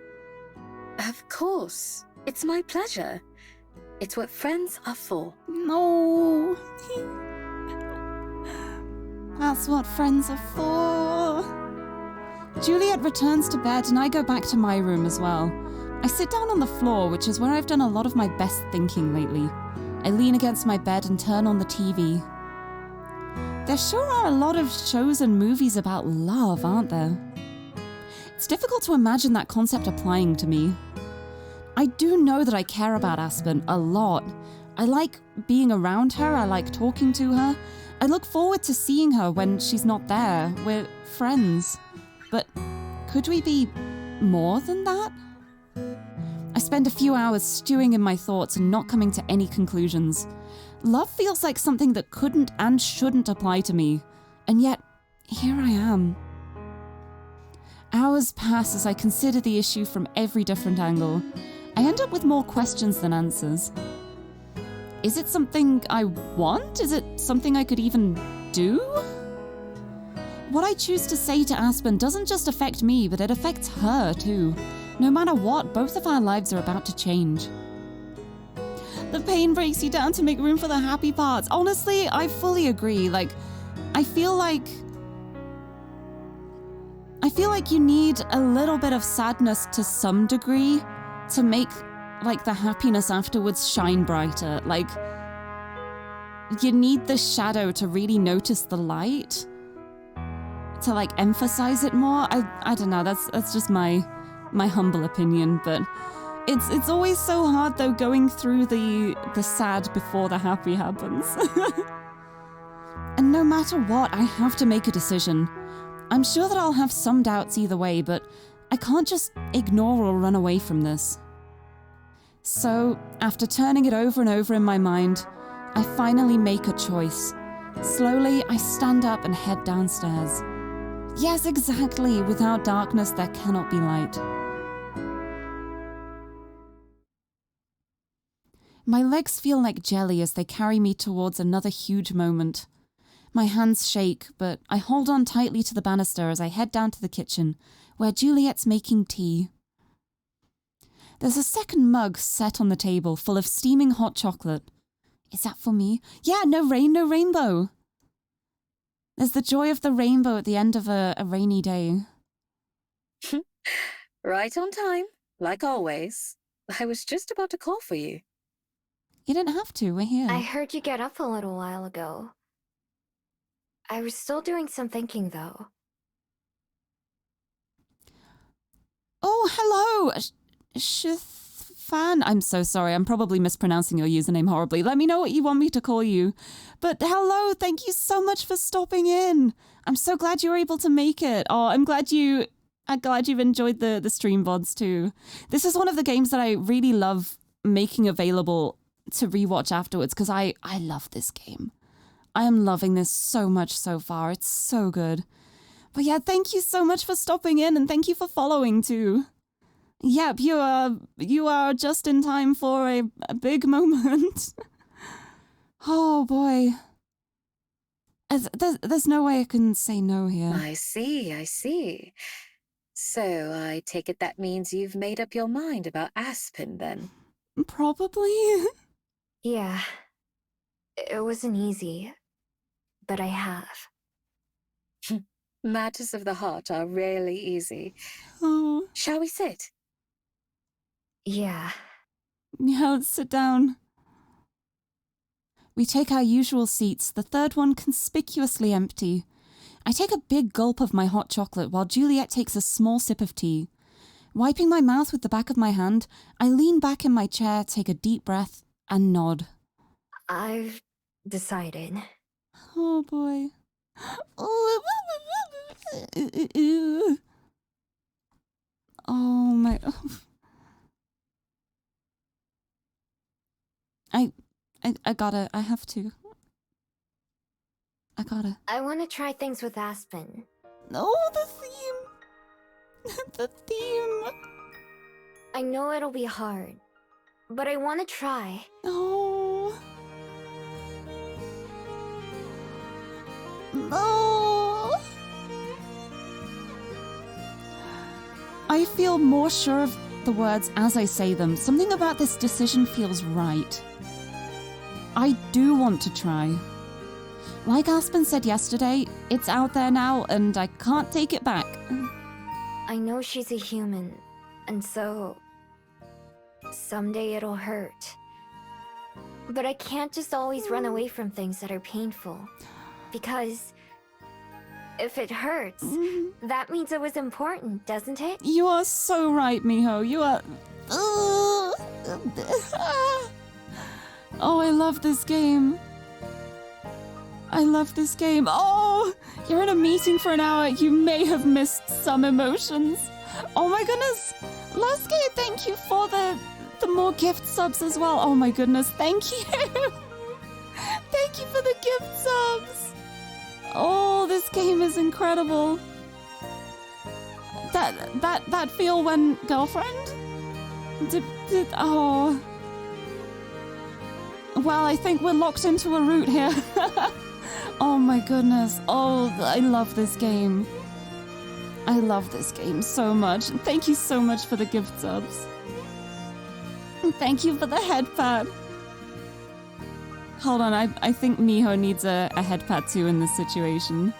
Of course. It's my pleasure. It's what friends are for. No. That's what friends are for. Juliet returns to bed and I go back to my room as well. I sit down on the floor, which is where I've done a lot of my best thinking lately. I lean against my bed and turn on the TV. There sure are a lot of shows and movies about love, aren't there? It's difficult to imagine that concept applying to me. I do know that I care about Aspen a lot. I like being around her, I like talking to her. I look forward to seeing her when she's not there. We're friends. But could we be more than that? I spend a few hours stewing in my thoughts and not coming to any conclusions. Love feels like something that couldn't and shouldn't apply to me, and yet, here I am. Hours pass as I consider the issue from every different angle. I end up with more questions than answers. Is it something I want? Is it something I could even do? What I choose to say to Aspen doesn't just affect me, but it affects her too. No matter what, both of our lives are about to change. The pain breaks you down to make room for the happy parts. Honestly, I fully agree. I feel like you need a little bit of sadness to some degree to make, the happiness afterwards shine brighter. You need the shadow to really notice the light, to, emphasize it more. I don't know, that's just my humble opinion, but it's always so hard, though, going through the sad before the happy happens. And no matter what, I have to make a decision. I'm sure that I'll have some doubts either way, but I can't just ignore or run away from this. So, after turning it over and over in my mind, I finally make a choice. Slowly, I stand up and head downstairs. Yes, exactly. Without darkness, there cannot be light. My legs feel like jelly as they carry me towards another huge moment. My hands shake, but I hold on tightly to the banister as I head down to the kitchen, where Juliet's making tea. There's a second mug set on the table full of steaming hot chocolate. Is that for me? Yeah, no rain, no rainbow. There's the joy of the rainbow at the end of a rainy day. Right on time, like always. I was just about to call for you. You didn't have to, we're here. I heard you get up a little while ago. I was still doing some thinking, though. Oh, hello! Shifan. I'm so sorry, I'm probably mispronouncing your username horribly. Let me know what you want me to call you. But hello, thank you so much for stopping in. I'm so glad you were able to make it. Oh, I'm glad you've enjoyed the stream VODs too. This is one of the games that I really love making available to rewatch afterwards, because I love this game. I am loving this so much so far. It's so good. But yeah, thank you so much for stopping in, and thank you for following too. Yep, you are just in time for a big moment. Oh boy. There's no way I can say no here. I see. So I take it that means you've made up your mind about Aspen, then? Probably. Yeah. It wasn't easy, but I have. Matters of the heart are rarely easy. Oh. Shall we sit? Yeah. Yeah, let's sit down. We take our usual seats, the third one conspicuously empty. I take a big gulp of my hot chocolate while Juliet takes a small sip of tea. Wiping my mouth with the back of my hand, I lean back in my chair, take a deep breath, and nod. I've decided. Oh boy. Oh my. I gotta. I have to. I gotta. I want to try things with Aspen. Oh, the theme. The theme. I know it'll be hard, but I want to try. No. No. I feel more sure of the words as I say them. Something about this decision feels right. I do want to try. Like Aspen said yesterday, it's out there now and I can't take it back. I know she's a human, and so someday it'll hurt. But I can't just always run away from things that are painful. Because if it hurts, that means it was important, doesn't it? You are so right, Miho. You are... Oh, I love this game. I love this game. Oh, you're in a meeting for an hour. You may have missed some emotions. Oh my goodness. Losuke, thank you for the more gift subs as well. Oh my goodness, thank you. Thank you for the gift subs. Oh, this game is incredible. That feel when girlfriend? Oh. Well, I think we're locked into a route here. Oh my goodness. Oh, I love this game. I love this game so much. Thank you so much for the gift subs. And thank you for the head pat. Hold on, I think Miho needs a head pat too in this situation.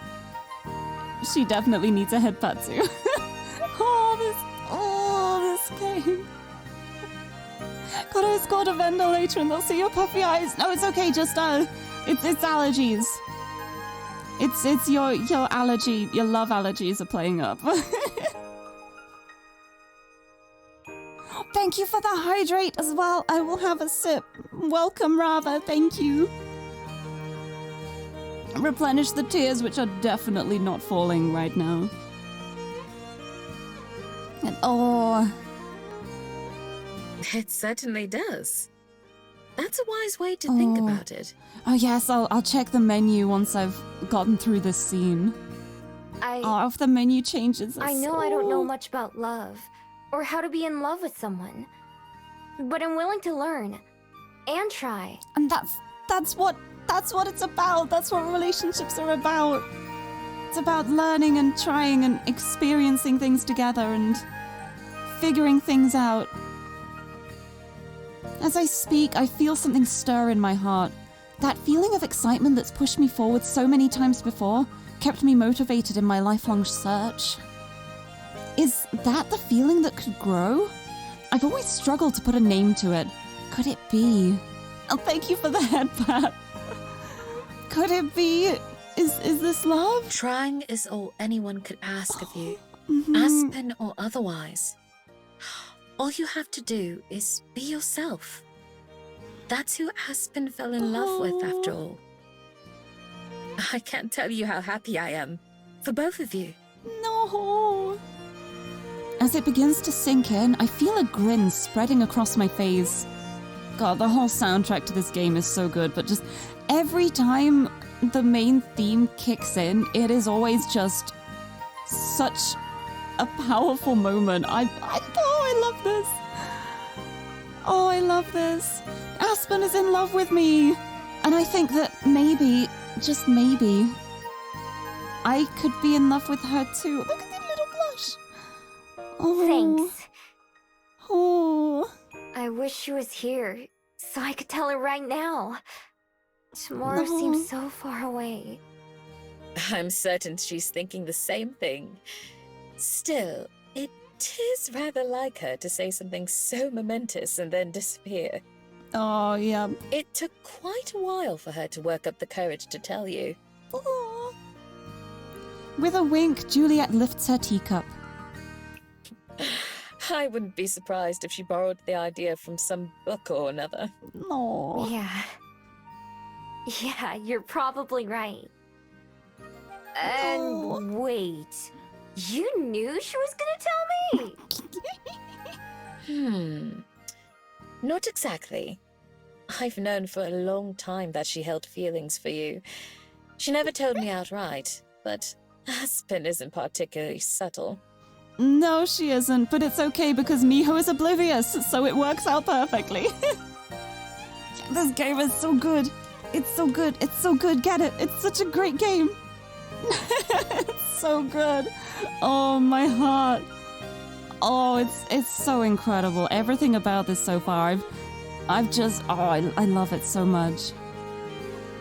She definitely needs a head pat too. This game. Gotta escort a vendor later and they'll see your puffy eyes. No, it's okay, just it's allergies. It's your allergy, your love allergies are playing up. Thank you for the hydrate as well. I will have a sip. Welcome, Rava. Thank you. Replenish the tears, which are definitely not falling right now. And oh. It certainly does. That's a wise way to think about it. Oh yes, I'll check the menu once I've gotten through this scene. If the menu changes. I know I don't know much about love, or how to be in love with someone. But I'm willing to learn. And try. And that's what it's about. That's what relationships are about. It's about learning and trying and experiencing things together and figuring things out. As I speak, I feel something stir in my heart. That feeling of excitement that's pushed me forward so many times before kept me motivated in my lifelong search. Is that the feeling that could grow? I've always struggled to put a name to it. Could it be? Oh, thank you for the head pat. Could it be? Is this love? Trying is all anyone could ask of you, Mhm. Aspen or otherwise. All you have to do is be yourself. That's who Aspen fell in love with, after all. I can't tell you how happy I am for both of you. No. As it begins to sink in, I feel a grin spreading across my face. God, the whole soundtrack to this game is so good, but just every time the main theme kicks in, it is always just such a powerful moment. I love this. Oh, I love this. Aspen is in love with me. And I think that maybe, just maybe, I could be in love with her too. Look at that little blush. Oh. Thanks. Oh. I wish she was here, so I could tell her right now. Tomorrow No. seems so far away. I'm certain she's thinking the same thing. Still, it is rather like her to say something so momentous and then disappear. Oh, yeah. It took quite a while for her to work up the courage to tell you. Oh. With a wink, Juliet lifts her teacup. I wouldn't be surprised if she borrowed the idea from some book or another. No. Yeah, you're probably right. And wait, you knew she was gonna tell me? Not exactly. I've known for a long time that she held feelings for you. She never told me outright, but Aspen isn't particularly subtle. No, she isn't, but it's okay because Miho is oblivious, so it works out perfectly. This game is so good. It's so good. It's so good. Get it. It's such a great game. It's so good. Oh, my heart. Oh, it's so incredible. Everything about this so far, I've just, I love it so much.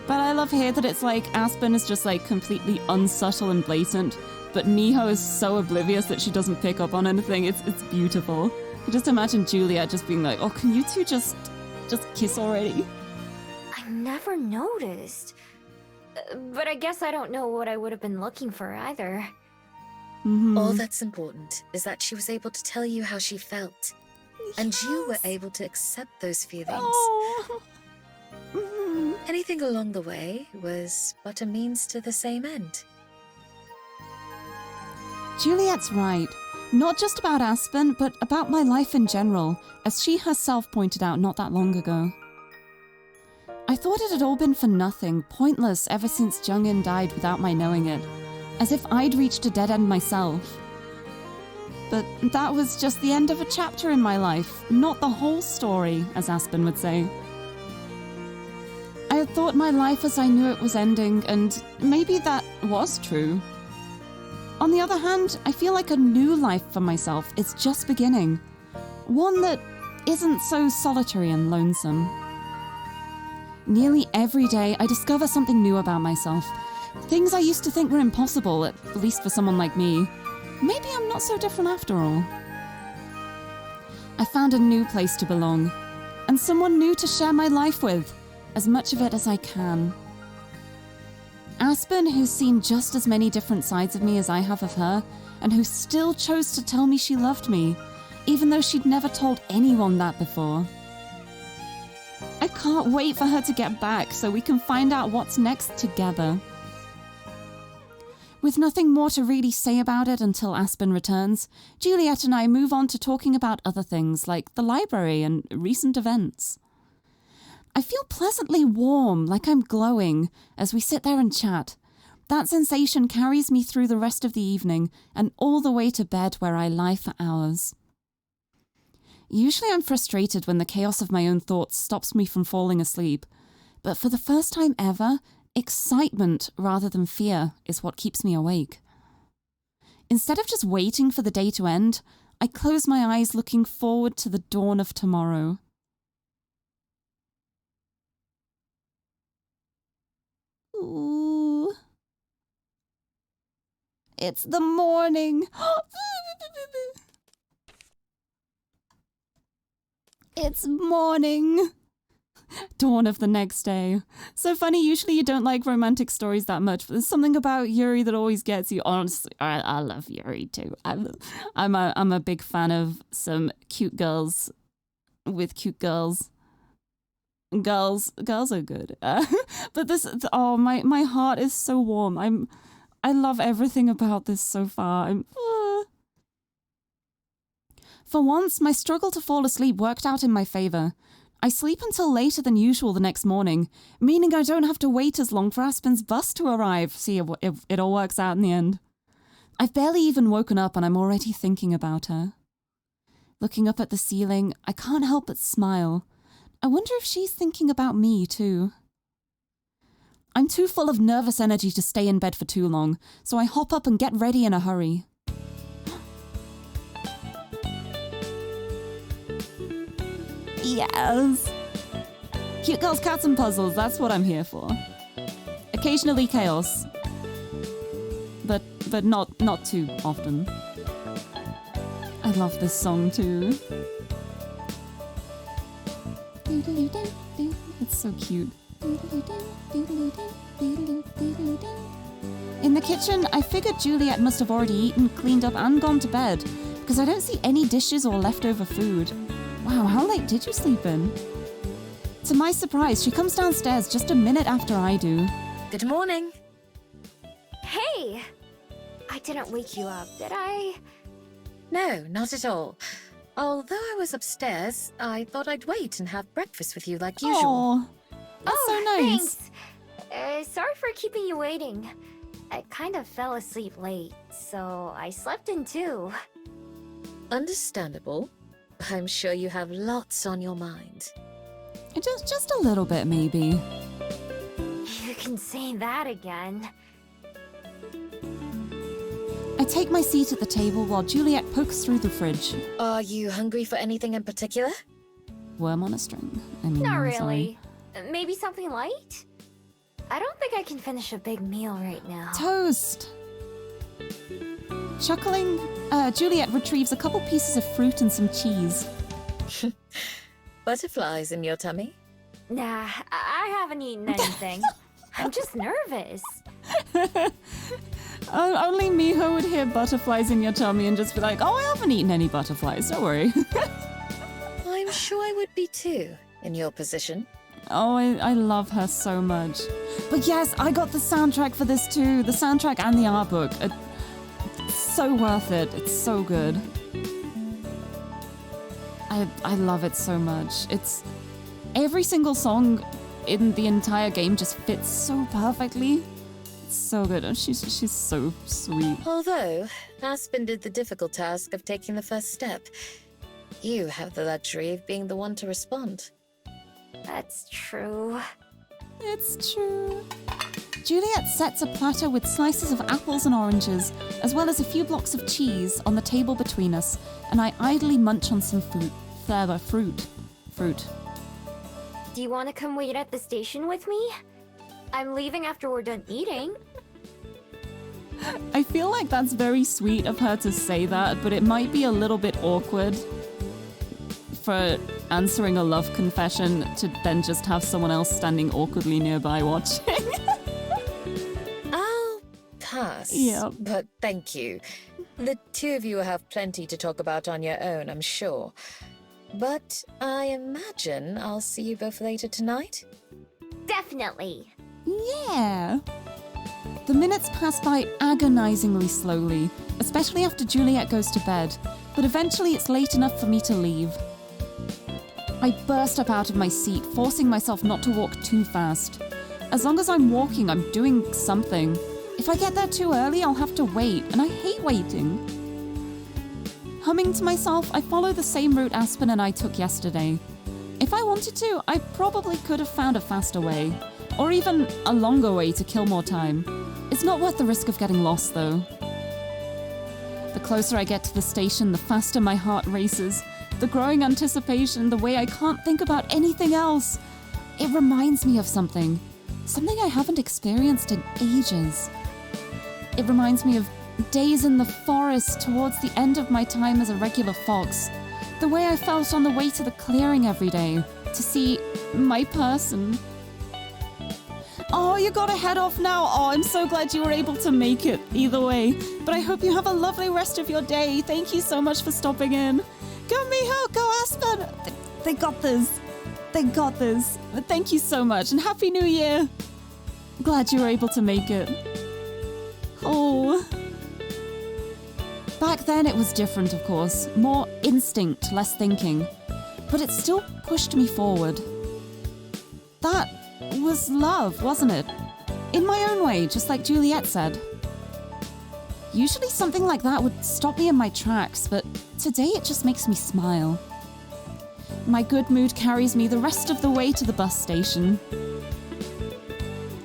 But I love here that it's like Aspen is just like completely unsubtle and blatant, but Miho is so oblivious that she doesn't pick up on anything. It's beautiful. You just imagine Juliet just being like, oh, can you two just kiss already? I never noticed. But I guess I don't know what I would have been looking for either. Mm-hmm. All that's important is that she was able to tell you how she felt. And you were able to accept those feelings. Oh. Mhm. Anything along the way was but a means to the same end. Juliet's right. Not just about Aspen, but about my life in general, as she herself pointed out not that long ago. I thought it had all been for nothing, pointless ever since Jung-in died without my knowing it, as if I'd reached a dead end myself. But that was just the end of a chapter in my life, not the whole story, as Aspen would say. I had thought my life as I knew it was ending, and maybe that was true. On the other hand, I feel like a new life for myself is just beginning. One that isn't so solitary and lonesome. Nearly every day, I discover something new about myself. Things I used to think were impossible, at least for someone like me. Maybe I'm not so different after all. I found a new place to belong, and someone new to share my life with, as much of it as I can. Aspen, who's seen just as many different sides of me as I have of her, and who still chose to tell me she loved me, even though she'd never told anyone that before. I can't wait for her to get back so we can find out what's next together. With nothing more to really say about it until Aspen returns, Juliet and I move on to talking about other things like the library and recent events. I feel pleasantly warm, like I'm glowing, as we sit there and chat. That sensation carries me through the rest of the evening and all the way to bed where I lie for hours. Usually I'm frustrated when the chaos of my own thoughts stops me from falling asleep, but for the first time ever, excitement rather than fear is what keeps me awake. Instead of just waiting for the day to end, I close my eyes looking forward to the dawn of tomorrow. Ooh. It's the morning. It's morning. Dawn of the next day. So funny, usually you don't like romantic stories that much, but there's something about Yuri that always gets you. Honestly, I love Yuri too. I'm a big fan of some cute girls with cute girls. Girls are good. But this, oh, my heart is so warm. I love everything about this so far. For once, my struggle to fall asleep worked out in my favor. I sleep until later than usual the next morning, meaning I don't have to wait as long for Aspen's bus to arrive. See if it all works out in the end. I've barely even woken up and I'm already thinking about her. Looking up at the ceiling, I can't help but smile. I wonder if she's thinking about me too. I'm too full of nervous energy to stay in bed for too long, so I hop up and get ready in a hurry. Yes! Cute girls, cats and puzzles, that's what I'm here for. Occasionally chaos. But not too often. I love this song too. It's so cute. In the kitchen, I figured Juliet must have already eaten, cleaned up and gone to bed, because I don't see any dishes or leftover food. Wow, how late did you sleep in? To my surprise, she comes downstairs just a minute after I do. Good morning. Hey! I didn't wake you up, did I? No, not at all. Although I was upstairs, I thought I'd wait and have breakfast with you like usual. Aw, that's so nice. Thanks. Sorry for keeping you waiting. I kind of fell asleep late, so I slept in too. Understandable. I'm sure you have lots on your mind. Just a little bit, maybe. You can say that again. I take my seat at the table while Juliet pokes through the fridge. Are you hungry for anything in particular? Worm on a string. Not I'm really. Maybe something light? I don't think I can finish a big meal right now. Toast! Chuckling, Juliet retrieves a couple pieces of fruit and some cheese. Butterflies in your tummy? Nah, I haven't eaten anything. I'm just nervous. Only Miho would hear butterflies in your tummy and just be like, oh, I haven't eaten any butterflies, don't worry. I'm sure I would be too, in your position. Oh, I love her so much. But yes, I got the soundtrack for this too. The soundtrack and the art book. so worth it. It's so good. I love it so much. It's every single song in the entire game just fits so perfectly. It's so good. And she's so sweet. Although, Aspen did the difficult task of taking the first step. You have the luxury of being the one to respond. That's true. It's true. Juliet sets a platter with slices of apples and oranges, as well as a few blocks of cheese on the table between us, and I idly munch on some fruit. Do you want to come wait at the station with me? I'm leaving after we're done eating. I feel like that's very sweet of her to say that, but it might be a little bit awkward for answering a love confession to then just have someone else standing awkwardly nearby watching. I'll pass. Yeah. But thank you. The two of you will have plenty to talk about on your own, I'm sure. But I imagine I'll see you both later tonight? Definitely. Yeah. The minutes pass by agonizingly slowly, especially after Juliet goes to bed, but eventually it's late enough for me to leave. I burst up out of my seat, forcing myself not to walk too fast. As long as I'm walking, I'm doing something. If I get there too early, I'll have to wait, and I hate waiting. Humming to myself, I follow the same route Aspen and I took yesterday. If I wanted to, I probably could have found a faster way, or even a longer way to kill more time. It's not worth the risk of getting lost, though. The closer I get to the station, the faster my heart races. The growing anticipation, the way I can't think about anything else. It reminds me of something. Something I haven't experienced in ages. It reminds me of days in the forest towards the end of my time as a regular fox. The way I felt on the way to the clearing every day, to see my person. Oh, you gotta head off now. Oh, I'm so glad you were able to make it either way. But I hope you have a lovely rest of your day. Thank you so much for stopping in. Go Miho, go Aspen. They got this. They got this. Thank you so much and Happy New Year. Glad you were able to make it. Oh. Back then it was different, of course. More instinct, less thinking. But it still pushed me forward. That was love, wasn't it? In my own way, just like Juliet said. Usually something like that would stop me in my tracks, but today it just makes me smile. My good mood carries me the rest of the way to the bus station.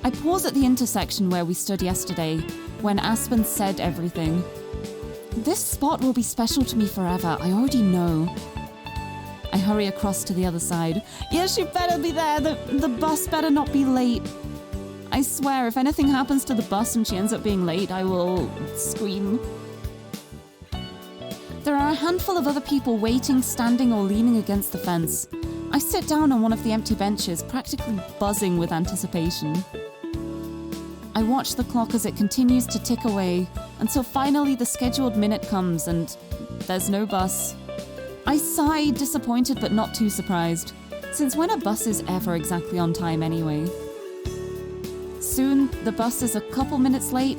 I pause at the intersection where we stood yesterday, when Aspen said everything. This spot will be special to me forever, I already know. I hurry across to the other side. Yes, you better be there. The bus better not be late. I swear, if anything happens to the bus and she ends up being late, I will scream. There are a handful of other people waiting, standing, or leaning against the fence. I sit down on one of the empty benches, practically buzzing with anticipation. I watch the clock as it continues to tick away, until finally the scheduled minute comes and there's no bus. I sigh, disappointed but not too surprised, since when a bus is ever exactly on time anyway? Soon, the bus is a couple minutes late,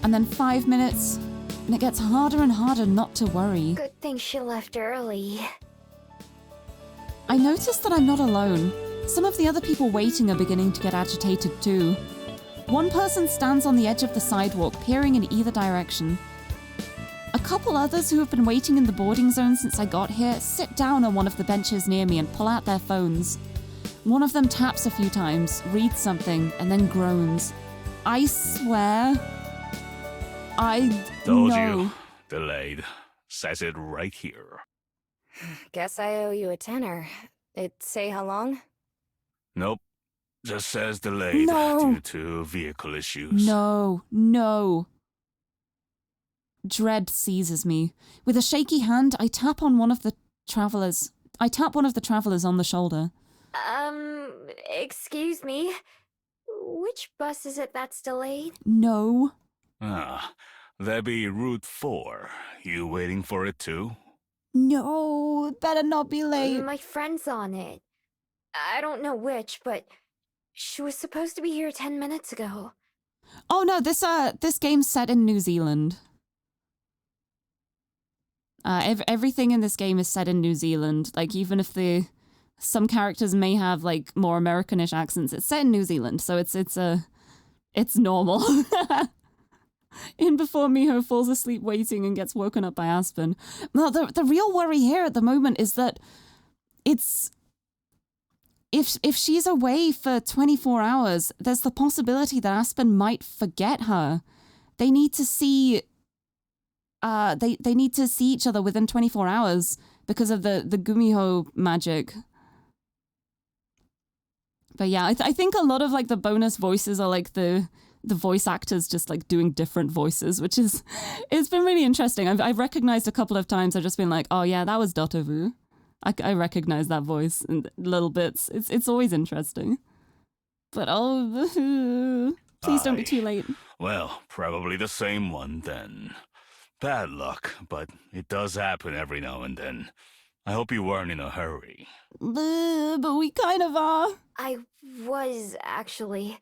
and then 5 minutes, and it gets harder and harder not to worry. Good thing she left early. I notice that I'm not alone. Some of the other people waiting are beginning to get agitated too. One person stands on the edge of the sidewalk, peering in either direction. A couple others who have been waiting in the boarding zone since I got here sit down on one of the benches near me and pull out their phones. One of them taps a few times, reads something, and then groans. I swear, I Told know. you. Delayed. Says it right here. Guess I owe you a tenner. It say how long? Nope. Just says delayed No. due to vehicle issues. No. Dread seizes me. With a shaky hand, I tap one of the travelers on the shoulder. Excuse me. Which bus is it that's delayed? No. Ah, that be Route 4. You waiting for it too? No, it better not be late. My friend's on it. I don't know which, but she was supposed to be here 10 minutes ago. Oh no, this game's set in New Zealand. Everything in this game is set in New Zealand. Like, even if some characters may have like more Americanish accents, it's set in New Zealand, so it's normal. In before Miho falls asleep waiting and gets woken up by Aspen. No, the real worry here at the moment is that it's if she's away for 24 hours, there's the possibility that Aspen might forget her. They need to see they need to see each other within 24 hours because of the Gumiho magic. But yeah, I think a lot of like the bonus voices are like the voice actors just like doing different voices, which is, it's been really interesting. I've recognized a couple of times. I've just been like, oh yeah, that was Dotovu. I recognize that voice in little bits. It's always interesting. But please don't be too late. Well, probably the same one then. Bad luck, but it does happen every now and then. I hope you weren't in a hurry. But we kind of are. I was, actually.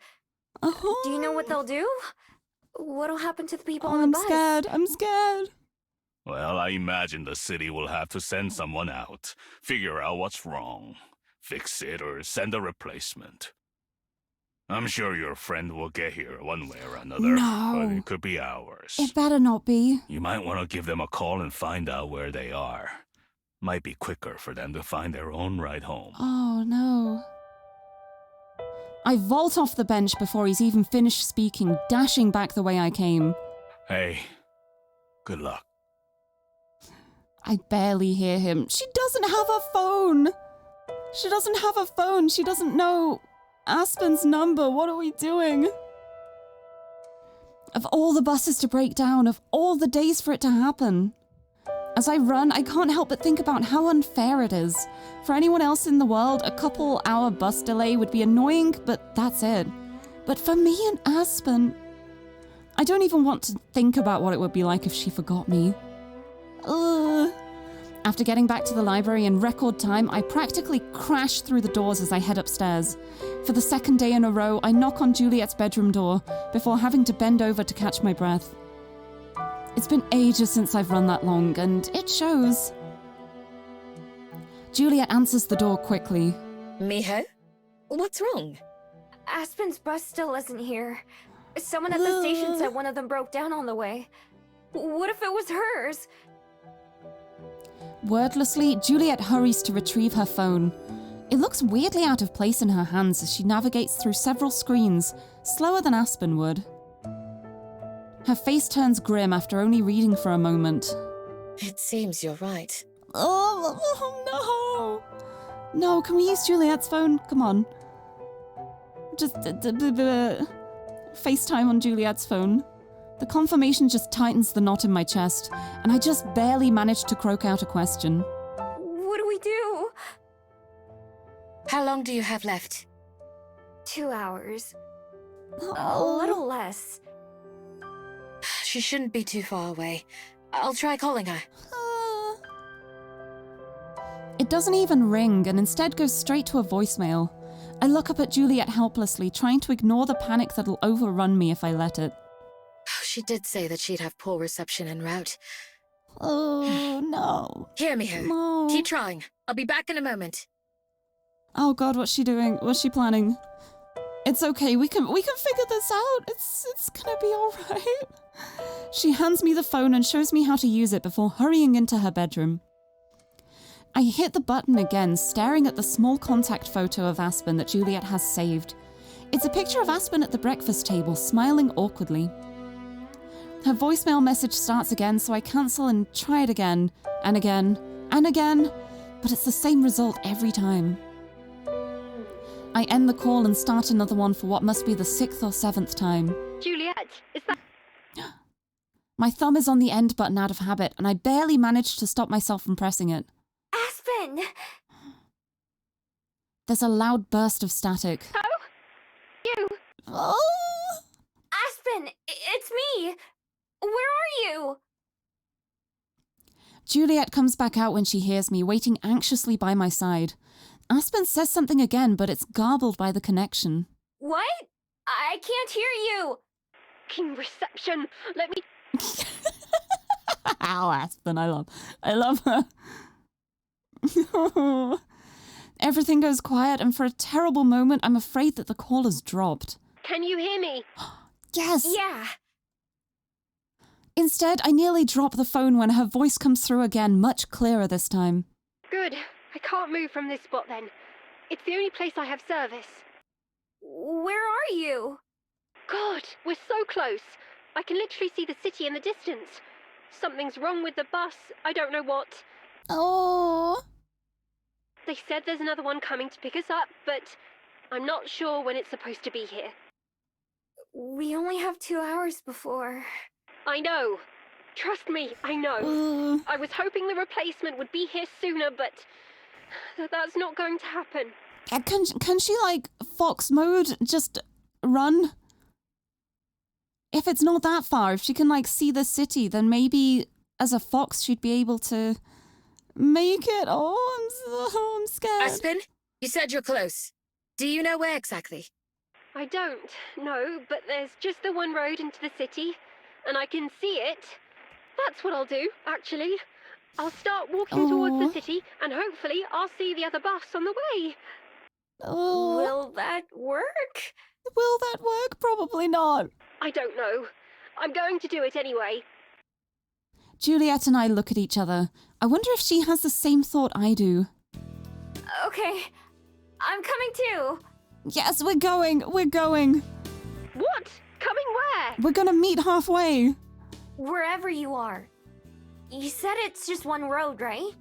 Uh-huh. Do you know what they'll do? What'll happen to the people on I'm the bus? scared. I'm scared. Well, I imagine the city will have to send someone out, figure out what's wrong, fix it, or send a replacement. I'm sure your friend will get here one way or another, No. but it could be hours. It better not be. You might want to give them a call and find out where they are. Might be quicker for them to find their own ride home. Oh, no. I vault off the bench before he's even finished speaking, dashing back the way I came. Hey, good luck. I barely hear him. She doesn't have a phone. She doesn't have a phone. She doesn't know Aspen's number. What are we doing? Of all the buses to break down, of all the days for it to happen. As I run, I can't help but think about how unfair it is. For anyone else in the world, a couple-hour bus delay would be annoying, but that's it. But for me and Aspen, I don't even want to think about what it would be like if she forgot me. Ugh. After getting back to the library in record time, I practically crash through the doors as I head upstairs. For the second day in a row, I knock on Juliet's bedroom door before having to bend over to catch my breath. It's been ages since I've run that long, and it shows. Juliet answers the door quickly. Miho? What's wrong? Aspen's bus still isn't here. Someone at the station said one of them broke down on the way. What if it was hers? Wordlessly, Juliet hurries to retrieve her phone. It looks weirdly out of place in her hands as she navigates through several screens, slower than Aspen would. Her face turns grim after only reading for a moment. It seems you're right. Oh no! No, can we use Juliet's phone? Come on. Just FaceTime on Juliet's phone. The confirmation just tightens the knot in my chest, and I just barely manage to croak out a question. What do we do? How long do you have left? 2 hours. A Oh. little less. She shouldn't be too far away. I'll try calling her. It doesn't even ring and instead goes straight to a voicemail. I look up at Juliet helplessly, trying to ignore the panic that'll overrun me if I let it. She did say that she'd have poor reception en route. Oh, no. Hear me, Miho. No. Keep trying. I'll be back in a moment. Oh god, what's she doing? What's she planning? It's okay, we can figure this out. It's gonna be alright. She hands me the phone and shows me how to use it before hurrying into her bedroom. I hit the button again, staring at the small contact photo of Aspen that Juliet has saved. It's a picture of Aspen at the breakfast table, smiling awkwardly. Her voicemail message starts again, so I cancel and try it again, and again, and again, but it's the same result every time. I end the call and start another one for what must be the 6th or 7th time. Juliet, is that... My thumb is on the end button out of habit, and I barely manage to stop myself from pressing it. Aspen! There's a loud burst of static. Oh? You? Oh! Aspen! It's me! Where are you? Juliet comes back out when she hears me, waiting anxiously by my side. Aspen says something again, but it's garbled by the connection. What? I can't hear you! Fucking reception. Let me... Ow, Aspen, I love her. Everything goes quiet, and for a terrible moment, I'm afraid that the call has dropped. Can you hear me? Yes! Yeah. Instead, I nearly drop the phone when her voice comes through again, much clearer this time. Good. I can't move from this spot then. It's the only place I have service. Where are you? God, we're so close. I can literally see the city in the distance. Something's wrong with the bus. I don't know what. Oh. They said there's another one coming to pick us up, but I'm not sure when it's supposed to be here. We only have 2 hours before. I know. Trust me, I know. I was hoping the replacement would be here sooner, but that's not going to happen. Can she, like, fox mode, just run? If it's not that far, if she can, like, see the city, then maybe as a fox she'd be able to make it. Oh, I'm scared. Aspen, you said you're close. Do you know where exactly? I don't know, but there's just the one road into the city, and I can see it. That's what I'll do, actually. I'll start walking towards the city, and hopefully I'll see the other bus on the way. Oh. Will that work? Will that work? Probably not. I don't know. I'm going to do it anyway. Juliet and I look at each other. I wonder if she has the same thought I do. Okay, I'm coming too. Yes, we're going. We're going. What? Coming where? We're gonna meet halfway. Wherever you are. You said it's just one road, right?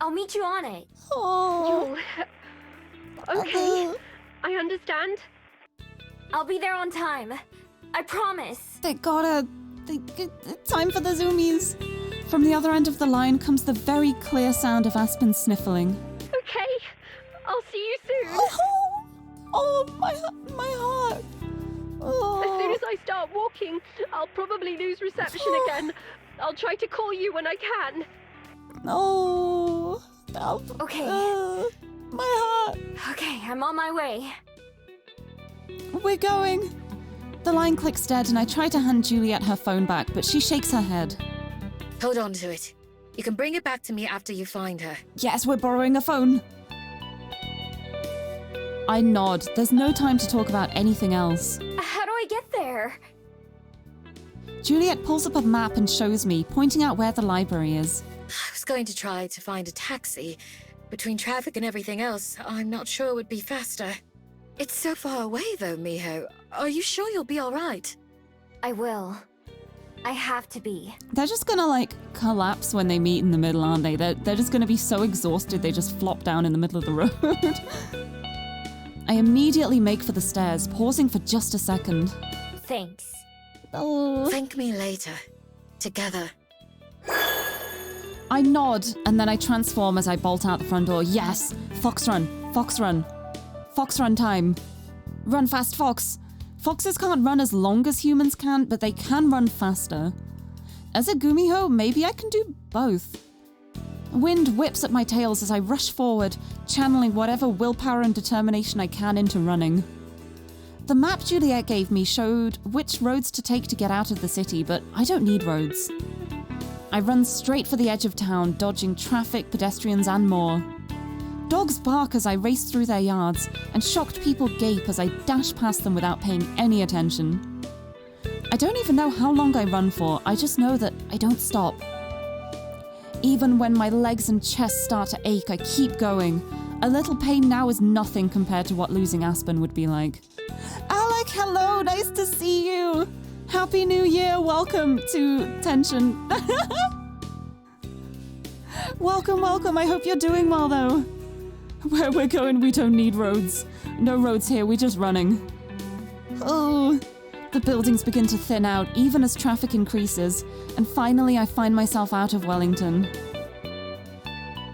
I'll meet you on it. Oh. Okay, I understand. I'll be there on time. I promise. Time for the zoomies. From the other end of the line comes the very clear sound of Aspen sniffling. Okay, I'll see you soon. My heart. As soon as I start walking, I'll probably lose reception again. I'll try to call you when I can. Okay. My heart. Okay, I'm on my way. We're going. The line clicks dead and I try to hand Juliet her phone back, but she shakes her head. Hold on to it. You can bring it back to me after you find her. Yes, we're borrowing a phone. I nod. There's no time to talk about anything else. How do I get there? Juliet pulls up a map and shows me, pointing out where the library is. I was going to try to find a taxi. Between traffic and everything else, I'm not sure it would be faster. It's so far away though, Miho. Are you sure you'll be alright? I will. I have to be. They're just gonna, like, collapse when they meet in the middle, aren't they? They're just gonna be so exhausted they just flop down in the middle of the road. I immediately make for the stairs, pausing for just a second. Thanks. Oh. Thank me later. Together. I nod, and then I transform as I bolt out the front door. Yes! Fox run! Fox run! Fox run time! Run fast, Fox! Foxes can't run as long as humans can, but they can run faster. As a Gumiho, maybe I can do both. Wind whips at my tails as I rush forward, channeling whatever willpower and determination I can into running. The map Juliet gave me showed which roads to take to get out of the city, but I don't need roads. I run straight for the edge of town, dodging traffic, pedestrians, and more. Dogs bark as I race through their yards, and shocked people gape as I dash past them without paying any attention. I don't even know how long I run for, I just know that I don't stop. Even when my legs and chest start to ache, I keep going. A little pain now is nothing compared to what losing Aspen would be like. Alec, hello, nice to see you! Happy New Year, welcome to Tension. Welcome, I hope you're doing well though. Where we're going, we don't need roads. No roads here, we're just running. Oh, the buildings begin to thin out even as traffic increases, and finally I find myself out of Wellington.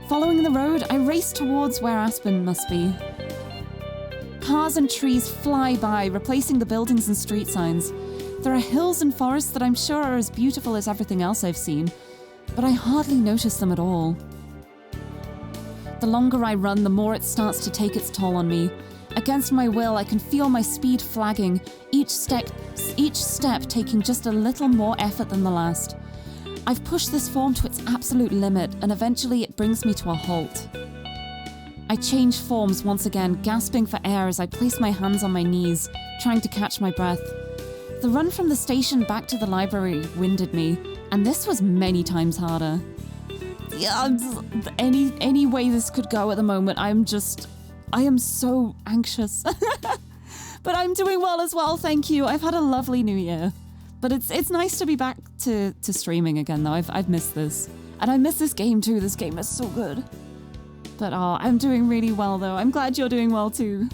Following the road, I race towards where Aspen must be. Cars and trees fly by, replacing the buildings and street signs. There are hills and forests that I'm sure are as beautiful as everything else I've seen, but I hardly notice them at all. The longer I run, the more it starts to take its toll on me. Against my will, I can feel my speed flagging, each step taking just a little more effort than the last. I've pushed this form to its absolute limit, and eventually it brings me to a halt. I change forms once again, gasping for air as I place my hands on my knees, trying to catch my breath. The run from the station back to the library winded me, and this was many times harder. Yeah, any way this could go at the moment, I am so anxious. But I'm doing well as well, thank you. I've had a lovely new year. But it's nice to be back to streaming again, though. I've missed this. And I miss this game, too. This game is so good. But I'm doing really well, though. I'm glad you're doing well, too.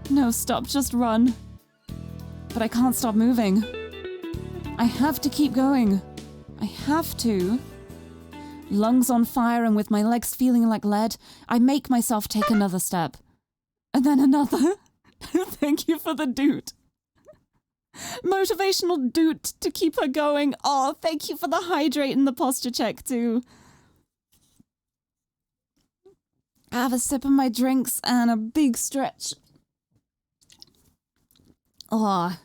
No, stop. Just run. But I can't stop moving. I have to keep going. I have to. Lungs on fire and with my legs feeling like lead, I make myself take another step. And then another. Thank you for the doot. Motivational doot to keep her going. Oh, thank you for the hydrate and the posture check, too. I have a sip of my drinks and a big stretch. Oh,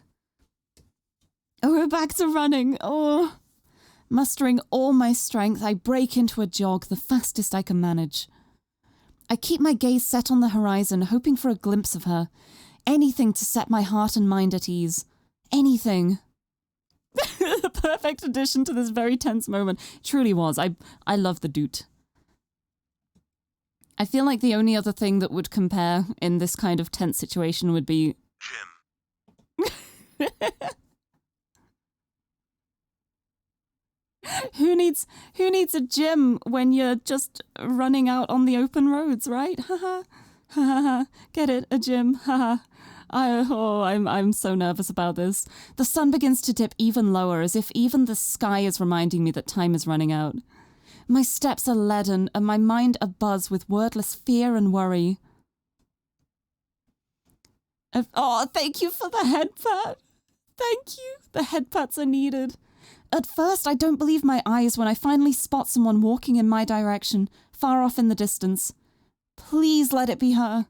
we're back to running. Oh, mustering all my strength, I break into a jog, the fastest I can manage. I keep my gaze set on the horizon, hoping for a glimpse of her. Anything to set my heart and mind at ease. Anything. The perfect addition to this very tense moment. It truly was. I love the doot. I feel like the only other thing that would compare in this kind of tense situation would be Jim. Who needs a gym when you're just running out on the open roads, right? Haha. Haha. Get it? A gym. Haha. I'm so nervous about this. The sun begins to dip even lower, as if even the sky is reminding me that time is running out. My steps are leaden, and my mind abuzz with wordless fear and worry. Thank you for the head pat. Thank you. The head pats are needed. At first, I don't believe my eyes when I finally spot someone walking in my direction, far off in the distance. Please let it be her.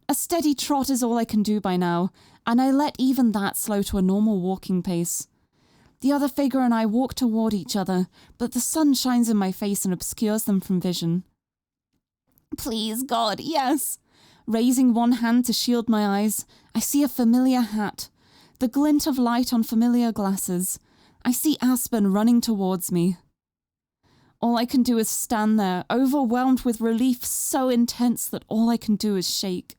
A steady trot is all I can do by now, and I let even that slow to a normal walking pace. The other figure and I walk toward each other, but the sun shines in my face and obscures them from vision. Please, God, yes. Raising one hand to shield my eyes, I see a familiar hat, the glint of light on familiar glasses. I see Aspen running towards me. All I can do is stand there, overwhelmed with relief so intense that all I can do is shake.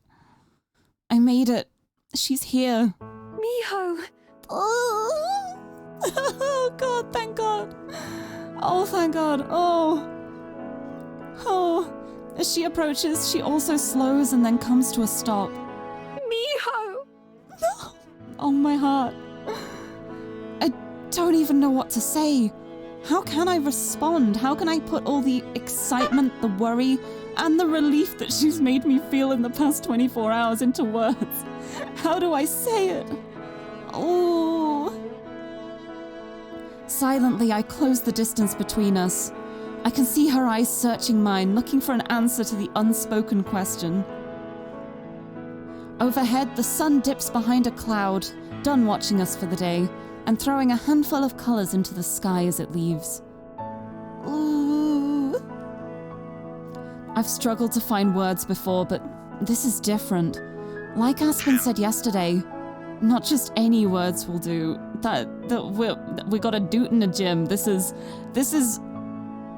I made it. She's here. Miho! Oh, God, thank God. Oh, thank God. Oh. As she approaches, she also slows and then comes to a stop. Miho! No. Oh, my heart. I don't even know what to say. How can I respond? How can I put all the excitement, the worry, and the relief that she's made me feel in the past 24 hours into words? How do I say it? Oh. Silently, I close the distance between us. I can see her eyes searching mine, looking for an answer to the unspoken question. Overhead, the sun dips behind a cloud, done watching us for the day, and throwing a handful of colours into the sky as it leaves. Ooh. I've struggled to find words before, but this is different. Like Aspen said yesterday, not just any words will do. We got a doot in a gym. This is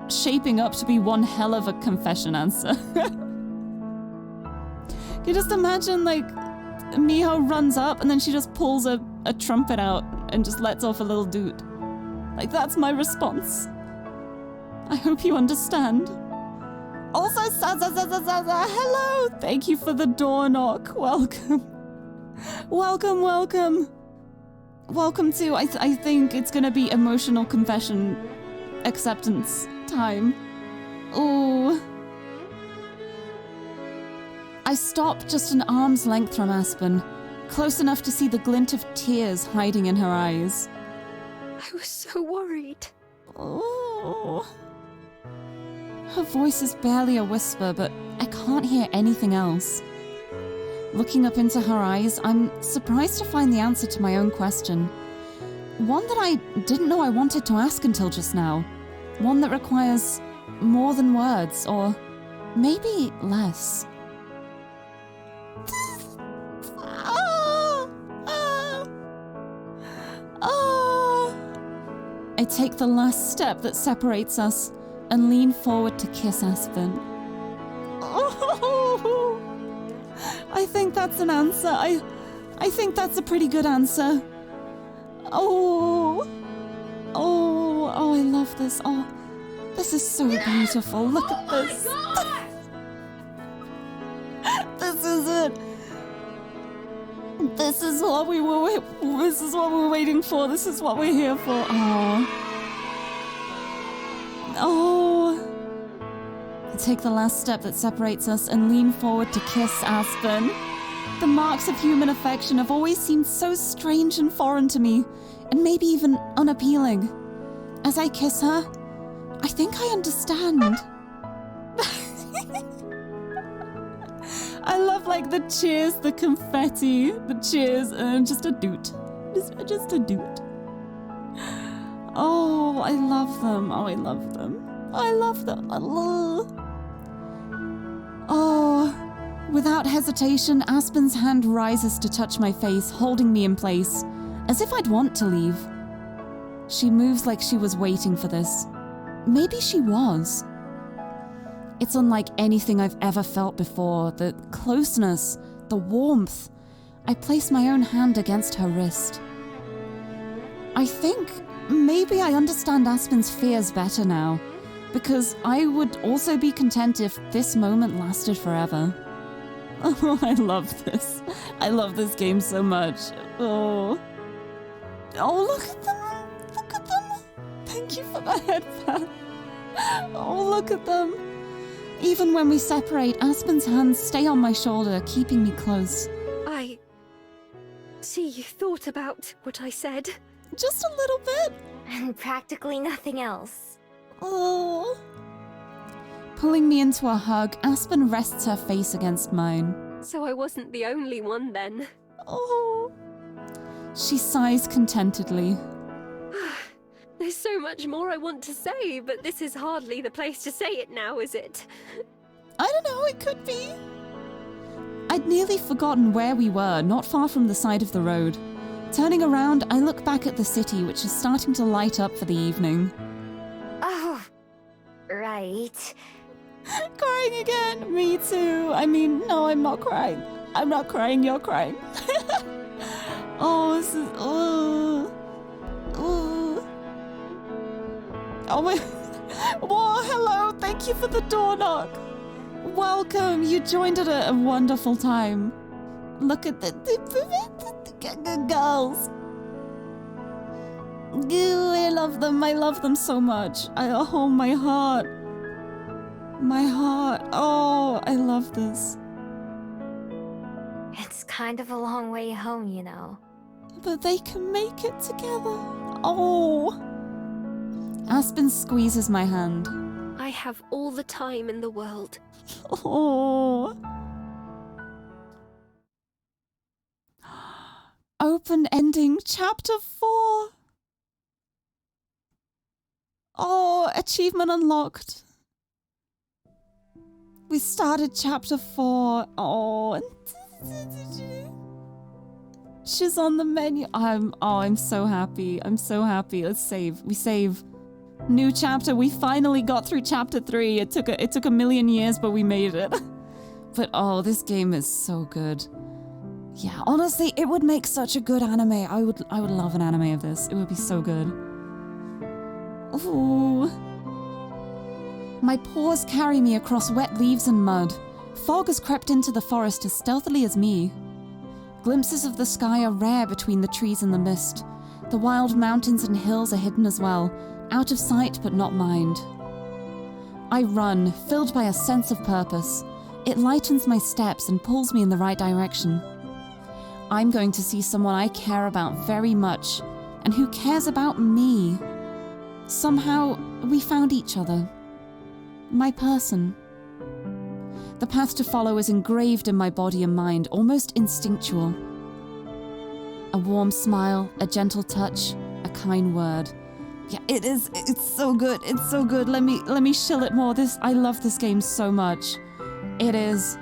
shaping up to be one hell of a confession answer. Can you just imagine, like, Miho runs up and then she just pulls a trumpet out and just lets off a little doot. Like, that's my response. I hope you understand. Also, Zaza, hello! Thank you for the door knock. Welcome. Welcome to, I think it's gonna be emotional confession acceptance time. Ooh. I stop just an arm's length from Aspen, close enough to see the glint of tears hiding in her eyes. I was so worried. Oh. Her voice is barely a whisper, but I can't hear anything else. Looking up into her eyes, I'm surprised to find the answer to my own question. One that I didn't know I wanted to ask until just now. One that requires more than words, or maybe less. I take the last step that separates us and lean forward to kiss Aspen. Oh, I think that's an answer. I think that's a pretty good answer. Oh, I love this. Oh, this is so beautiful. Look at this. This is it. This is what we were waiting for. This is what we're here for. Oh. I take the last step that separates us and lean forward to kiss Aspen. The marks of human affection have always seemed so strange and foreign to me, and maybe even unappealing. As I kiss her, I think I understand. I love like the cheers, the confetti, the cheers, and just a doot. Just a doot. Oh, I love them. Oh, I love them. I love them. Oh, without hesitation, Aspen's hand rises to touch my face, holding me in place, as if I'd want to leave. She moves like she was waiting for this. Maybe she was. It's unlike anything I've ever felt before. The closeness, the warmth. I place my own hand against her wrist. I think maybe I understand Aspen's fears better now, because I would also be content if this moment lasted forever. Oh, I love this. I love this game so much. Oh, look at them. Look at them. Thank you for the headband. Oh, look at them. Even when we separate, Aspen's hands stay on my shoulder, keeping me close. I see you thought about what I said. Just a little bit. And practically nothing else. Oh. Pulling me into a hug, Aspen rests her face against mine. So I wasn't the only one then. Oh. She sighs contentedly. There's so much more I want to say, but this is hardly the place to say it now, is it? I don't know, it could be. I'd nearly forgotten where we were, not far from the side of the road. Turning around, I look back at the city, which is starting to light up for the evening. Oh, right. Crying again? Me too. I mean, no, I'm not crying. I'm not crying, you're crying. Oh, this is... Oh, my... Whoa, hello, thank you for the door knock. Welcome, you joined at a wonderful time. Look at the girls. I love them so much. Oh, my heart. My heart. Oh, I love this. It's kind of a long way home, you know. But they can make it together. Oh. Aspen squeezes my hand. I have all the time in the world. Oh. Open ending chapter 4. Oh, achievement unlocked. We started chapter 4. Oh. She's on the menu. I'm so happy. I'm so happy. Let's save. We save. New chapter. We finally got through chapter 3. It took a million years, but we made it. But oh, this game is so good. Yeah, honestly, it would make such a good anime. I would love an anime of this. It would be so good. Ooh. My paws carry me across wet leaves and mud. Fog has crept into the forest as stealthily as me. Glimpses of the sky are rare between the trees and the mist. The wild mountains and hills are hidden as well, out of sight but not mind. I run, filled by a sense of purpose. It lightens my steps and pulls me in the right direction. I'm going to see someone I care about very much, and who cares about me. Somehow, we found each other. My person. The path to follow is engraved in my body and mind, almost instinctual. A warm smile, a gentle touch, a kind word. Yeah, it is. It's so good. It's so good. Let me shill it more. I love this game so much. It is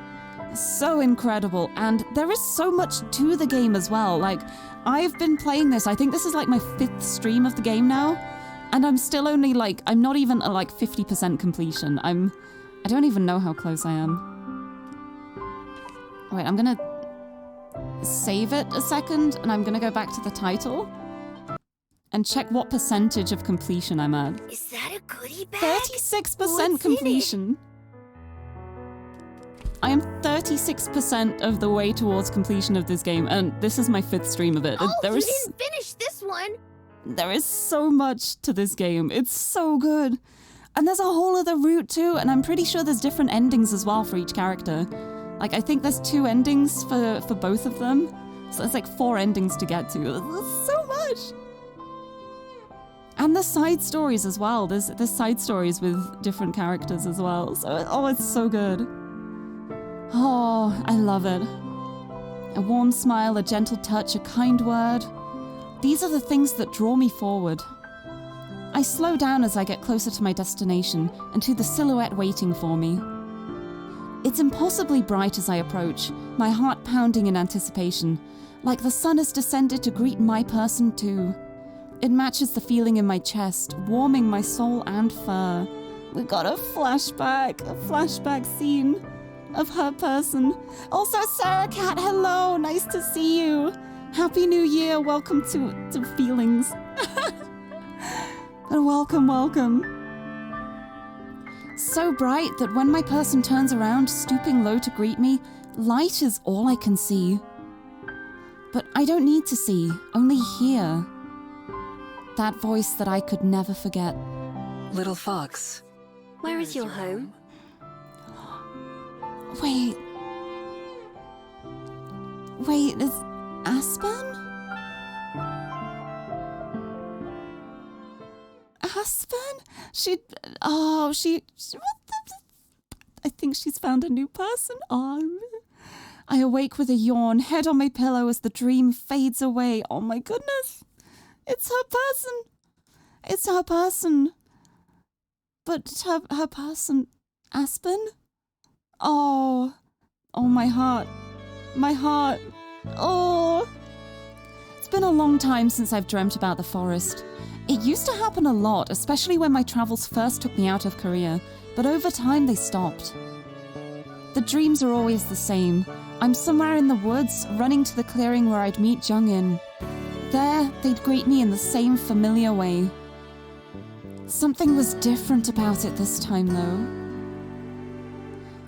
so incredible, and there is so much to the game as well. Like, I've been playing this. I think this is like my 5th stream of the game now, and I'm still only like, I'm not even at like 50% completion. I don't even know how close I am. Wait, I'm gonna save it a second, and I'm gonna go back to the title and check what percentage of completion I'm at. Is that a goodie bag? 36% completion. I am 36% of the way towards completion of this game, and this is my 5th stream of it. Oh, you didn't finish this one! There is so much to this game. It's so good. And there's a whole other route too, and I'm pretty sure there's different endings as well for each character. Like, I think there's 2 endings for both of them. So there's like 4 endings to get to. There's so much! And there's side stories as well. There's side stories with different characters as well. So, oh, it's so good. Oh, I love it. A warm smile, a gentle touch, a kind word. These are the things that draw me forward. I slow down as I get closer to my destination and to the silhouette waiting for me. It's impossibly bright as I approach, my heart pounding in anticipation, like the sun has descended to greet my person too. It matches the feeling in my chest, warming my soul and fur. We got a flashback scene of her person. Also, Sarah Cat, hello, nice to see you. Happy New Year, welcome to feelings. And welcome. So bright that when my person turns around, stooping low to greet me, light is all I can see. But I don't need to see, only hear. That voice that I could never forget. Little fox. Where is your home? Wait, is Aspen? I think she's found a new person. I awake with a yawn, head on my pillow as the dream fades away. Oh my goodness. It's her person. But her person, Aspen? Oh, my heart. Oh. It's been a long time since I've dreamt about the forest. It used to happen a lot, especially when my travels first took me out of Korea, but over time they stopped. The dreams are always the same. I'm somewhere in the woods, running to the clearing where I'd meet Jung-in. There, they'd greet me in the same familiar way. Something was different about it this time, though.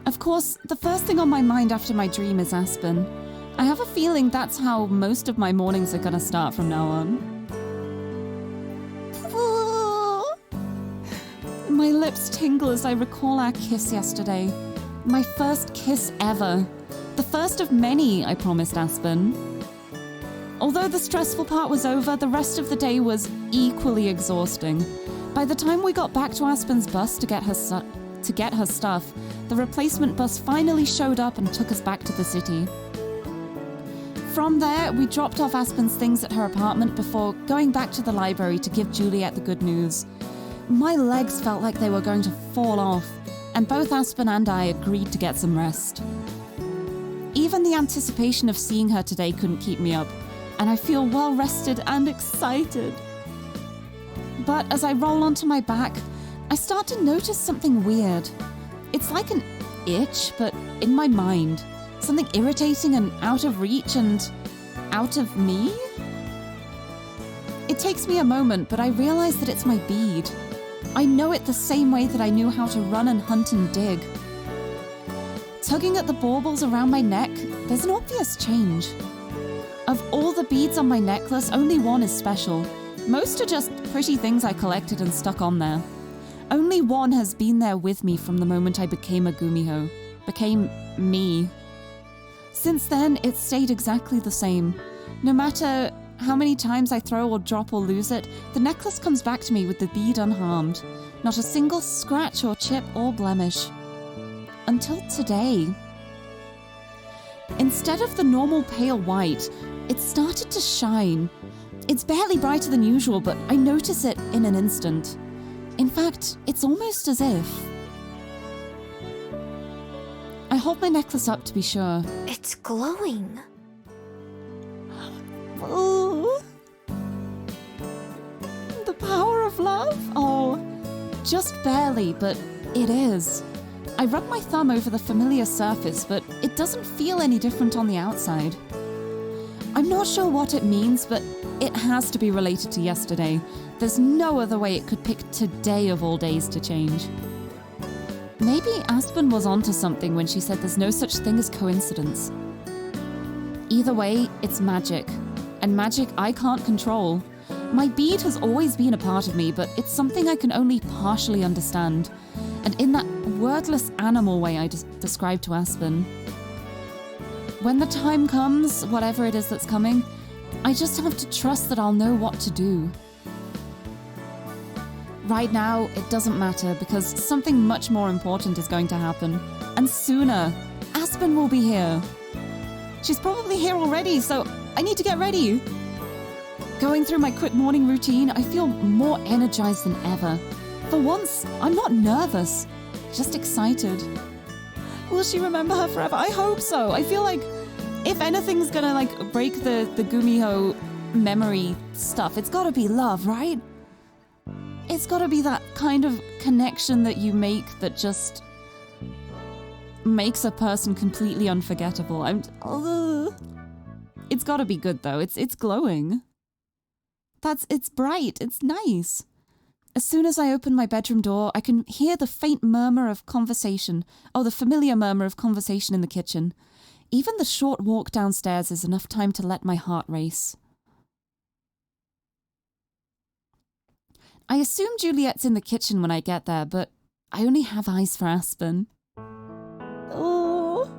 Of course, the first thing on my mind after my dream is Aspen. I have a feeling that's how most of my mornings are gonna start from now on. My lips tingle as I recall our kiss yesterday. My first kiss ever. The first of many, I promised Aspen. Although the stressful part was over, the rest of the day was equally exhausting. By the time we got back to Aspen's bus to get her stuff, the replacement bus finally showed up and took us back to the city. From there, we dropped off Aspen's things at her apartment before going back to the library to give Juliet the good news. My legs felt like they were going to fall off, and both Aspen and I agreed to get some rest. Even the anticipation of seeing her today couldn't keep me up, and I feel well rested and excited. But as I roll onto my back, I start to notice something weird. It's like an itch, but in my mind. Something irritating and out of reach and out of me? It takes me a moment, but I realize that it's my bead. I know it the same way that I knew how to run and hunt and dig. Tugging at the baubles around my neck, there's an obvious change. Of all the beads on my necklace, only one is special. Most are just pretty things I collected and stuck on there. Only one has been there with me from the moment I became a Gumiho. Became me. Since then, it's stayed exactly the same. No matter how many times I throw or drop or lose it, the necklace comes back to me with the bead unharmed. Not a single scratch or chip or blemish. Until today. Instead of the normal pale white, it started to shine. It's barely brighter than usual, but I notice it in an instant. In fact, it's almost as if... I hold my necklace up to be sure. It's glowing. Ooh. The power of love? Oh, just barely, but it is. I rub my thumb over the familiar surface, but it doesn't feel any different on the outside. I'm not sure what it means, but it has to be related to yesterday. There's no other way it could pick today of all days to change. Maybe Aspen was onto something when she said there's no such thing as coincidence. Either way, it's magic. And magic I can't control. My bead has always been a part of me, but it's something I can only partially understand. And in that wordless animal way I described to Aspen. When the time comes, whatever it is that's coming, I just have to trust that I'll know what to do. Right now, it doesn't matter because something much more important is going to happen. And sooner. Aspen will be here. She's probably here already, so I need to get ready. Going through my quick morning routine, I feel more energized than ever. For once, I'm not nervous, just excited. Will she remember her forever? I hope so. I feel like if anything's gonna break the Gumiho memory stuff, it's gotta be love, right? It's gotta be that kind of connection that you make that just makes a person completely unforgettable. It's gotta be good though. It's glowing. It's bright. It's nice. As soon as I open my bedroom door, I can hear the faint murmur of conversation. Oh, the familiar murmur of conversation in the kitchen. Even the short walk downstairs is enough time to let my heart race. I assume Juliet's in the kitchen when I get there, but I only have eyes for Aspen. Oh.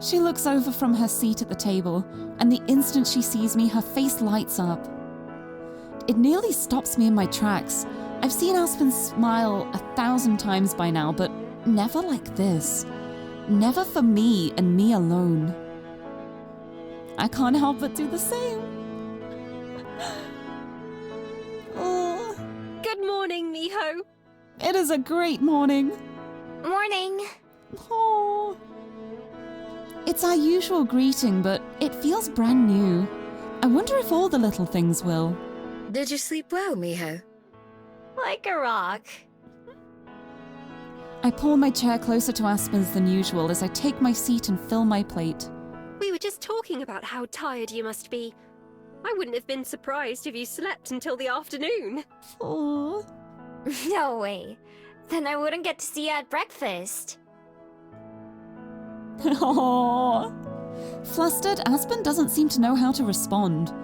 She looks over from her seat at the table, and the instant she sees me, her face lights up. It nearly stops me in my tracks. I've seen Aspen smile 1,000 times by now, but never like this. Never for me and me alone. I can't help but do the same. Oh. Good morning, Miho. It is a great morning. Morning. Oh. It's our usual greeting, but it feels brand new. I wonder if all the little things will. Did you sleep well, Miho? Like a rock. I pull my chair closer to Aspen's than usual as I take my seat and fill my plate. We were just talking about how tired you must be. I wouldn't have been surprised if you slept until the afternoon. Oh. No way. Then I wouldn't get to see you at breakfast. Oh. Flustered, Aspen doesn't seem to know how to respond.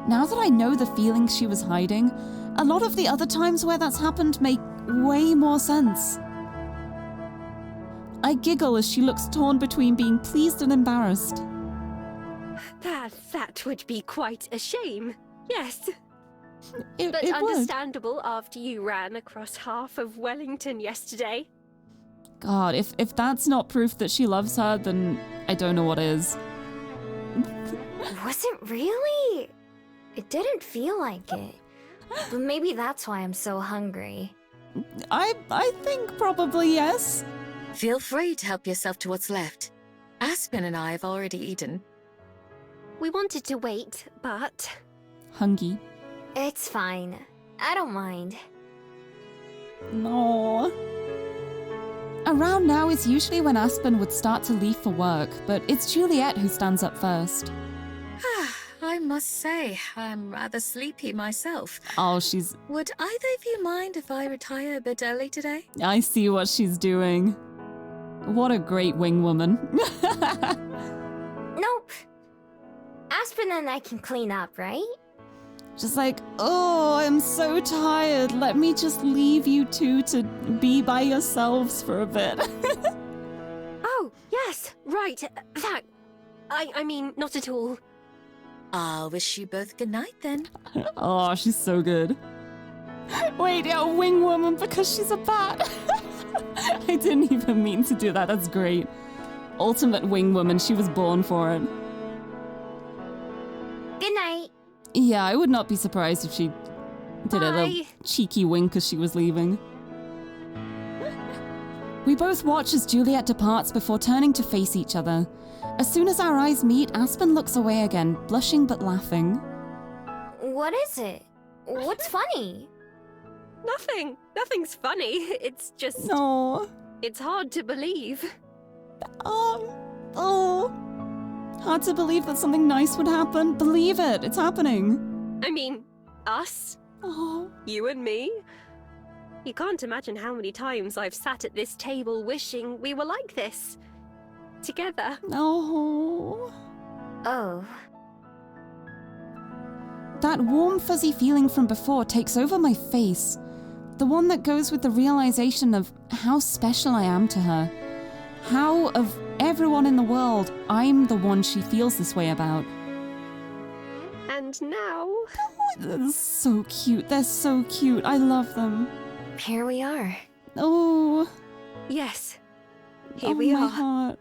Now that I know the feelings she was hiding, a lot of the other times where that's happened make way more sense. I giggle as she looks torn between being pleased and embarrassed. That would be quite a shame. Yes. It But would. understandable after you ran across half of Wellington yesterday. God, if that's not proof that she loves her, then I don't know what is. Was it really? It didn't feel like it. But maybe that's why I'm so hungry. I think probably yes. Feel free to help yourself to what's left. Aspen and I have already eaten. We wanted to wait, but... Hungry. It's fine. I don't mind. No. Around now is usually when Aspen would start to leave for work, but it's Juliet who stands up first. I must say, I'm rather sleepy myself. Oh, she's... Would either of you mind if I retire a bit early today? I see what she's doing. What a great wing woman. Nope. Aspen and I can clean up, right? Just like, oh, I'm so tired. Let me just leave you two to be by yourselves for a bit. Oh, yes, right, that... I mean, not at all. I'll wish you both good night then. Oh, she's so good. Wait, yeah, wing woman because she's a bat. I didn't even mean to do that. That's great. Ultimate wing woman. She was born for it. Good night. Yeah, I would not be surprised if she did a little Bye. cheeky wink as she was leaving. We both watch as Juliet departs before turning to face each other. As soon as our eyes meet, Aspen looks away again, blushing but laughing. What is it? What's funny? Nothing. Nothing's funny. It's just... No. It's hard to believe. Oh. Hard to believe that something nice would happen. Believe it. It's happening. I mean, us? Oh. You and me? You can't imagine how many times I've sat at this table wishing we were like this. Together. Oh. Oh. That warm, fuzzy feeling from before takes over my face. The one that goes with the realization of how special I am to her. How, of everyone in the world, I'm the one she feels this way about. And now... They're so cute. They're so cute. I love them. Here we are. Oh. Yes. Here Oh, we my are. heart.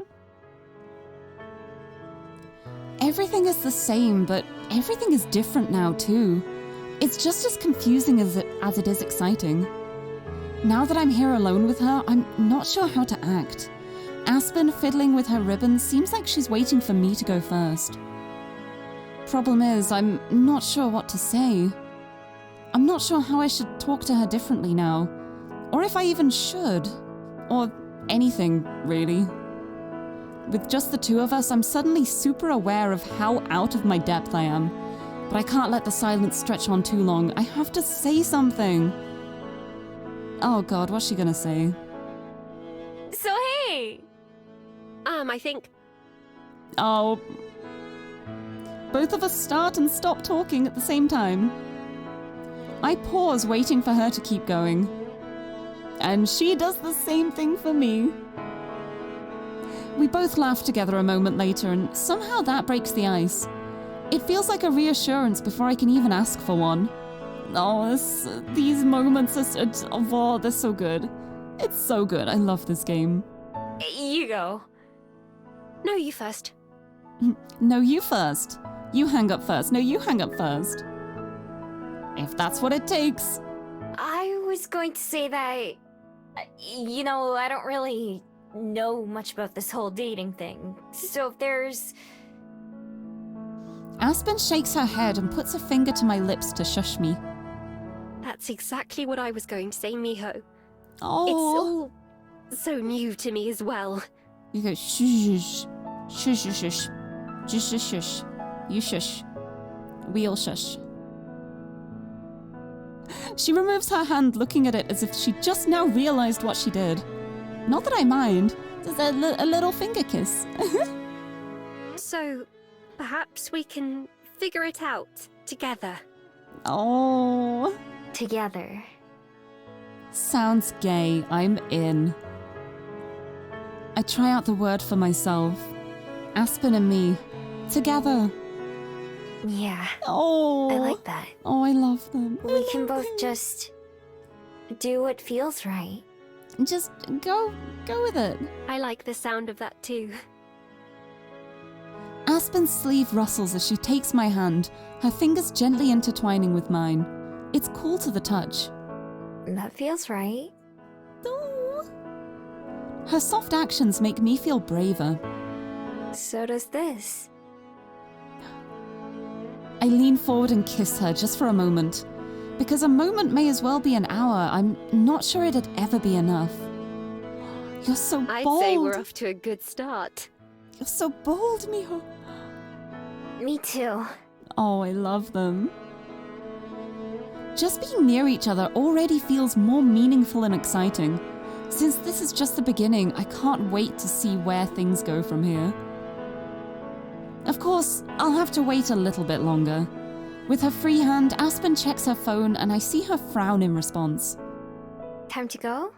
Everything is the same, but everything is different now too. It's just as confusing as it is exciting. Now that I'm here alone with her, I'm not sure how to act. Aspen fiddling with her ribbons seems like she's waiting for me to go first. Problem is, I'm not sure what to say. I'm not sure how I should talk to her differently now. Or if I even should. Or anything, really. With just the two of us, I'm suddenly super aware of how out of my depth I am. But I can't let the silence stretch on too long. I have to say something. Oh god, what's she gonna say? So hey! I think... Oh. Both of us start and stop talking at the same time. I pause, waiting for her to keep going. And she does the same thing for me. We both laugh together a moment later, and somehow that breaks the ice. It feels like a reassurance before I can even ask for one. Oh, these moments are they're so good. It's so good. I love this game. You go. No, you first. No, you first. You hang up first. No, you hang up first. If that's what it takes. I was going to say that... You know, I don't really know much about this whole dating thing. So if there's... Aspen shakes her head and puts a finger to my lips to shush me. That's exactly what I was going to say, Miho. Oh. It's all so new to me as well. You go shush, shush, shush, shush, just shush, shush. You shush. We all shush. She removes her hand, looking at it as if she just now realized what she did. Not that I mind. Just a little finger kiss. So, perhaps we can figure it out together. Oh. Together. Sounds gay. I'm in. I try out the word for myself. Aspen and me. Together. Yeah, Oh. I like that. Oh, I love them. We can both just do what feels right. Just go with it. I like the sound of that too. Aspen's sleeve rustles as she takes my hand, her fingers gently intertwining with mine. It's cool to the touch. That feels right. Oh. Her soft actions make me feel braver. So does this. I lean forward and kiss her just for a moment. Because a moment may as well be an hour. I'm not sure it'd ever be enough. You're so bold. I'd say we're off to a good start. You're so bold, Miho. Me too. Oh, I love them. Just being near each other already feels more meaningful and exciting. Since this is just the beginning, I can't wait to see where things go from here. Of course, I'll have to wait a little bit longer. With her free hand, Aspen checks her phone and I see her frown in response. Time to go?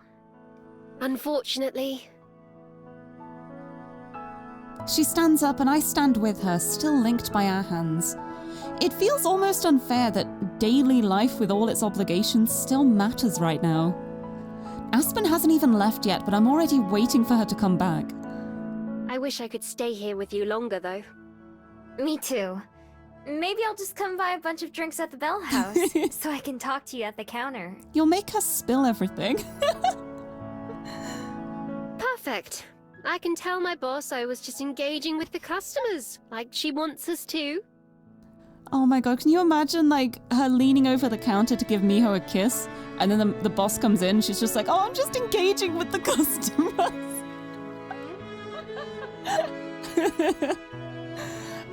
Unfortunately, She stands up and I stand with her, still linked by our hands. It feels almost unfair that daily life with all its obligations still matters right now. Aspen hasn't even left yet, but I'm already waiting for her to come back. I wish I could stay here with you longer though. Me too. Maybe I'll just come buy a bunch of drinks at the Bell House so I can talk to you at the counter. You'll make us spill everything. Perfect. I can tell my boss I was just engaging with the customers, like she wants us to. Oh my god, can you imagine, like, her leaning over the counter to give Miho a kiss, and then the boss comes in, she's just like, oh, I'm just engaging with the customers.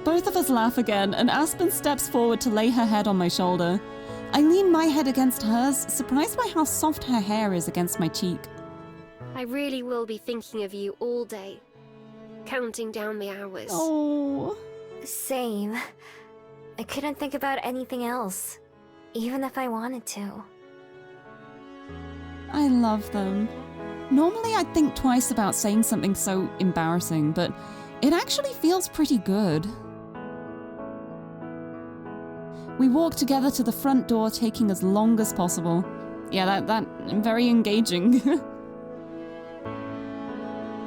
Both of us laugh again, and Aspen steps forward to lay her head on my shoulder. I lean my head against hers, surprised by how soft her hair is against my cheek. I really will be thinking of you all day, counting down the hours. Oh. Same. I couldn't think about anything else, even if I wanted to. I love them. Normally I'd think twice about saying something so embarrassing, but it actually feels pretty good. We walk together to the front door, taking as long as possible. Yeah, that very engaging.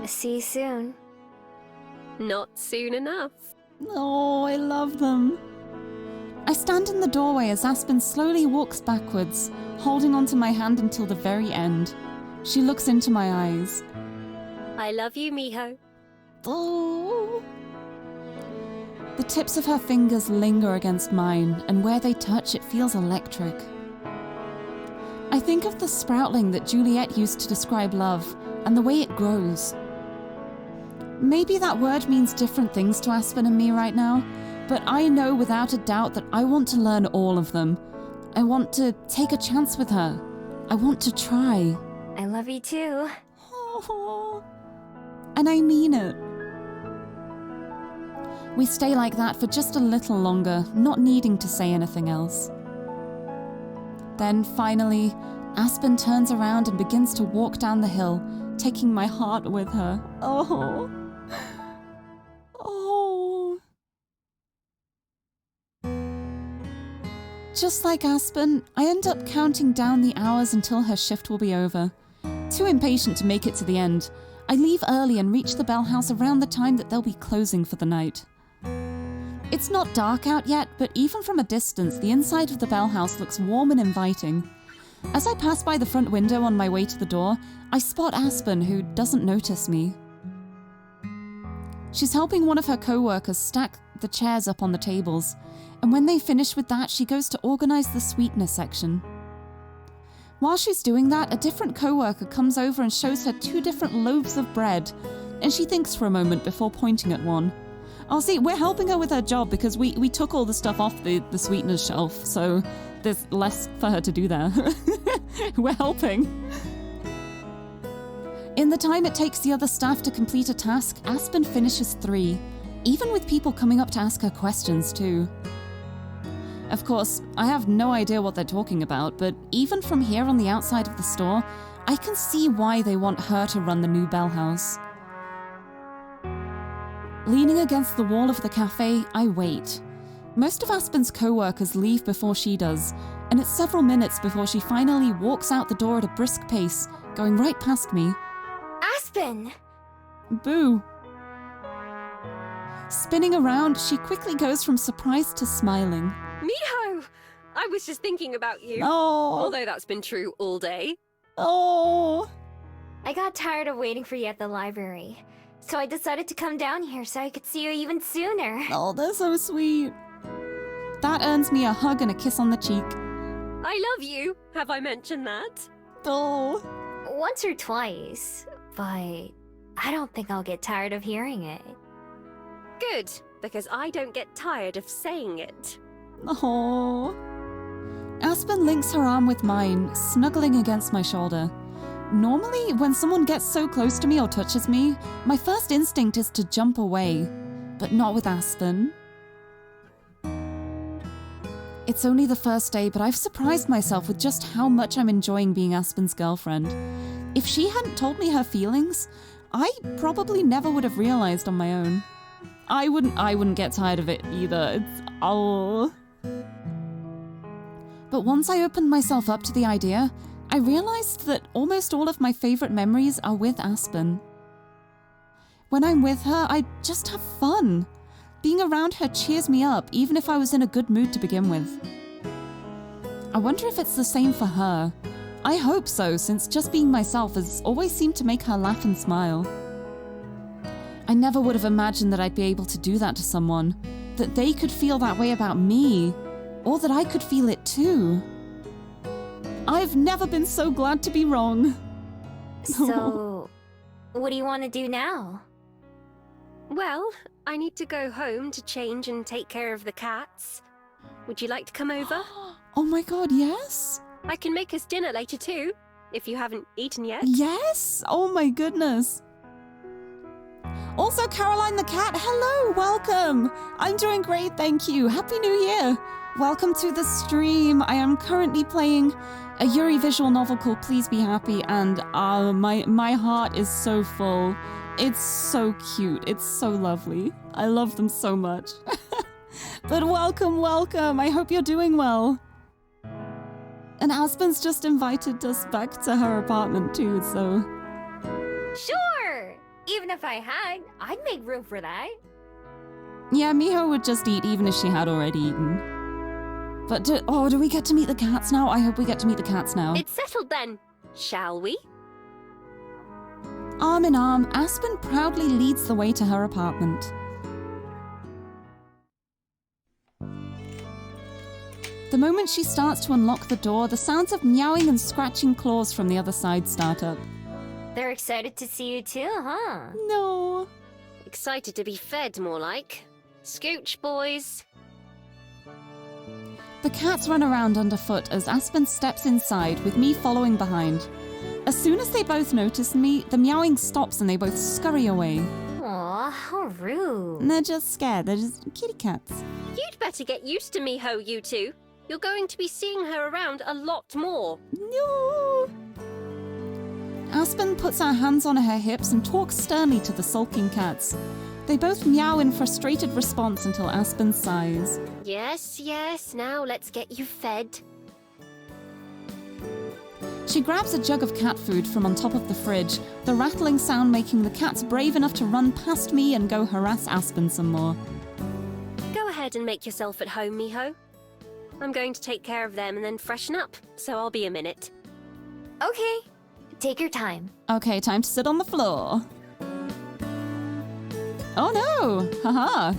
See you soon. Not soon enough. Oh, I love them. I stand in the doorway as Aspen slowly walks backwards, holding onto my hand until the very end. She looks into my eyes. I love you, Miho. Oh. The tips of her fingers linger against mine, and where they touch, it feels electric. I think of the sproutling that Juliet used to describe love, and the way it grows. Maybe that word means different things to Aspen and me right now, but I know without a doubt that I want to learn all of them. I want to take a chance with her. I want to try. I love you too. Oh. And I mean it. We stay like that for just a little longer, not needing to say anything else. Then, finally, Aspen turns around and begins to walk down the hill, taking my heart with her. Oh. Oh. Just like Aspen, I end up counting down the hours until her shift will be over. Too impatient to make it to the end, I leave early and reach the Bell House around the time that they'll be closing for the night. It's not dark out yet, but even from a distance, the inside of the Bell House looks warm and inviting. As I pass by the front window on my way to the door, I spot Aspen, who doesn't notice me. She's helping one of her co-workers stack the chairs up on the tables, and when they finish with that, she goes to organize the sweetener section. While she's doing that, a different co-worker comes over and shows her 2 different loaves of bread, and she thinks for a moment before pointing at one. Oh, see, we're helping her with her job because we took all the stuff off the sweetener shelf, so there's less for her to do there. We're helping. In the time it takes the other staff to complete a task, Aspen finishes 3, even with people coming up to ask her questions too. Of course, I have no idea what they're talking about, but even from here on the outside of the store, I can see why they want her to run the new Bell House. Leaning against the wall of the cafe, I wait. Most of Aspen's co-workers leave before she does, and it's several minutes before she finally walks out the door at a brisk pace, going right past me. Aspen! Boo. Spinning around, she quickly goes from surprised to smiling. Miho! I was just thinking about you. Oh. Although that's been true all day. Oh. I got tired of waiting for you at the library, so I decided to come down here so I could see you even sooner. Oh, that's so sweet. That earns me a hug and a kiss on the cheek. I love you. Have I mentioned that? Oh. Once or twice, but I don't think I'll get tired of hearing it. Good, because I don't get tired of saying it. Oh. Aspen links her arm with mine, snuggling against my shoulder. Normally, when someone gets so close to me or touches me, my first instinct is to jump away, but not with Aspen. It's only the first day, but I've surprised myself with just how much I'm enjoying being Aspen's girlfriend. If she hadn't told me her feelings, I probably never would have realized on my own. I wouldn't get tired of it either. It's oh. But once I opened myself up to the idea, I realized that almost all of my favorite memories are with Aspen. When I'm with her, I just have fun. Being around her cheers me up, even if I was in a good mood to begin with. I wonder if it's the same for her. I hope so, since just being myself has always seemed to make her laugh and smile. I never would have imagined that I'd be able to do that to someone, that they could feel that way about me, or that I could feel it too. I've never been so glad to be wrong. So, what do you want to do now? Well, I need to go home to change and take care of the cats. Would you like to come over? Oh my god, yes? I can make us dinner later too, if you haven't eaten yet. Yes? Oh my goodness. Also, Caroline the cat, hello, welcome. I'm doing great, thank you. Happy New Year. Welcome to the stream. I am currently playing a Lirie visual novel called Please Be Happy, and my heart is so full. It's so cute. It's so lovely. I love them so much. But welcome, welcome. I hope you're doing well. And Aspen's just invited us back to her apartment too, so... Sure! Even if I had, I'd make room for that. Yeah, Miho would just eat even if she had already eaten. But do we get to meet the cats now? I hope we get to meet the cats now. It's settled then, shall we? Arm in arm, Aspen proudly leads the way to her apartment. The moment she starts to unlock the door, the sounds of meowing and scratching claws from the other side start up. They're excited to see you too, huh? No. Excited to be fed, more like. Scooch, boys. The cats run around underfoot as Aspen steps inside, with me following behind. As soon as they both notice me, the meowing stops and they both scurry away. Aw, how rude. And they're just scared. They're just kitty cats. You'd better get used to Miho, you two. You're going to be seeing her around a lot more. No. Aspen puts her hands on her hips and talks sternly to the sulking cats. They both meow in frustrated response until Aspen sighs. Yes, yes, now let's get you fed. She grabs a jug of cat food from on top of the fridge, the rattling sound making the cats brave enough to run past me and go harass Aspen some more. Go ahead and make yourself at home, Miho. I'm going to take care of them and then freshen up, so I'll be a minute. Okay, take your time. Okay, time to sit on the floor. Oh no! Haha!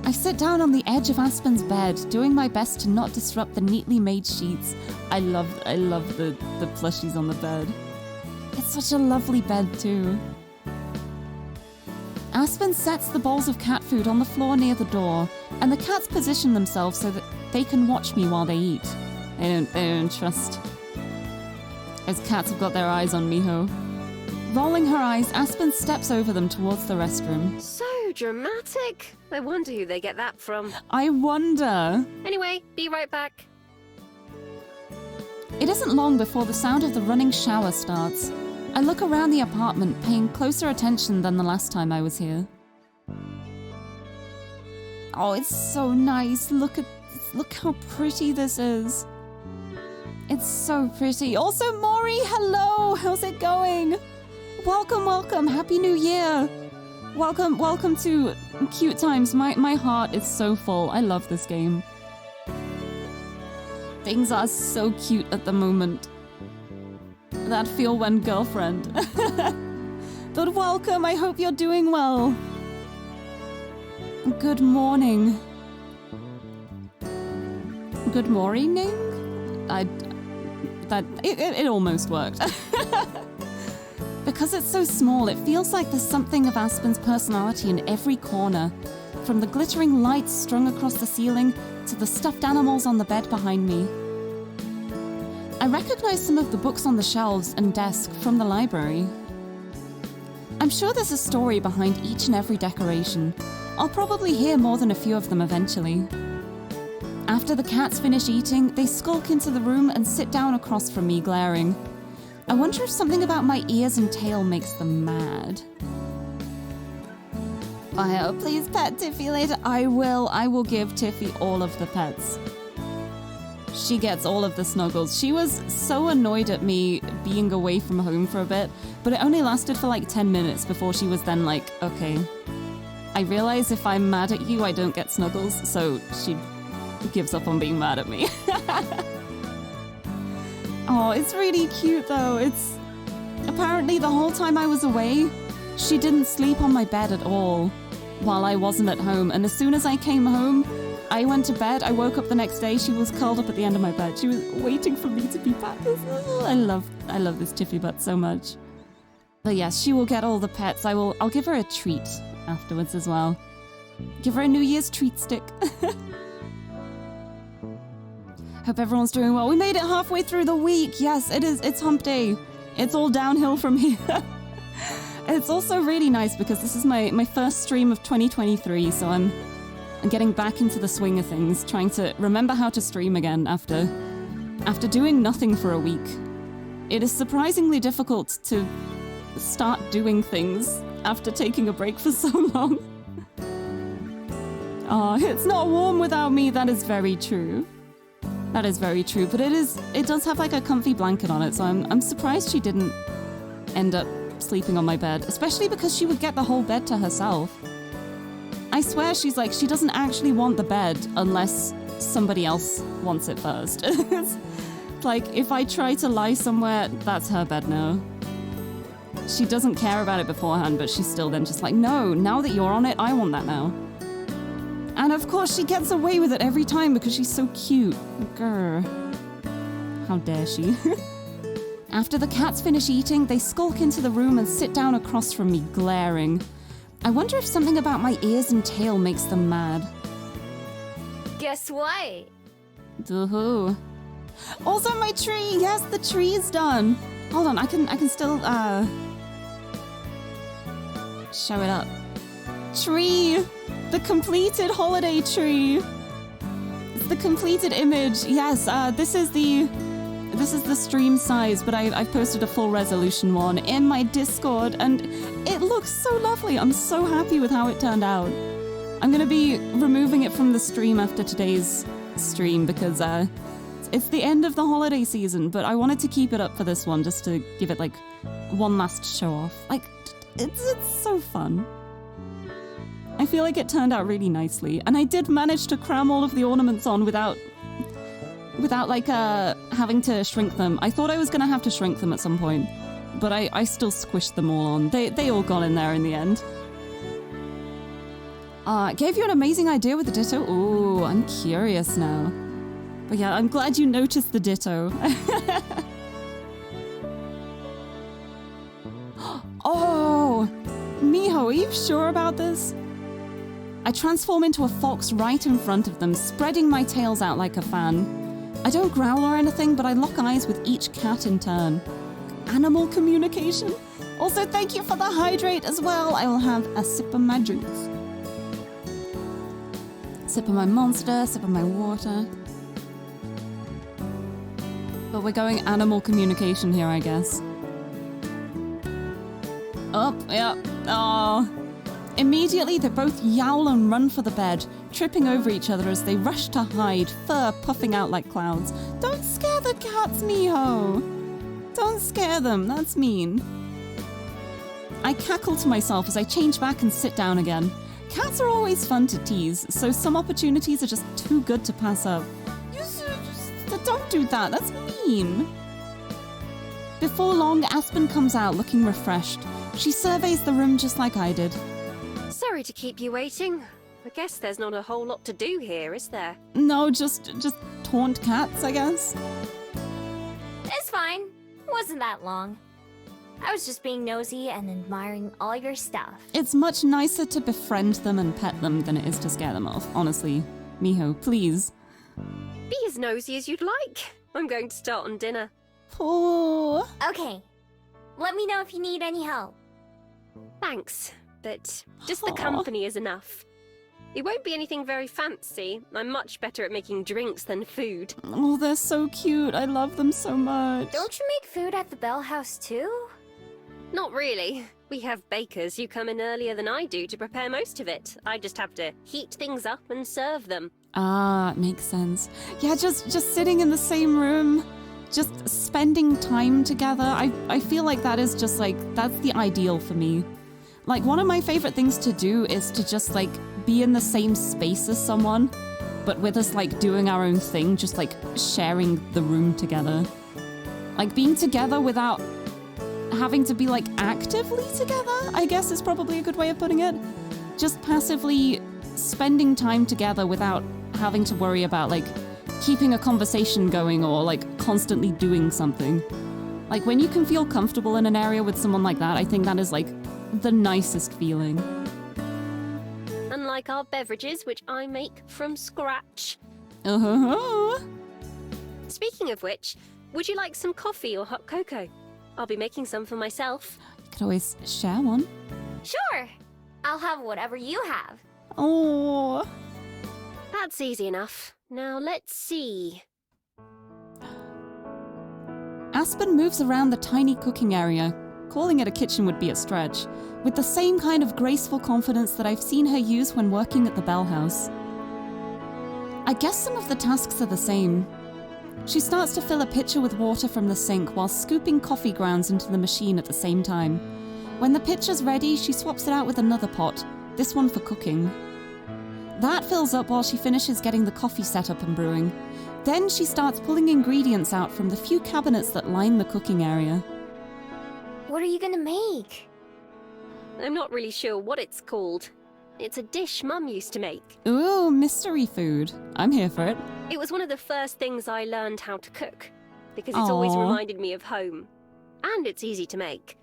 I sit down on the edge of Aspen's bed, doing my best to not disrupt the neatly made sheets. I love the plushies on the bed. It's such a lovely bed too. Aspen sets the bowls of cat food on the floor near the door, and the cats position themselves so that they can watch me while they eat. They don't trust. As cats have got their eyes on Miho. Rolling her eyes, Aspen steps over them towards the restroom. So dramatic. I wonder who they get that from. I wonder. Anyway, be right back. It isn't long before the sound of the running shower starts. I look around the apartment, paying closer attention than the last time I was here. Oh, it's so nice. Look how pretty this is. It's so pretty. Also, Maury, hello. How's it going? Welcome, welcome. Happy New Year. Welcome to Cute Times. My heart is so full. I love this game. Things are so cute at the moment. That feel when girlfriend. But welcome. I hope you're doing well. Good morning. Good morning? It almost worked. Because it's so small, it feels like there's something of Aspen's personality in every corner. From the glittering lights strung across the ceiling to the stuffed animals on the bed behind me. I recognize some of the books on the shelves and desk from the library. I'm sure there's a story behind each and every decoration. I'll probably hear more than a few of them eventually. After the cats finish eating, they skulk into the room and sit down across from me, glaring. I wonder if something about my ears and tail makes them mad. Oh, please pet Tiffy later. I will give Tiffy all of the pets. She gets all of the snuggles. She was so annoyed at me being away from home for a bit, but it only lasted for like 10 minutes before she was then like, okay, I realize if I'm mad at you, I don't get snuggles, so she gives up on being mad at me. Oh, it's really cute though. It's apparently the whole time I was away, she didn't sleep on my bed at all while I wasn't at home. And as soon as I came home, I went to bed. I woke up the next day. She was curled up at the end of my bed. She was waiting for me to be back. I love this Tiffy butt so much. But yes, she will get all the pets. I'll give her a treat afterwards as well. Give her a New Year's treat stick. Hope everyone's doing well. We made it halfway through the week. Yes, it is. It's hump day. It's all downhill from here. It's also really nice because this is my first stream of 2023, so I'm getting back into the swing of things, trying to remember how to stream again after doing nothing for a week. It is surprisingly difficult to start doing things after taking a break for so long. Oh, it's not warm without me. That is very true. That is very true, but it does have like a comfy blanket on it, so I'm surprised she didn't end up sleeping on my bed, especially because she would get the whole bed to herself. I swear she doesn't actually want the bed unless somebody else wants it first. It's like if I try to lie somewhere, that's her bed now. She doesn't care about it beforehand, but she's still then just like, no, now that you're on it, I want that now. And of course she gets away with it every time because she's so cute. Grr. How dare she? After the cats finish eating, they skulk into the room and sit down across from me, glaring. I wonder if something about my ears and tail makes them mad. Guess what? Doohoo. Also my tree! Yes, the tree is done! Hold on, I can still, show it up. Tree! The completed holiday tree! It's the completed image. Yes, this is the stream size, but I've posted a full resolution one in my Discord, and it looks so lovely. I'm so happy with how it turned out. I'm going to be removing it from the stream after today's stream because it's the end of the holiday season, but I wanted to keep it up for this one just to give it like one last show off. Like, it's so fun. I feel like it turned out really nicely, and I did manage to cram all of the ornaments on without like having to shrink them. I thought I was gonna have to shrink them at some point, but I still squished them all on. They all got in there in the end. Gave you an amazing idea with the ditto. Ooh, I'm curious now. But yeah, I'm glad you noticed the ditto. Oh, Miho, are you sure about this? I transform into a fox right in front of them, spreading my tails out like a fan. I don't growl or anything, but I lock eyes with each cat in turn. Animal communication? Also, thank you for the hydrate as well. I will have a sip of my drinks. Sip of my monster, sip of my water. But we're going animal communication here, I guess. Oh, yeah. Oh. Immediately, they both yowl and run for the bed, tripping over each other as they rush to hide, fur puffing out like clouds. Don't scare the cats, Miho! Don't scare them, that's mean. I cackle to myself as I change back and sit down again. Cats are always fun to tease, so some opportunities are just too good to pass up. Don't do that, that's mean. Before long, Aspen comes out looking refreshed. She surveys the room just like I did. Sorry to keep you waiting. I guess there's not a whole lot to do here, is there? No, just taunt cats, I guess. It's fine. Wasn't that long. I was just being nosy and admiring all your stuff. It's much nicer to befriend them and pet them than it is to scare them off, honestly. Miho, please. Be as nosy as you'd like. I'm going to start on dinner. Poor. Okay. Let me know if you need any help. Thanks, but just the company is enough. It won't be anything very fancy. I'm much better at making drinks than food. Oh, they're so cute. I love them so much. Don't you make food at the Bell House too? Not really. We have bakers who come in earlier than I do to prepare most of it. I just have to heat things up and serve them. Ah, makes sense. Yeah, just sitting in the same room, just spending time together. I feel like that is just like, that's the ideal for me. Like, one of my favorite things to do is to just, like, be in the same space as someone, but with us, like, doing our own thing, just, like, sharing the room together. Like, being together without having to be, like, actively together, I guess is probably a good way of putting it. Just passively spending time together without having to worry about, like, keeping a conversation going or, like, constantly doing something. Like, when you can feel comfortable in an area with someone like that, I think that is, like, the nicest feeling. Unlike our beverages, which I make from scratch. Uh-huh. Speaking of which, would you like some coffee or hot cocoa? I'll be making some for myself. You could always share one. Sure. I'll have whatever you have. Oh. That's easy enough. Now let's see. Aspen moves around the tiny cooking area. Calling it a kitchen would be a stretch, with the same kind of graceful confidence that I've seen her use when working at the Bell House. I guess some of the tasks are the same. She starts to fill a pitcher with water from the sink while scooping coffee grounds into the machine at the same time. When the pitcher's ready, she swaps it out with another pot, this one for cooking. That fills up while she finishes getting the coffee set up and brewing. Then she starts pulling ingredients out from the few cabinets that line the cooking area. What are you gonna make? I'm not really sure what it's called. It's a dish Mum used to make. Ooh, mystery food. I'm here for it. It was one of the first things I learned how to cook, because it's always Aw. reminded me of home. And it's easy to make.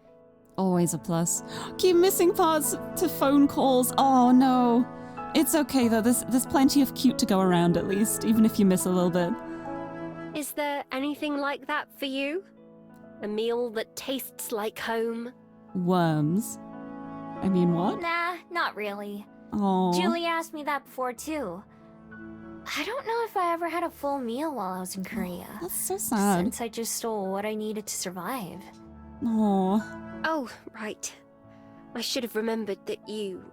Always a plus. Keep missing parts to phone calls. Oh no. It's okay though, there's plenty of cute to go around at least, even if you miss a little bit. Is there anything like that for you? A meal that tastes like home? Worms. I mean, what? Nah, not really. Oh. Julie asked me that before too. I don't know if I ever had a full meal while I was in Korea. That's so sad. Since I just stole what I needed to survive. Oh. Oh, right. I should have remembered that you...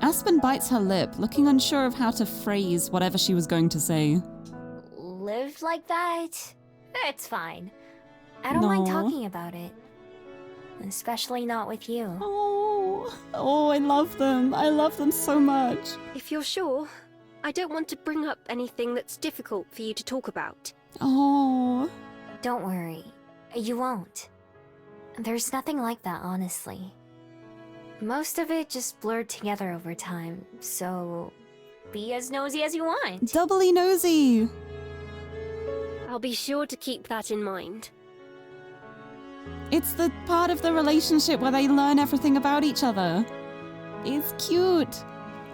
Aspen bites her lip, looking unsure of how to phrase whatever she was going to say. Lived like that? It's fine. I don't mind No. talking about it. Especially not with you. Oh, I love them. I love them so much. If you're sure, I don't want to bring up anything that's difficult for you to talk about. Oh. Don't worry. You won't. There's nothing like that, honestly. Most of it just blurred together over time, so be as nosy as you want. Doubly nosy. I'll be sure to keep that in mind. It's the part of the relationship where they learn everything about each other. It's cute.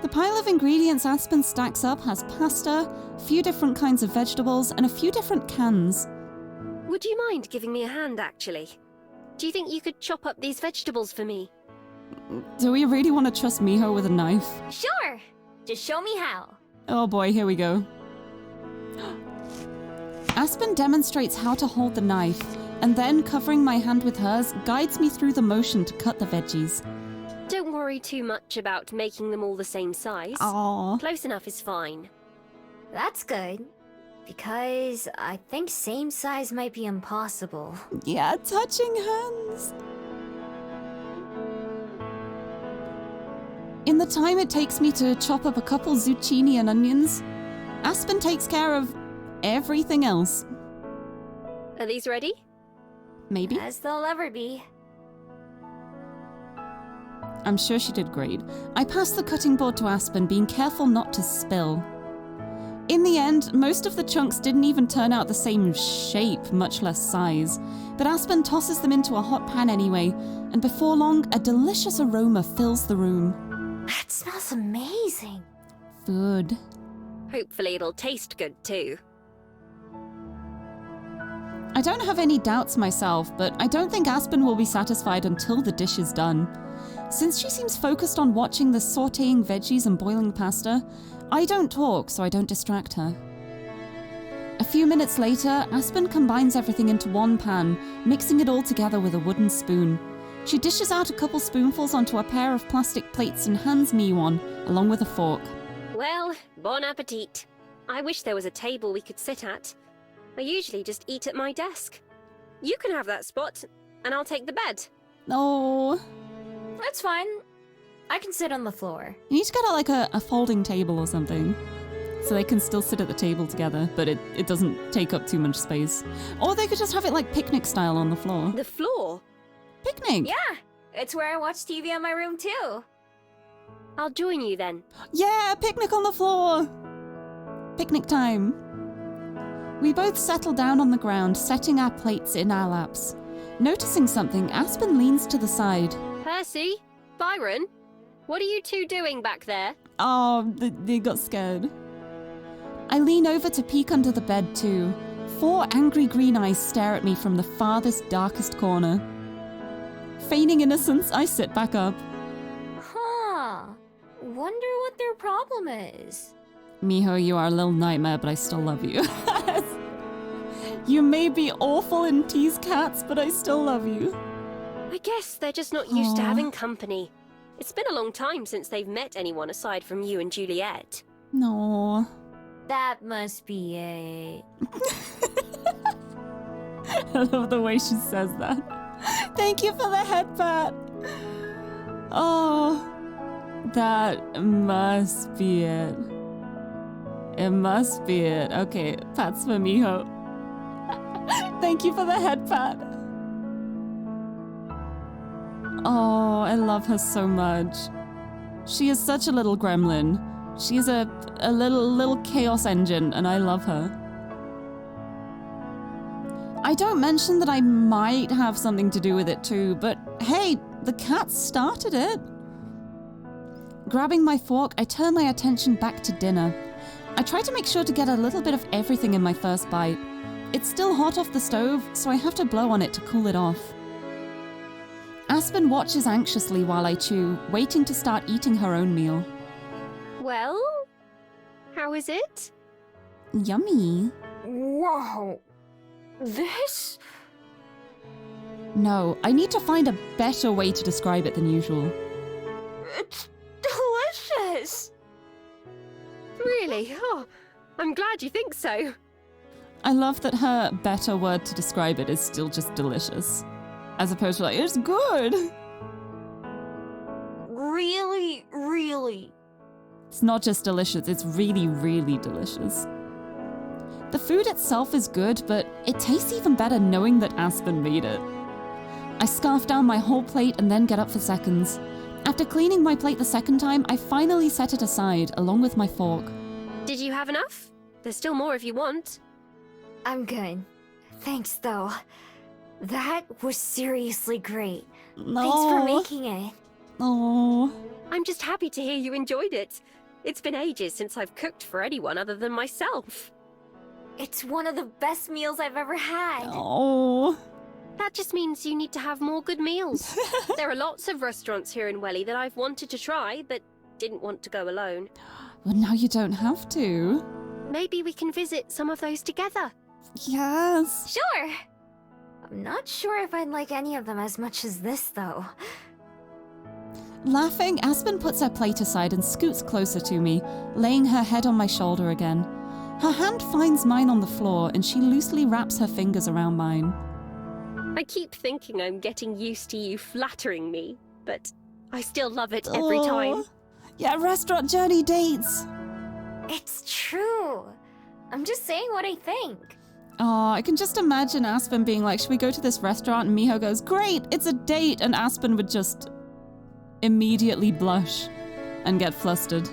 The pile of ingredients Aspen stacks up has pasta, a few different kinds of vegetables, and a few different cans. Would you mind giving me a hand, actually? Do you think you could chop up these vegetables for me? Do we really want to trust Miho with a knife? Sure! Just show me how. Oh boy, here we go. Aspen demonstrates how to hold the knife, and then, covering my hand with hers, guides me through the motion to cut the veggies. Don't worry too much about making them all the same size. Aww. Close enough is fine. That's good. Because I think same size might be impossible. Yeah, touching hands. In the time it takes me to chop up a couple zucchini and onions, Aspen takes care of everything else. Are these ready? Maybe? As they'll ever be. I'm sure she did great. I passed the cutting board to Aspen, being careful not to spill. In the end, most of the chunks didn't even turn out the same shape, much less size. But Aspen tosses them into a hot pan anyway, and before long, a delicious aroma fills the room. That smells amazing. Food. Hopefully it'll taste good too. I don't have any doubts myself, but I don't think Aspen will be satisfied until the dish is done. Since she seems focused on watching the sautéing veggies and boiling pasta, I don't talk so I don't distract her. A few minutes later, Aspen combines everything into one pan, mixing it all together with a wooden spoon. She dishes out a couple spoonfuls onto a pair of plastic plates and hands me one, along with a fork. Well, bon appetit. I wish there was a table we could sit at. I usually just eat at my desk. You can have that spot, and I'll take the bed. Oh. That's fine. I can sit on the floor. You need to get like a folding table or something. So they can still sit at the table together, but it doesn't take up too much space. Or they could just have it like picnic style on the floor. The floor? Picnic! Yeah, it's where I watch TV in my room too. I'll join you then. Yeah, picnic on the floor! Picnic time. We both settle down on the ground, setting our plates in our laps. Noticing something, Aspen leans to the side. Percy? Byron? What are you two doing back there? Oh, they got scared. I lean over to peek under the bed too. 4 angry green eyes stare at me from the farthest, darkest corner. Feigning innocence, I sit back up. Huh. Wonder what their problem is. Miho, you are a little nightmare, but I still love you. You may be awful and tease cats, but I still love you. I guess they're just not used to Aw. having company. It's been a long time since they've met anyone aside from you and Juliet. No. That must be it. I love the way she says that. Thank you for the head pat. Oh, that must be it. It must be it. Okay, pats for Miho. Thank you for the head pat. Oh, I love her so much. She is such a little gremlin. She is a little chaos engine, and I love her. I don't mention that I might have something to do with it too, but hey, the cats started it. Grabbing my fork, I turn my attention back to dinner. I try to make sure to get a little bit of everything in my first bite. It's still hot off the stove, so I have to blow on it to cool it off. Aspen watches anxiously while I chew, waiting to start eating her own meal. Well, how is it? Yummy. Whoa. This? No, I need to find a better way to describe it than usual. It's delicious. Really? Oh, I'm glad you think so. I love that her better word to describe it is still just delicious. As opposed to like, it's good. Really, really. It's not just delicious, it's really, really delicious. The food itself is good, but it tastes even better knowing that Aspen made it. I scarf down my whole plate and then get up for seconds. After cleaning my plate the second time, I finally set it aside, along with my fork. Did you have enough? There's still more if you want. I'm good. Thanks, though. That was seriously great. No. Thanks for making it. Oh. I'm just happy to hear you enjoyed it. It's been ages since I've cooked for anyone other than myself. It's one of the best meals I've ever had. Oh. That just means you need to have more good meals. There are lots of restaurants here in Welly that I've wanted to try, but didn't want to go alone. Well, now you don't have to. Maybe we can visit some of those together. Yes. Sure. I'm not sure if I'd like any of them as much as this, though. Laughing, Aspen puts her plate aside and scoots closer to me, laying her head on my shoulder again. Her hand finds mine on the floor and she loosely wraps her fingers around mine. I keep thinking I'm getting used to you flattering me, but I still love it every time. Yeah, restaurant journey dates. It's true. I'm just saying what I think. Oh, I can just imagine Aspen being like, should we go to this restaurant? And Miho goes, great, it's a date. And Aspen would just immediately blush and get flustered.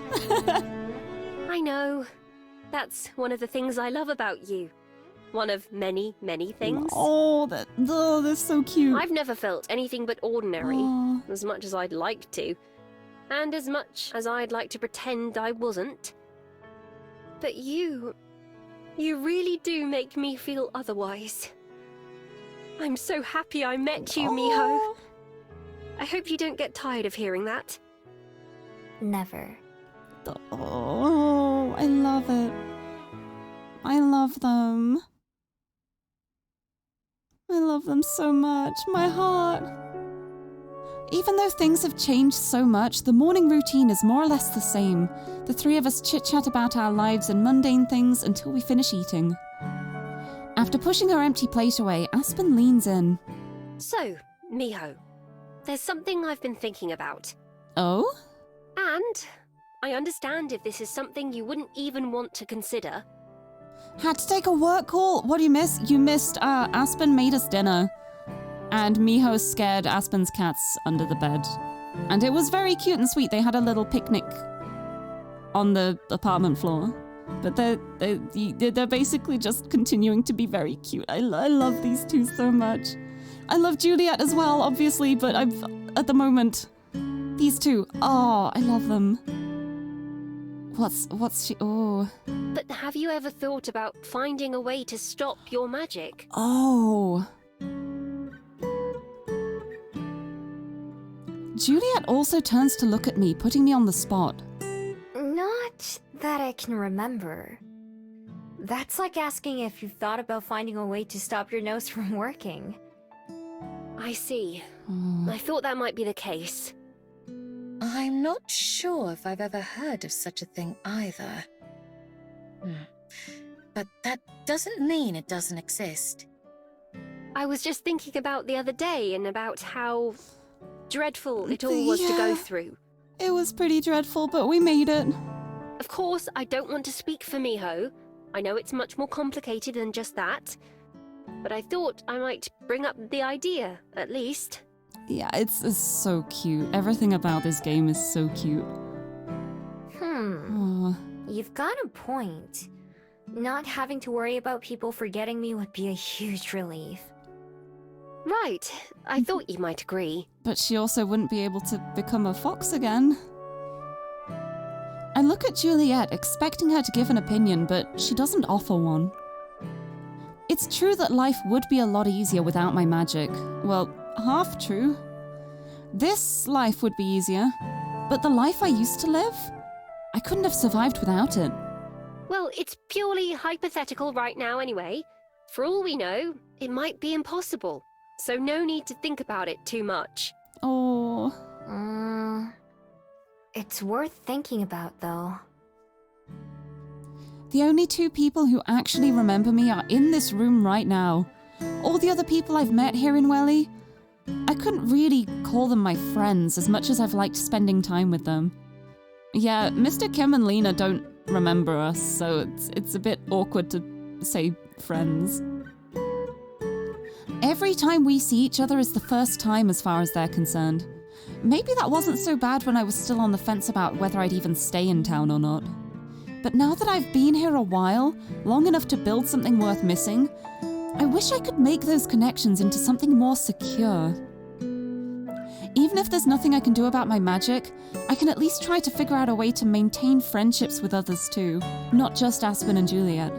I know. That's one of the things I love about you. One of many, many things. Oh, that's so cute. I've never felt anything but ordinary, Aw. as much as I'd like to. And as much as I'd like to pretend I wasn't. But you really do make me feel otherwise. I'm so happy I met you, Miho. I hope you don't get tired of hearing that. Never. Oh, I love it. I love them. I love them so much. My heart. Even though things have changed so much, the morning routine is more or less the same. The three of us chit-chat about our lives and mundane things until we finish eating. After pushing her empty plate away, Aspen leans in. So, Miho, there's something I've been thinking about. Oh? And I understand if this is something you wouldn't even want to consider. Had to take a work call? What do you miss? You missed, Aspen made us dinner. And Miho scared Aspen's cats under the bed. And it was very cute and sweet. They had a little picnic on the apartment floor. But they're basically just continuing to be very cute. I love these two so much. I love Juliet as well, obviously, but at the moment, these two, oh, I love them. What's she, oh. But have you ever thought about finding a way to stop your magic? Oh. Juliet also turns to look at me, putting me on the spot. Not that I can remember. That's like asking if you've thought about finding a way to stop your nose from working. I see. Oh. I thought that might be the case. I'm not sure if I've ever heard of such a thing either. But that doesn't mean it doesn't exist. I was just thinking about the other day and about how dreadful it all was to go through. It was pretty dreadful, but we made it. Of course, I don't want to speak for Miho. I know it's much more complicated than just that. But I thought I might bring up the idea, at least. Yeah, it's so cute. Everything about this game is so cute. Oh. You've got a point. Not having to worry about people forgetting me would be a huge relief. Right. I thought you might agree. But she also wouldn't be able to become a fox again. I look at Juliet, expecting her to give an opinion, but she doesn't offer one. It's true that life would be a lot easier without my magic. Well, half true. This life would be easier, but the life I used to live? I couldn't have survived without it. Well, it's purely hypothetical right now anyway. For all we know, it might be impossible. So no need to think about it too much. Oh. It's worth thinking about, though. The only two people who actually remember me are in this room right now. All the other people I've met here in Welly, I couldn't really call them my friends as much as I've liked spending time with them. Yeah, Mr. Kim and Lena don't remember us, so it's a bit awkward to say friends. Every time we see each other is the first time as far as they're concerned. Maybe that wasn't so bad when I was still on the fence about whether I'd even stay in town or not. But now that I've been here a while, long enough to build something worth missing, I wish I could make those connections into something more secure. Even if there's nothing I can do about my magic, I can at least try to figure out a way to maintain friendships with others too, not just Aspen and Juliet.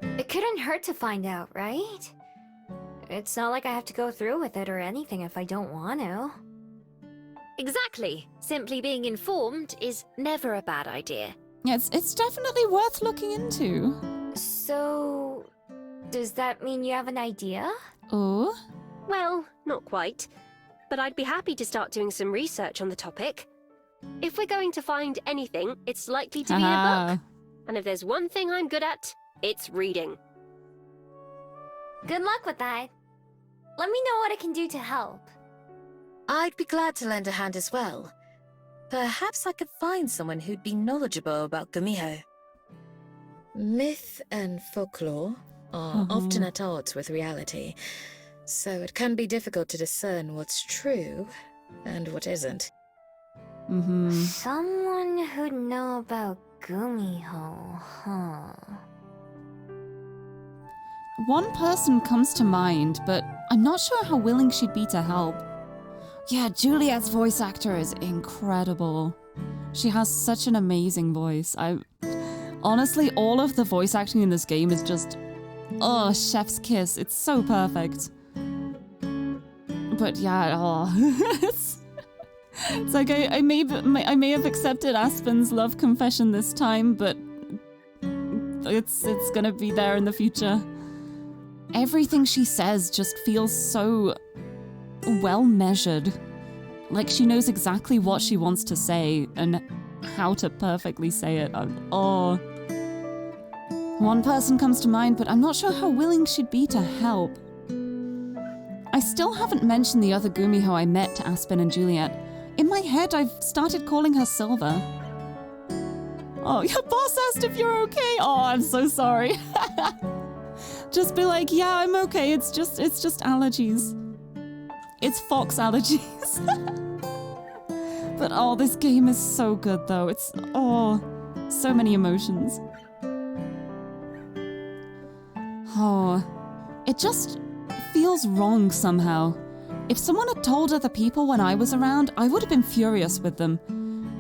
It couldn't hurt to find out, right? It's not like I have to go through with it or anything if I don't want to. Exactly. Simply being informed is never a bad idea. Yeah, it's definitely worth looking into. So, does that mean you have an idea? Oh? Well, not quite. But I'd be happy to start doing some research on the topic. If we're going to find anything, it's likely to be a book. And if there's one thing I'm good at, it's reading. Good luck with that. Let me know what I can do to help. I'd be glad to lend a hand as well. Perhaps I could find someone who'd be knowledgeable about Gumiho. Myth and folklore are often at odds with reality, so it can be difficult to discern what's true and what isn't. Someone who'd know about Gumiho, huh? One person comes to mind, but I'm not sure how willing she'd be to help. Yeah, Juliet's voice actor is incredible. She has such an amazing voice. Honestly, all of the voice acting in this game is just, chef's kiss. It's so perfect. But yeah, it's like I may have accepted Aspen's love confession this time, but it's gonna be there in the future. Everything she says just feels so well measured. Like she knows exactly what she wants to say and how to perfectly say it. One person comes to mind, but I'm not sure how willing she'd be to help. I still haven't mentioned the other Gumiho I met to Aspen and Juliet. In my head, I've started calling her Silver. Oh, your boss asked if you're okay. Oh, I'm so sorry. Just be like, yeah, I'm okay. It's just allergies. It's fox allergies. But oh, this game is so good though. It's so many emotions. Oh, it just feels wrong somehow. If someone had told other people when I was around, I would have been furious with them.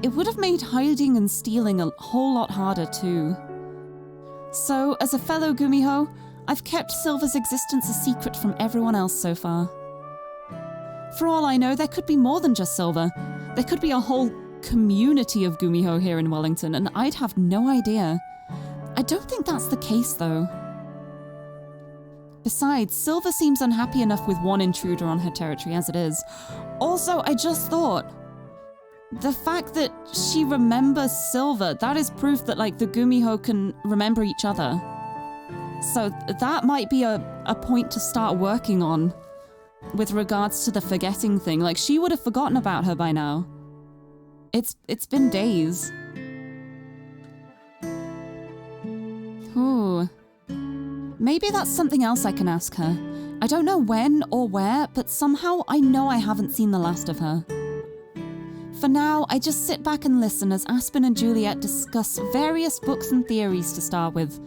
It would have made hiding and stealing a whole lot harder too. So, as a fellow Gumiho, I've kept Silver's existence a secret from everyone else so far. For all I know, there could be more than just Silver. There could be a whole community of Gumiho here in Wellington, and I'd have no idea. I don't think that's the case, though. Besides, Silver seems unhappy enough with one intruder on her territory as it is. Also, I just thought, the fact that she remembers Silver, that is proof that, like, the Gumiho can remember each other. So that might be a point to start working on with regards to the forgetting thing. Like, she would have forgotten about her by now. It's been days. Ooh. Maybe that's something else I can ask her. I don't know when or where, but somehow I know I haven't seen the last of her. For now, I just sit back and listen as Aspen and Juliet discuss various books and theories to start with.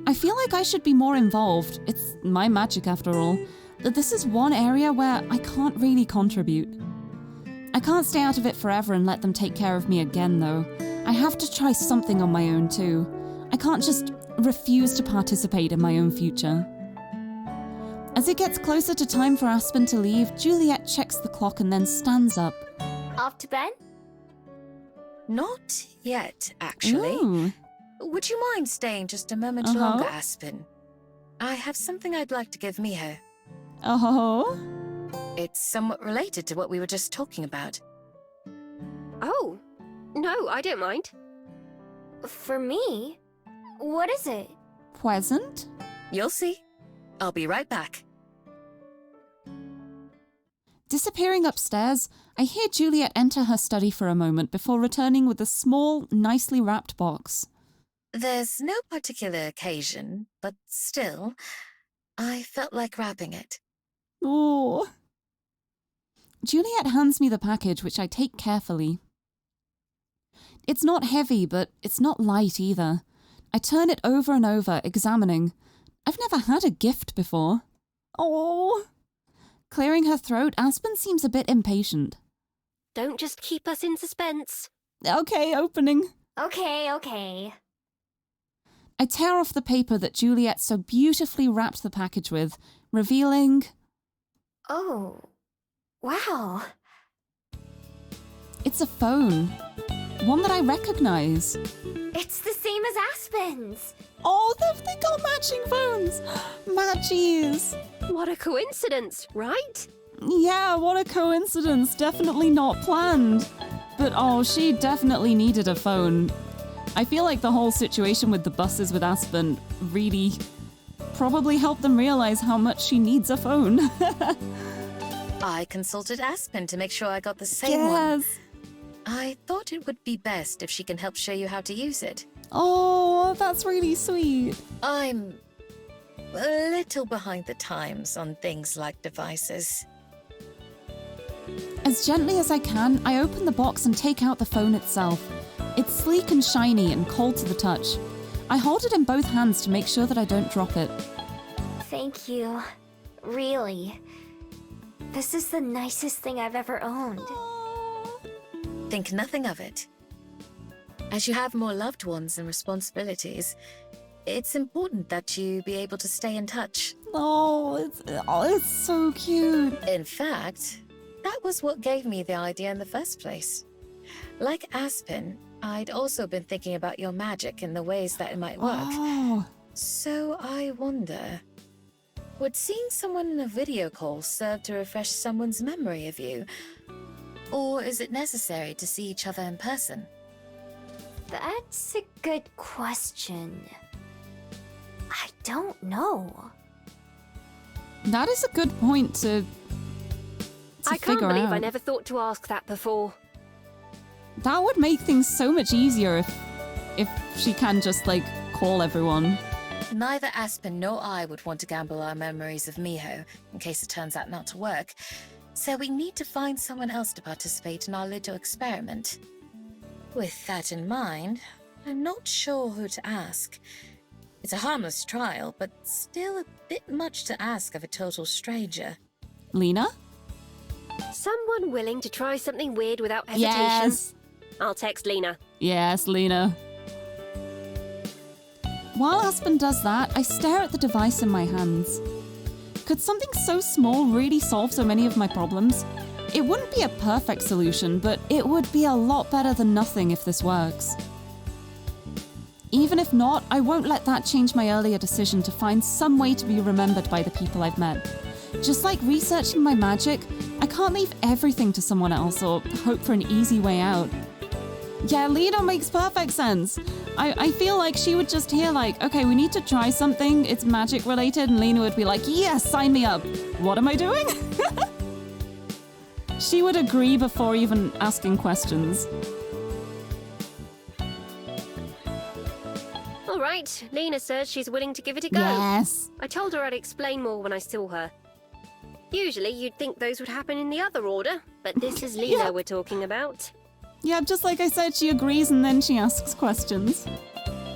I feel like I should be more involved. It's my magic after all. But this is one area where I can't really contribute. I can't stay out of it forever and let them take care of me again, though. I have to try something on my own, too. I can't just refuse to participate in my own future. As it gets closer to time for Aspen to leave, Juliet checks the clock and then stands up. Off to bed? Not yet, actually. Ooh. Would you mind staying just a moment longer, Aspen? I have something I'd like to give Miho. Oh. It's somewhat related to what we were just talking about. Oh, no, I don't mind. For me? What is it? Pleasant? You'll see. I'll be right back. Disappearing upstairs, I hear Juliet enter her study for a moment before returning with a small, nicely wrapped box. There's no particular occasion, but still, I felt like wrapping it. Oh. Juliet hands me the package, which I take carefully. It's not heavy, but it's not light either. I turn it over and over, examining. I've never had a gift before. Oh. Clearing her throat, Aspen seems a bit impatient. Don't just keep us in suspense. Okay, opening. Okay. I tear off the paper that Juliet so beautifully wrapped the package with, revealing... Oh, wow. It's a phone. One that I recognize. It's the same as Aspen's. Oh, they got matching phones. Matchies. What a coincidence, right? Yeah, what a coincidence. Definitely not planned. But oh, she definitely needed a phone. I feel like the whole situation with the buses with Aspen really probably helped them realize how much she needs a phone. I consulted Aspen to make sure I got the same one. Yes. I thought it would be best if she can help show you how to use it. Oh, that's really sweet. I'm a little behind the times on things like devices. As gently as I can, I open the box and take out the phone itself. It's sleek and shiny and cold to the touch. I hold it in both hands to make sure that I don't drop it. Thank you. Really. This is the nicest thing I've ever owned. Think nothing of it. As you have more loved ones and responsibilities, it's important that you be able to stay in touch. Oh, it's so cute. In fact, that was what gave me the idea in the first place. Like Aspen, I'd also been thinking about your magic and the ways that it might work. Oh. So I wonder, would seeing someone in a video call serve to refresh someone's memory of you? Or is it necessary to see each other in person? That's a good question. I don't know. That is a good point to I can't figure believe out. I never thought to ask that before. That would make things so much easier if she can just, like, call everyone. Neither Aspen nor I would want to gamble our memories of Miho in case it turns out not to work. So we need to find someone else to participate in our little experiment. With that in mind, I'm not sure who to ask. It's a harmless trial, but still a bit much to ask of a total stranger. Lena? Someone willing to try something weird without hesitation. Yes. I'll text Lena. Yes, Lena. While Aspen does that, I stare at the device in my hands. Could something so small really solve so many of my problems? It wouldn't be a perfect solution, but it would be a lot better than nothing if this works. Even if not, I won't let that change my earlier decision to find some way to be remembered by the people I've met. Just like researching my magic, I can't leave everything to someone else or hope for an easy way out. Yeah, Lena makes perfect sense. I feel like she would just hear like, okay, we need to try something, it's magic related, and Lena would be like, yes, sign me up. What am I doing? She would agree before even asking questions. All right, Lena says she's willing to give it a go. Yes. I told her I'd explain more when I saw her. Usually you'd think those would happen in the other order, but this is Lena Yeah. we're talking about. Yeah, just like I said, she agrees and then she asks questions.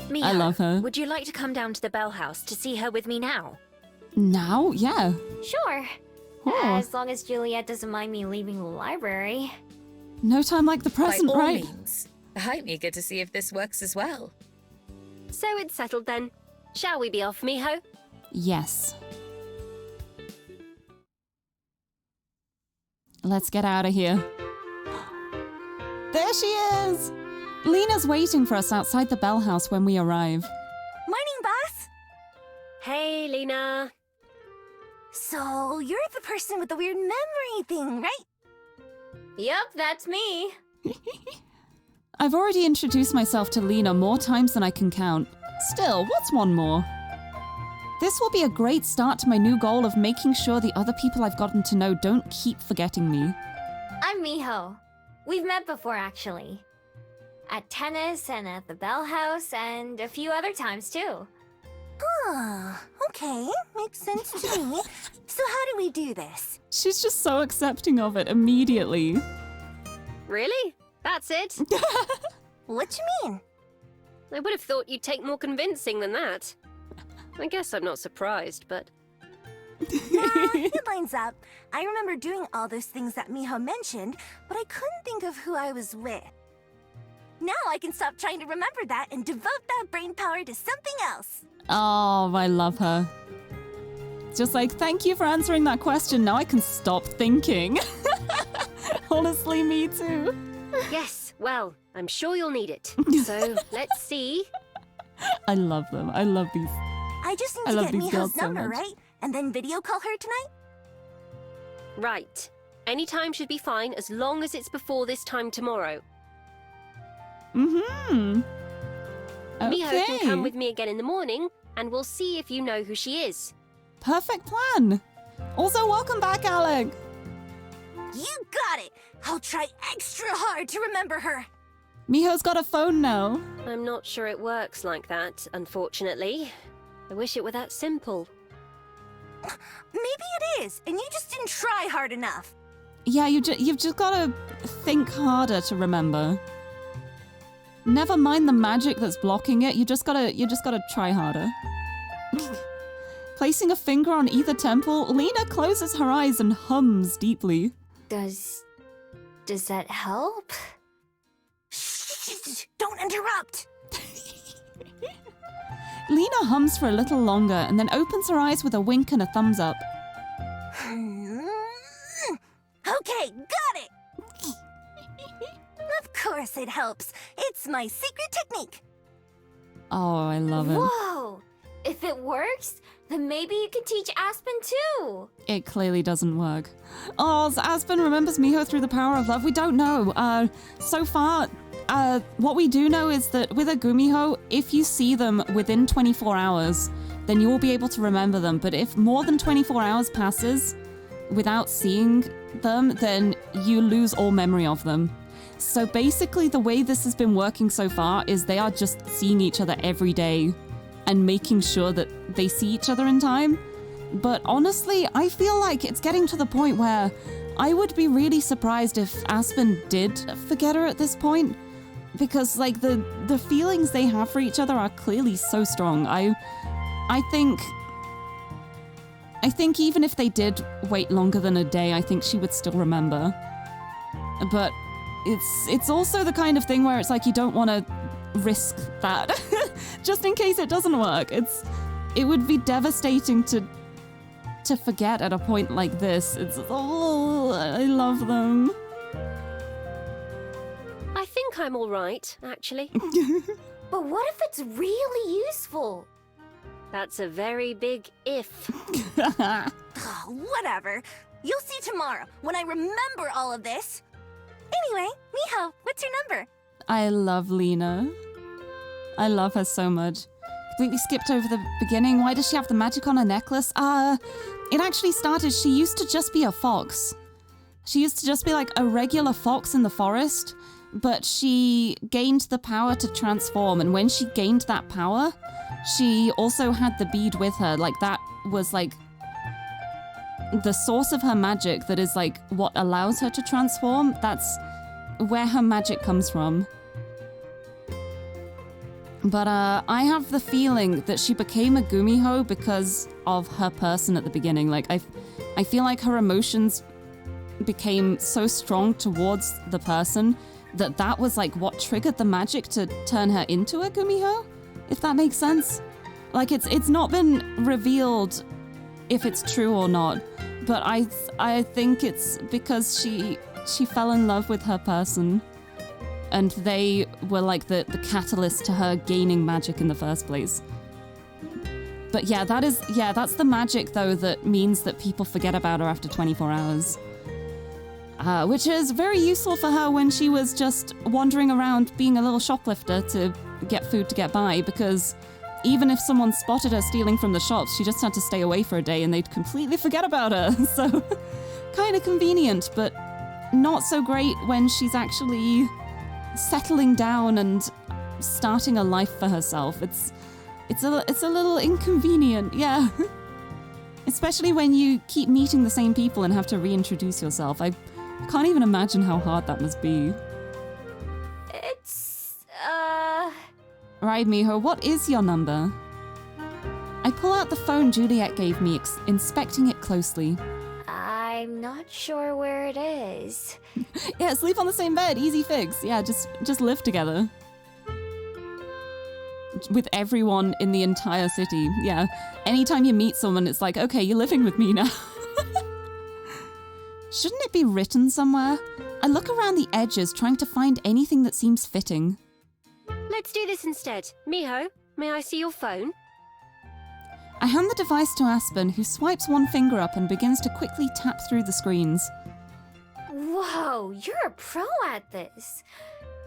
Mia, I love her. Would you like to come down to the Bell House to see her with me now? Now? Yeah. Sure. Oh. As long as Juliet doesn't mind me leaving the library. No time like the present, By all right? means, I'm eager to see if this works as well. So it's settled then. Shall we be off, Miho? Yes. Let's get out of here. There she is! Lena's waiting for us outside the Bell House when we arrive. Morning, boss. Hey, Lena. So, you're the person with the weird memory thing, right? Yep, that's me. I've already introduced myself to Lena more times than I can count. Still, what's one more? This will be a great start to my new goal of making sure the other people I've gotten to know don't keep forgetting me. I'm Miho. We've met before, actually. At tennis and at the Bell House and a few other times, too. Ah, okay. Makes sense to me. So how do we do this? She's just so accepting of it immediately. Really? That's it? What you mean? I would have thought you'd take more convincing than that. I guess I'm not surprised, but... Nah, it lines up. I remember doing all those things that Miho mentioned, but I couldn't think of who I was with. Now I can stop trying to remember that and devote that brain power to something else. Oh, I love her. Just like, thank you for answering that question. Now I can stop thinking. Honestly, me too. Yes, well, I'm sure you'll need it. So, let's see. I love them. I love these. I just I need love to get these girls Miho's so number, much. right? And then video call her tonight? Right. Any time should be fine as long as it's before this time tomorrow. Mm-hmm. Miho can Okay. come with me again in the morning, and we'll see if you know who she is. Perfect plan. Also, welcome back, Alec. You got it! I'll try extra hard to remember her. Miho's got a phone now. I'm not sure it works like that, unfortunately. I wish it were that simple. Maybe it is, and you just didn't try hard enough. Yeah, you've just got to think harder to remember. Never mind the magic that's blocking it. You just gotta try harder. Placing a finger on either temple, Lena closes her eyes and hums deeply. Does that help? Shh, don't interrupt. Lena hums for a little longer and then opens her eyes with a wink and a thumbs up. Okay, got it. Of course it helps. It's my secret technique. Oh, I love it. Whoa! If it works, then maybe you can teach Aspen too. It clearly doesn't work. Oh, so Aspen remembers Miho through the power of love. We don't know. So far, what we do know is that with a Gumiho, if you see them within 24 hours, then you will be able to remember them. But if more than 24 hours passes, without seeing them, then you lose all memory of them. So basically the way this has been working so far is they are just seeing each other every day and making sure that they see each other in time. But honestly, I feel like it's getting to the point where I would be really surprised if Aspen did forget her at this point, because like the feelings they have for each other are clearly so strong. I think even if they did wait longer than a day, I think she would still remember. But it's also the kind of thing where it's like you don't want to risk that just in case it doesn't work. It would be devastating to forget at a point like this. I love them. I think I'm all right, actually. But what if it's really useful? That's a very big if. Whatever. You'll see tomorrow when I remember all of this. Anyway, Miho, what's your number? I love Lena. I love her so much. Completely skipped over the beginning. Why does she have the magic on her necklace? It actually started, she used to just be a fox. She used to just be like a regular fox in the forest, but she gained the power to transform, and when she gained that power, she also had the bead with her. Like, that was like the source of her magic that is like what allows her to transform. That's where her magic comes from. But I have the feeling that she became a Gumiho because of her person at the beginning. Like, I feel like her emotions became so strong towards the person that was like what triggered the magic to turn her into a Gumiho, if that makes sense. Like, it's not been revealed if it's true or not, but I think it's because she fell in love with her person, and they were like the catalyst to her gaining magic in the first place. But yeah, that's the magic though that means that people forget about her after 24 hours. Which is very useful for her when she was just wandering around being a little shoplifter to get food to get by, because even if someone spotted her stealing from the shops, she just had to stay away for a day and they'd completely forget about her. So, kind of convenient, but not so great when she's actually settling down and starting a life for herself. It's a little inconvenient, yeah. Especially when you keep meeting the same people and have to reintroduce yourself. I can't even imagine how hard that must be. Right, Miho, what is your number? I pull out the phone Juliet gave me, inspecting it closely. I'm not sure where it is. Yeah, sleep on the same bed, easy fix. Yeah, just live together. With everyone in the entire city, yeah. Anytime you meet someone, it's like, okay, you're living with me now. Shouldn't it be written somewhere? I look around the edges, trying to find anything that seems fitting. Let's do this instead. Miho, may I see your phone? I hand the device to Aspen, who swipes one finger up and begins to quickly tap through the screens. Whoa, you're a pro at this.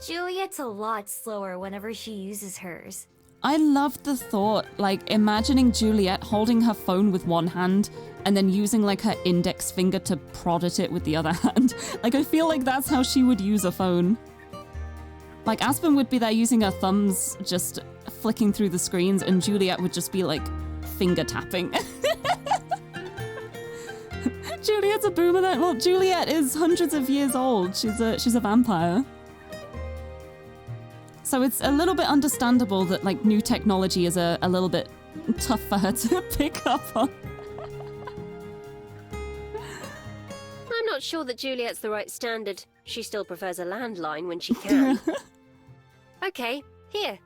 Juliet's a lot slower whenever she uses hers. I love the thought, like, imagining Juliet holding her phone with one hand and then using, like, her index finger to prod at it with the other hand. Like, I feel like that's how she would use a phone. Like, Aspen would be there using her thumbs, just flicking through the screens, and Juliet would just be, like, finger tapping. Juliet's a boomer then. Well, Juliet is hundreds of years old. She's a vampire. So it's a little bit understandable that, like, new technology is a little bit tough for her to pick up on. I'm not sure that Juliet's the right standard. She still prefers a landline when she can. Okay, here.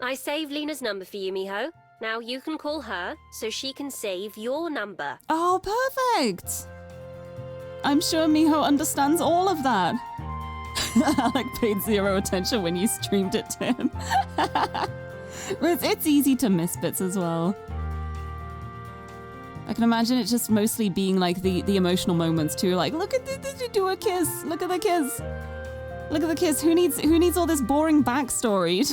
I saved Lena's number for you, Miho. Now you can call her so she can save your number. Oh, perfect! I'm sure Miho understands all of that. Alec paid zero attention when you streamed it to him. It's easy to miss bits as well. I can imagine it just mostly being like the emotional moments too. Like, look at this, do a kiss. Look at the kiss. Look at the kiss. Who needs all this boring backstory?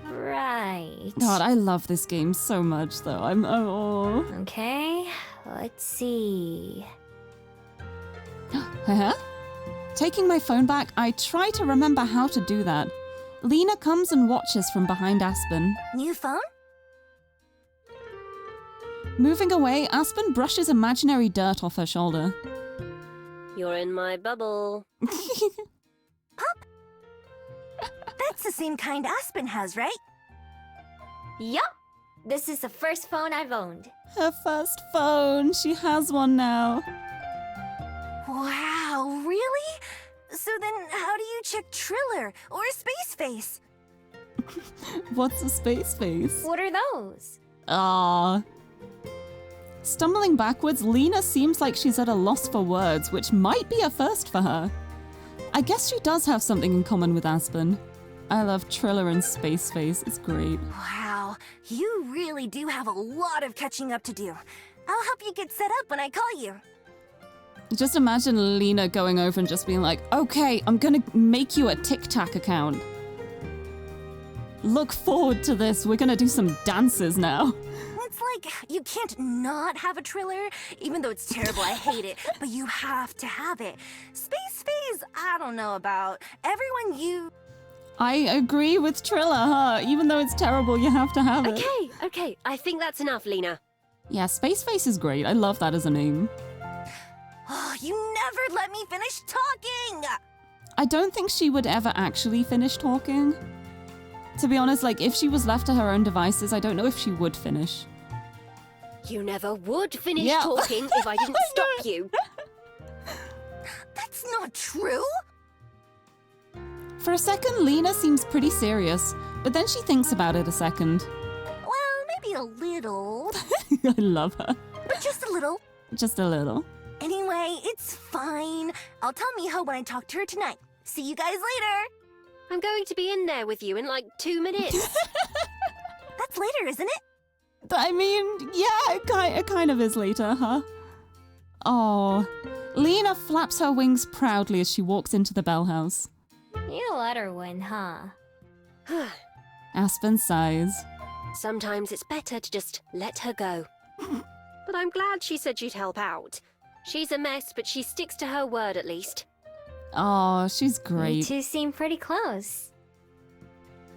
Right. right. God, I love this game so much, though. Oh. Okay, let's see. Huh? Taking my phone back, I try to remember how to do that. Lena comes and watches from behind Aspen. New phone? Moving away, Aspen brushes imaginary dirt off her shoulder. You're in my bubble. That's the same kind Aspen has, right? Yup! This is the first phone I've owned. Her first phone. She has one now. Wow, really? So then how do you check Triller or Space Face? What's a space face? What are those? Ah. Stumbling backwards, Lena seems like she's at a loss for words, which might be a first for her. I guess she does have something in common with Aspen. I love Triller and Space Face. It's great. Wow, you really do have a lot of catching up to do. I'll help you get set up when I call you. Just imagine Lena going over and just being like, okay, I'm gonna make you a TikTok account. Look forward to this. We're gonna do some dances now. It's like, you can't not have a Triller, even though it's terrible, I hate it, but you have to have it. Space Phase, I don't know about. Everyone I agree with Triller, huh? Even though it's terrible, you have to have it. Okay, I think that's enough, Lena. Yeah, Space Face is great. I love that as a name. Oh, you never let me finish talking! I don't think she would ever actually finish talking. To be honest, like, if she was left to her own devices, I don't know if she would finish. You never would finish Yeah. talking if I didn't stop you. That's not true! For a second, Lena seems pretty serious, but then she thinks about it a second. Well, maybe a little, I love her. but just a little. Just a little. Anyway, it's fine. I'll tell Miho when I talk to her tonight. See you guys later! I'm going to be in there with you in like 2 minutes. That's later, isn't it? I mean, yeah, it kind of is later, huh? Oh. Lena flaps her wings proudly as she walks into the bell house. You let her win, huh? Aspen sighs. Sometimes it's better to just let her go. But I'm glad she said she'd help out. She's a mess, but she sticks to her word at least. Oh, she's You great. two seem pretty close.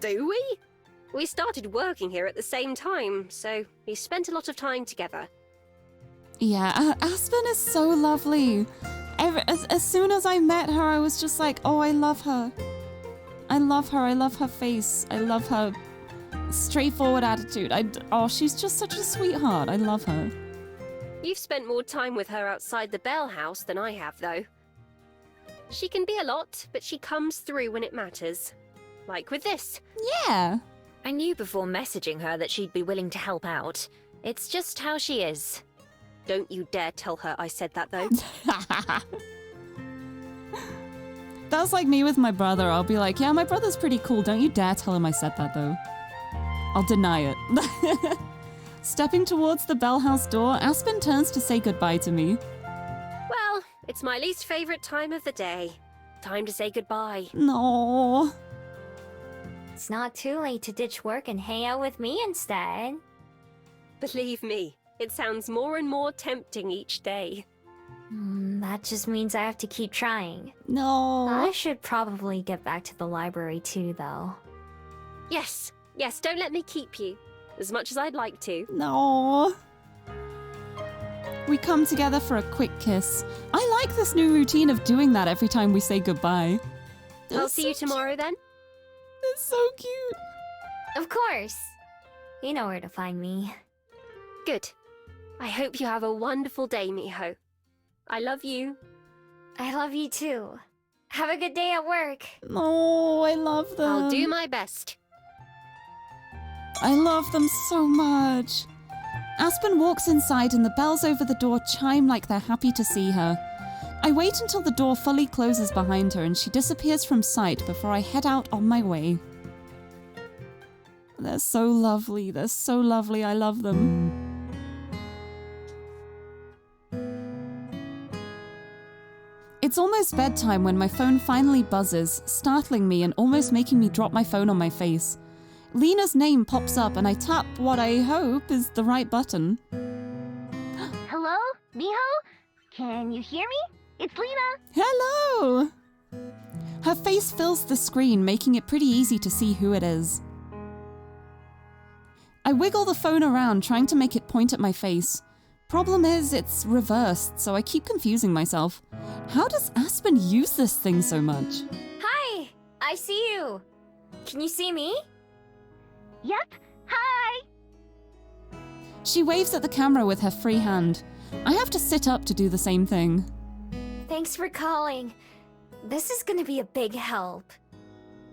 Do we? We started working here at the same time, so we spent a lot of time together. Yeah, Aspen is so lovely. As soon as I met her, I was just like, oh, I love her. I love her. I love her face. I love her straightforward attitude. Oh, she's just such a sweetheart. I love her. You've spent more time with her outside the Bell House than I have, though. She can be a lot, but she comes through when it matters. Like with this. Yeah. I knew before messaging her that she'd be willing to help out. It's just how she is. Don't you dare tell her I said that, though. That's like me with my brother. I'll be like, yeah, my brother's pretty cool. Don't you dare tell him I said that, though. I'll deny it. Stepping towards the bell house door, Aspen turns to say goodbye to me. Well, it's my least favorite time of the day. Time to say goodbye. No. It's not too late to ditch work and hang out with me instead. Believe me, it sounds more and more tempting each day. That just means I have to keep trying. No. I should probably get back to the library too, though. Yes, don't let me keep you. As much as I'd like to. No. We come together for a quick kiss. I like this new routine of doing that every time we say goodbye. I'll It's see so you tomorrow then. It's so cute. Of course. You know where to find me. Good. I hope you have a wonderful day, Miho. I love you. I love you too. Have a good day at work. No, I love them. I'll do my best. I love them so much. Aspen walks inside and the bells over the door chime like they're happy to see her. I wait until the door fully closes behind her and she disappears from sight before I head out on my way. They're so lovely. They're so lovely. I love them. It's almost bedtime when my phone finally buzzes, startling me and almost making me drop my phone on my face. Lena's name pops up and I tap what I hope is the right button. Hello? Miho? Can you hear me? It's Lena. Hello! Her face fills the screen, making it pretty easy to see who it is. I wiggle the phone around, trying to make it point at my face. Problem is, it's reversed, so I keep confusing myself. How does Aspen use this thing so much? Hi! I see you! Can you see me? Yep. Hi! She waves at the camera with her free hand. I have to sit up to do the same thing. Thanks for calling. This is gonna be a big help.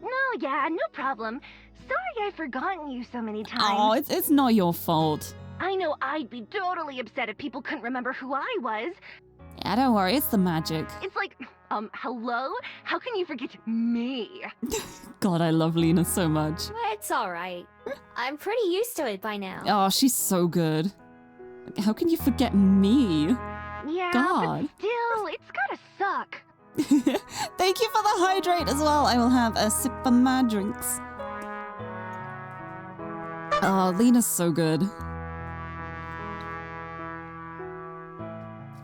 No, yeah, no problem. Sorry I've forgotten you so many times. Oh, it's not your fault. I know I'd be totally upset if people couldn't remember who I was. Yeah, don't worry, it's the magic. It's like, hello? How can you forget me? God, I love Lena so much. It's alright. I'm pretty used to it by now. Oh, she's so good. How can you forget me? Yeah, God. but still, it's gotta suck. Thank you for the hydrate as well. I will have a sip of my drinks. Oh, Lena's so good.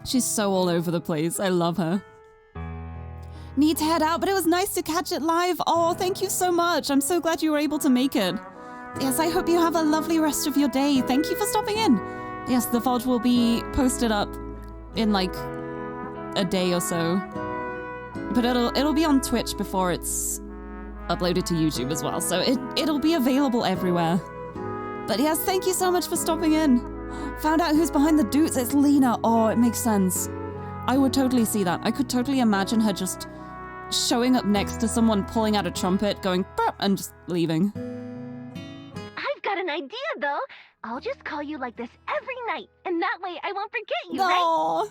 She's so all over the place. I love her. Need to head out, but it was nice to catch it live. Oh, thank you so much. I'm so glad you were able to make it. Yes, I hope you have a lovely rest of your day. Thank you for stopping in. Yes, the VOD will be posted up in like a day or so. But it'll be on Twitch before it's uploaded to YouTube as well. So it'll be available everywhere. But yes, thank you so much for stopping in. Found out who's behind the dudes. It's Lena. Oh, it makes sense. I would totally see that. I could totally imagine her just showing up next to someone pulling out a trumpet, going "Burp," and just leaving. I've got an idea, though. I'll just call you like this every night, and that way I won't forget you, right? No.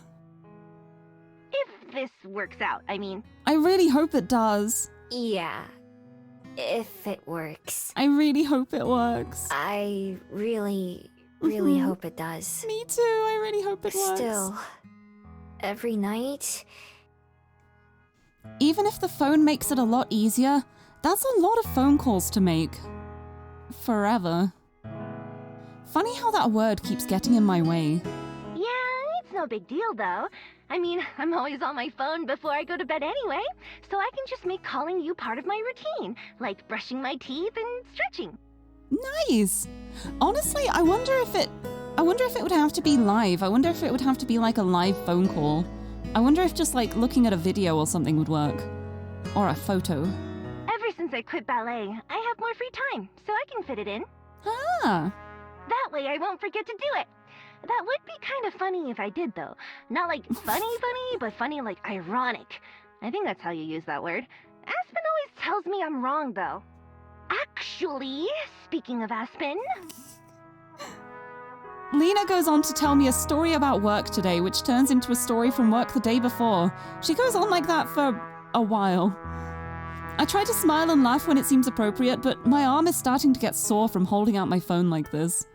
If this works out, I mean. I really hope it does. Yeah. If it works. I really hope it works. I really hope it does. Me too. I really hope it works. Still, every night. Even if the phone makes it a lot easier, that's a lot of phone calls to make. Forever. Funny how that word keeps getting in my way. Yeah, it's no big deal, though. I mean, I'm always on my phone before I go to bed anyway, so I can just make calling you part of my routine, like brushing my teeth and stretching. Nice. Honestly, I wonder if it would have to be live. I wonder if it would have to be like a live phone call. I wonder if just like looking at a video or something would work. Or a photo. Ever since I quit ballet, I have more free time, so I can fit it in. Ah. That way I won't forget to do it. That would be kind of funny if I did, though. Not like funny, but funny like ironic. I think that's how you use that word. Aspen always tells me I'm wrong, though. Actually, speaking of Aspen... Lena goes on to tell me a story about work today, which turns into a story from work the day before. She goes on like that for a while. I try to smile and laugh when it seems appropriate, but my arm is starting to get sore from holding out my phone like this.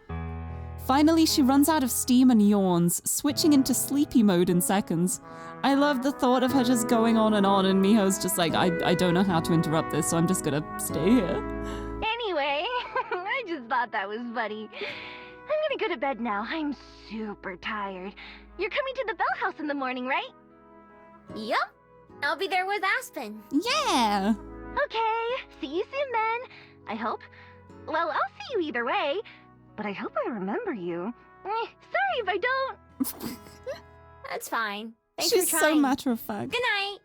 Finally, she runs out of steam and yawns, switching into sleepy mode in seconds. I love the thought of her just going on, and Miho's just like, I don't know how to interrupt this, so I'm just gonna stay here. Anyway, I just thought that was funny. I'm gonna go to bed now. I'm super tired. You're coming to the Bell House in the morning, right? Yup. I'll be there with Aspen. Yeah! Okay, see you soon then. I hope. Well, I'll see you either way. But I hope I remember you. Sorry if I don't. That's fine. Thanks She's for trying. so matter of fact. Good night.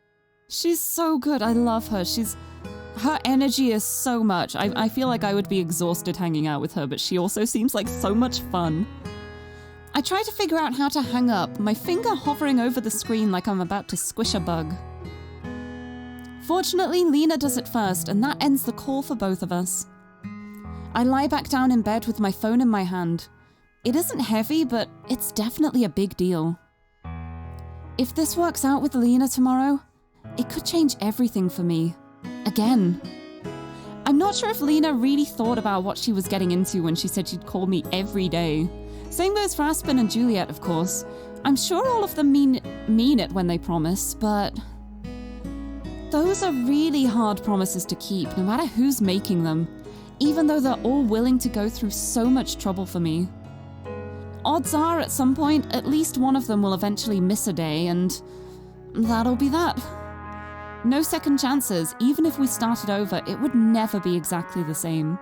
She's so good. I love her. Her energy is so much. I feel like I would be exhausted hanging out with her, but she also seems like so much fun. I try to figure out how to hang up, my finger hovering over the screen like I'm about to squish a bug. Fortunately, Lena does it first, and that ends the call for both of us. I lie back down in bed with my phone in my hand. It isn't heavy, but it's definitely a big deal. If this works out with Lena tomorrow, it could change everything for me. Again. I'm not sure if Lena really thought about what she was getting into when she said she'd call me every day. Same goes for Aspen and Juliet, of course. I'm sure all of them mean it when they promise, but... those are really hard promises to keep, no matter who's making them. even though they're all willing to go through so much trouble for me. Odds are, at some point, at least one of them will eventually miss a day, and that'll be that. No second chances. Even if we started over, it would never be exactly the same.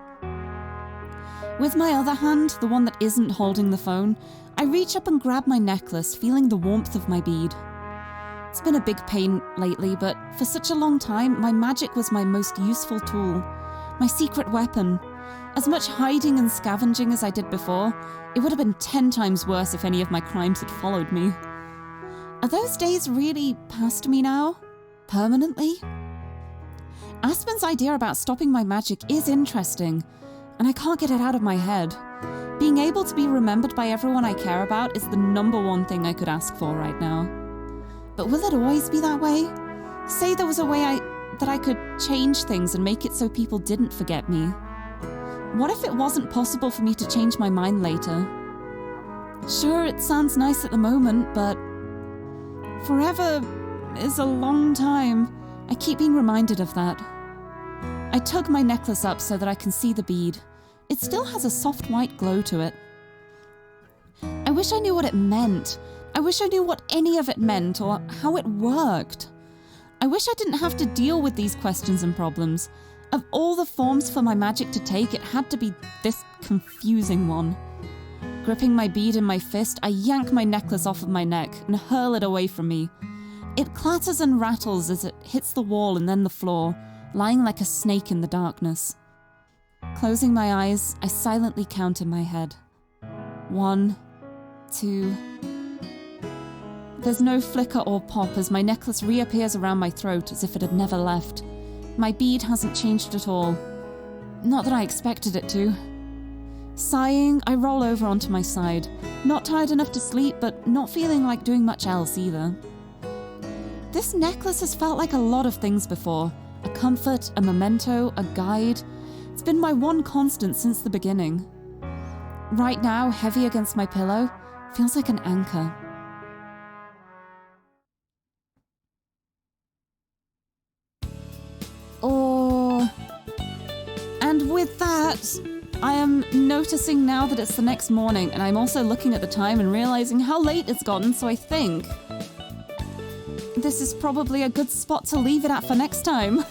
With my other hand, the one that isn't holding the phone, I reach up and grab my necklace, feeling the warmth of my bead. It's been a big pain lately, but for such a long time, my magic was my most useful tool, my secret weapon. As much hiding and scavenging as I did before, it would have been 10 times worse if any of my crimes had followed me. Are those days really past me now? Permanently? Aspen's idea about stopping my magic is interesting, and I can't get it out of my head. Being able to be remembered by everyone I care about is the #1 thing I could ask for right now. But will it always be that way? Say there was a way that I could change things and make it so people didn't forget me. What if it wasn't possible for me to change my mind later? Sure, it sounds nice at the moment, but forever is a long time. I keep being reminded of that. I tug my necklace up so that I can see the bead. It still has a soft white glow to it. I wish I knew what it meant. I wish I knew what any of it meant or how it worked. I wish I didn't have to deal with these questions and problems. Of all the forms for my magic to take, it had to be this confusing one. Gripping my bead in my fist, I yank my necklace off of my neck and hurl it away from me. It clatters and rattles as it hits the wall and then the floor, lying like a snake in the darkness. Closing my eyes, I silently count in my head. 1, 2... There's no flicker or pop as my necklace reappears around my throat as if it had never left. My bead hasn't changed at all. Not that I expected it to. Sighing, I roll over onto my side. Not tired enough to sleep, but not feeling like doing much else either. This necklace has felt like a lot of things before. A comfort, a memento, a guide. It's been my one constant since the beginning. Right now, heavy against my pillow, feels like an anchor. And with that, I am noticing now that it's the next morning, and I'm also looking at the time and realizing how late it's gotten, so I think this is probably a good spot to leave it at for next time.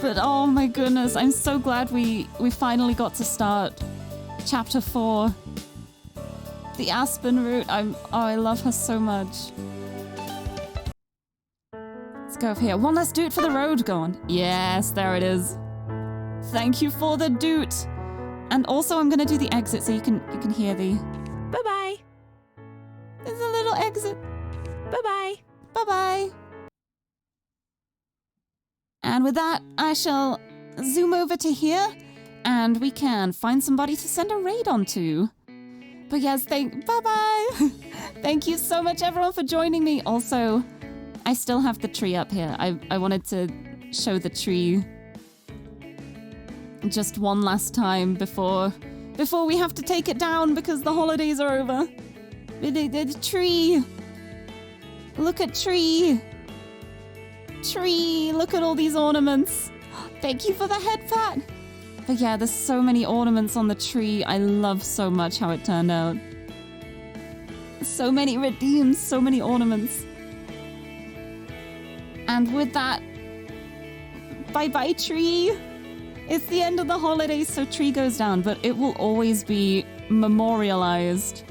But oh my goodness, I'm so glad we finally got to start chapter 4. The Aspen route, I love her so much. Let's go over here. One last doot for the road, go on. Yes, there it is. Thank you for the doot. And also I'm gonna do the exit so you can hear the bye-bye. There's a little exit. Bye-bye. Bye-bye. And with that, I shall zoom over to here and we can find somebody to send a raid onto. But yes, bye-bye. Thank you so much everyone for joining me. Also, I still have the tree up here. I wanted to show the tree just one last time before we have to take it down because the holidays are over. The tree. Look at tree. Tree, look at all these ornaments. Thank you for the head pat. But yeah, there's so many ornaments on the tree. I love so much how it turned out. So many redeems, so many ornaments. And with that, bye-bye tree. It's the end of the holidays, so tree goes down, but it will always be memorialized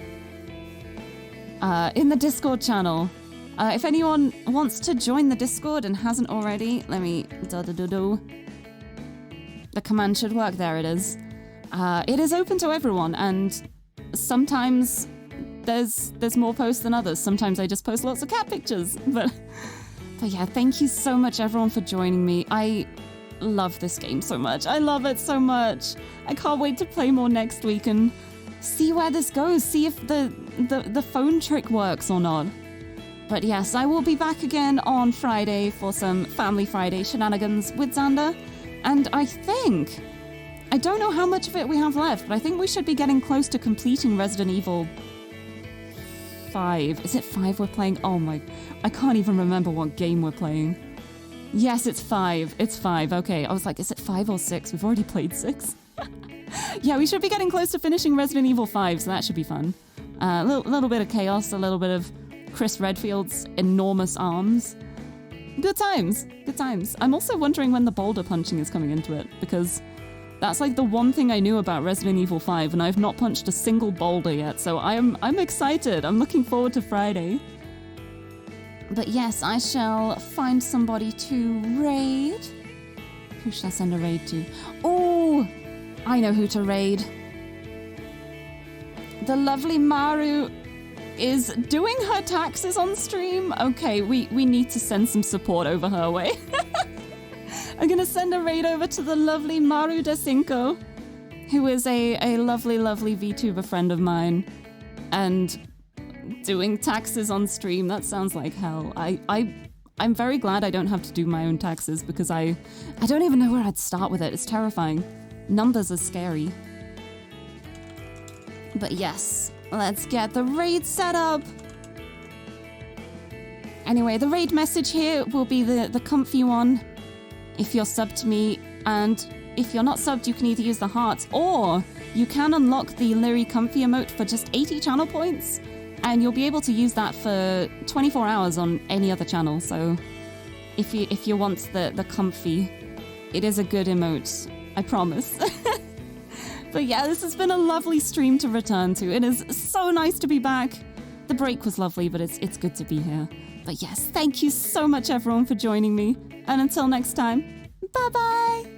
in the Discord channel. If anyone wants to join the Discord and hasn't already, let me... The command should work, there it is. It is open to everyone, and sometimes there's more posts than others. Sometimes I just post lots of cat pictures, but yeah, thank you so much everyone for joining me. I love this game so much. I love it so much. I can't wait to play more next week and see where this goes, see if the phone trick works or not. But yes, I will be back again on Friday for some Family Friday shenanigans with Xander. And I don't know how much of it we have left, but I think we should be getting close to completing Resident Evil 5. Is it 5 we're playing? Oh my, I can't even remember what game we're playing. Yes, it's 5. It's 5. Okay, I was like, is it 5 or 6? We've already played 6. Yeah, we should be getting close to finishing Resident Evil 5, so that should be fun. A little bit of chaos, a little bit of Chris Redfield's enormous arms. Good times. Good times. I'm also wondering when the boulder punching is coming into it, because that's like the one thing I knew about Resident Evil 5, and I've not punched a single boulder yet, so I'm excited. I'm looking forward to Friday. But yes, I shall find somebody to raid. Who shall I send a raid to? Oh, I know who to raid. The lovely Maru is doing her taxes on stream. Okay, we need to send some support over her way. I'm gonna send a raid over to the lovely Maru de Cinco, who is a lovely, lovely VTuber friend of mine. And doing taxes on stream, that sounds like hell. I'm very glad I don't have to do my own taxes, because I don't even know where I'd start with it. It's terrifying. Numbers are scary. But yes, let's get the raid set up. Anyway, the raid message here will be the comfy one if you're subbed to me, and if you're not subbed, you can either use the hearts, or you can unlock the Lirie comfy emote for just 80 channel points, and you'll be able to use that for 24 hours on any other channel. So if you want the comfy, it is a good emote, I promise. But yeah, this has been a lovely stream to return to. It is so nice to be back. The break was lovely, but it's good to be here. But yes, thank you so much everyone for joining me. And until next time, bye-bye!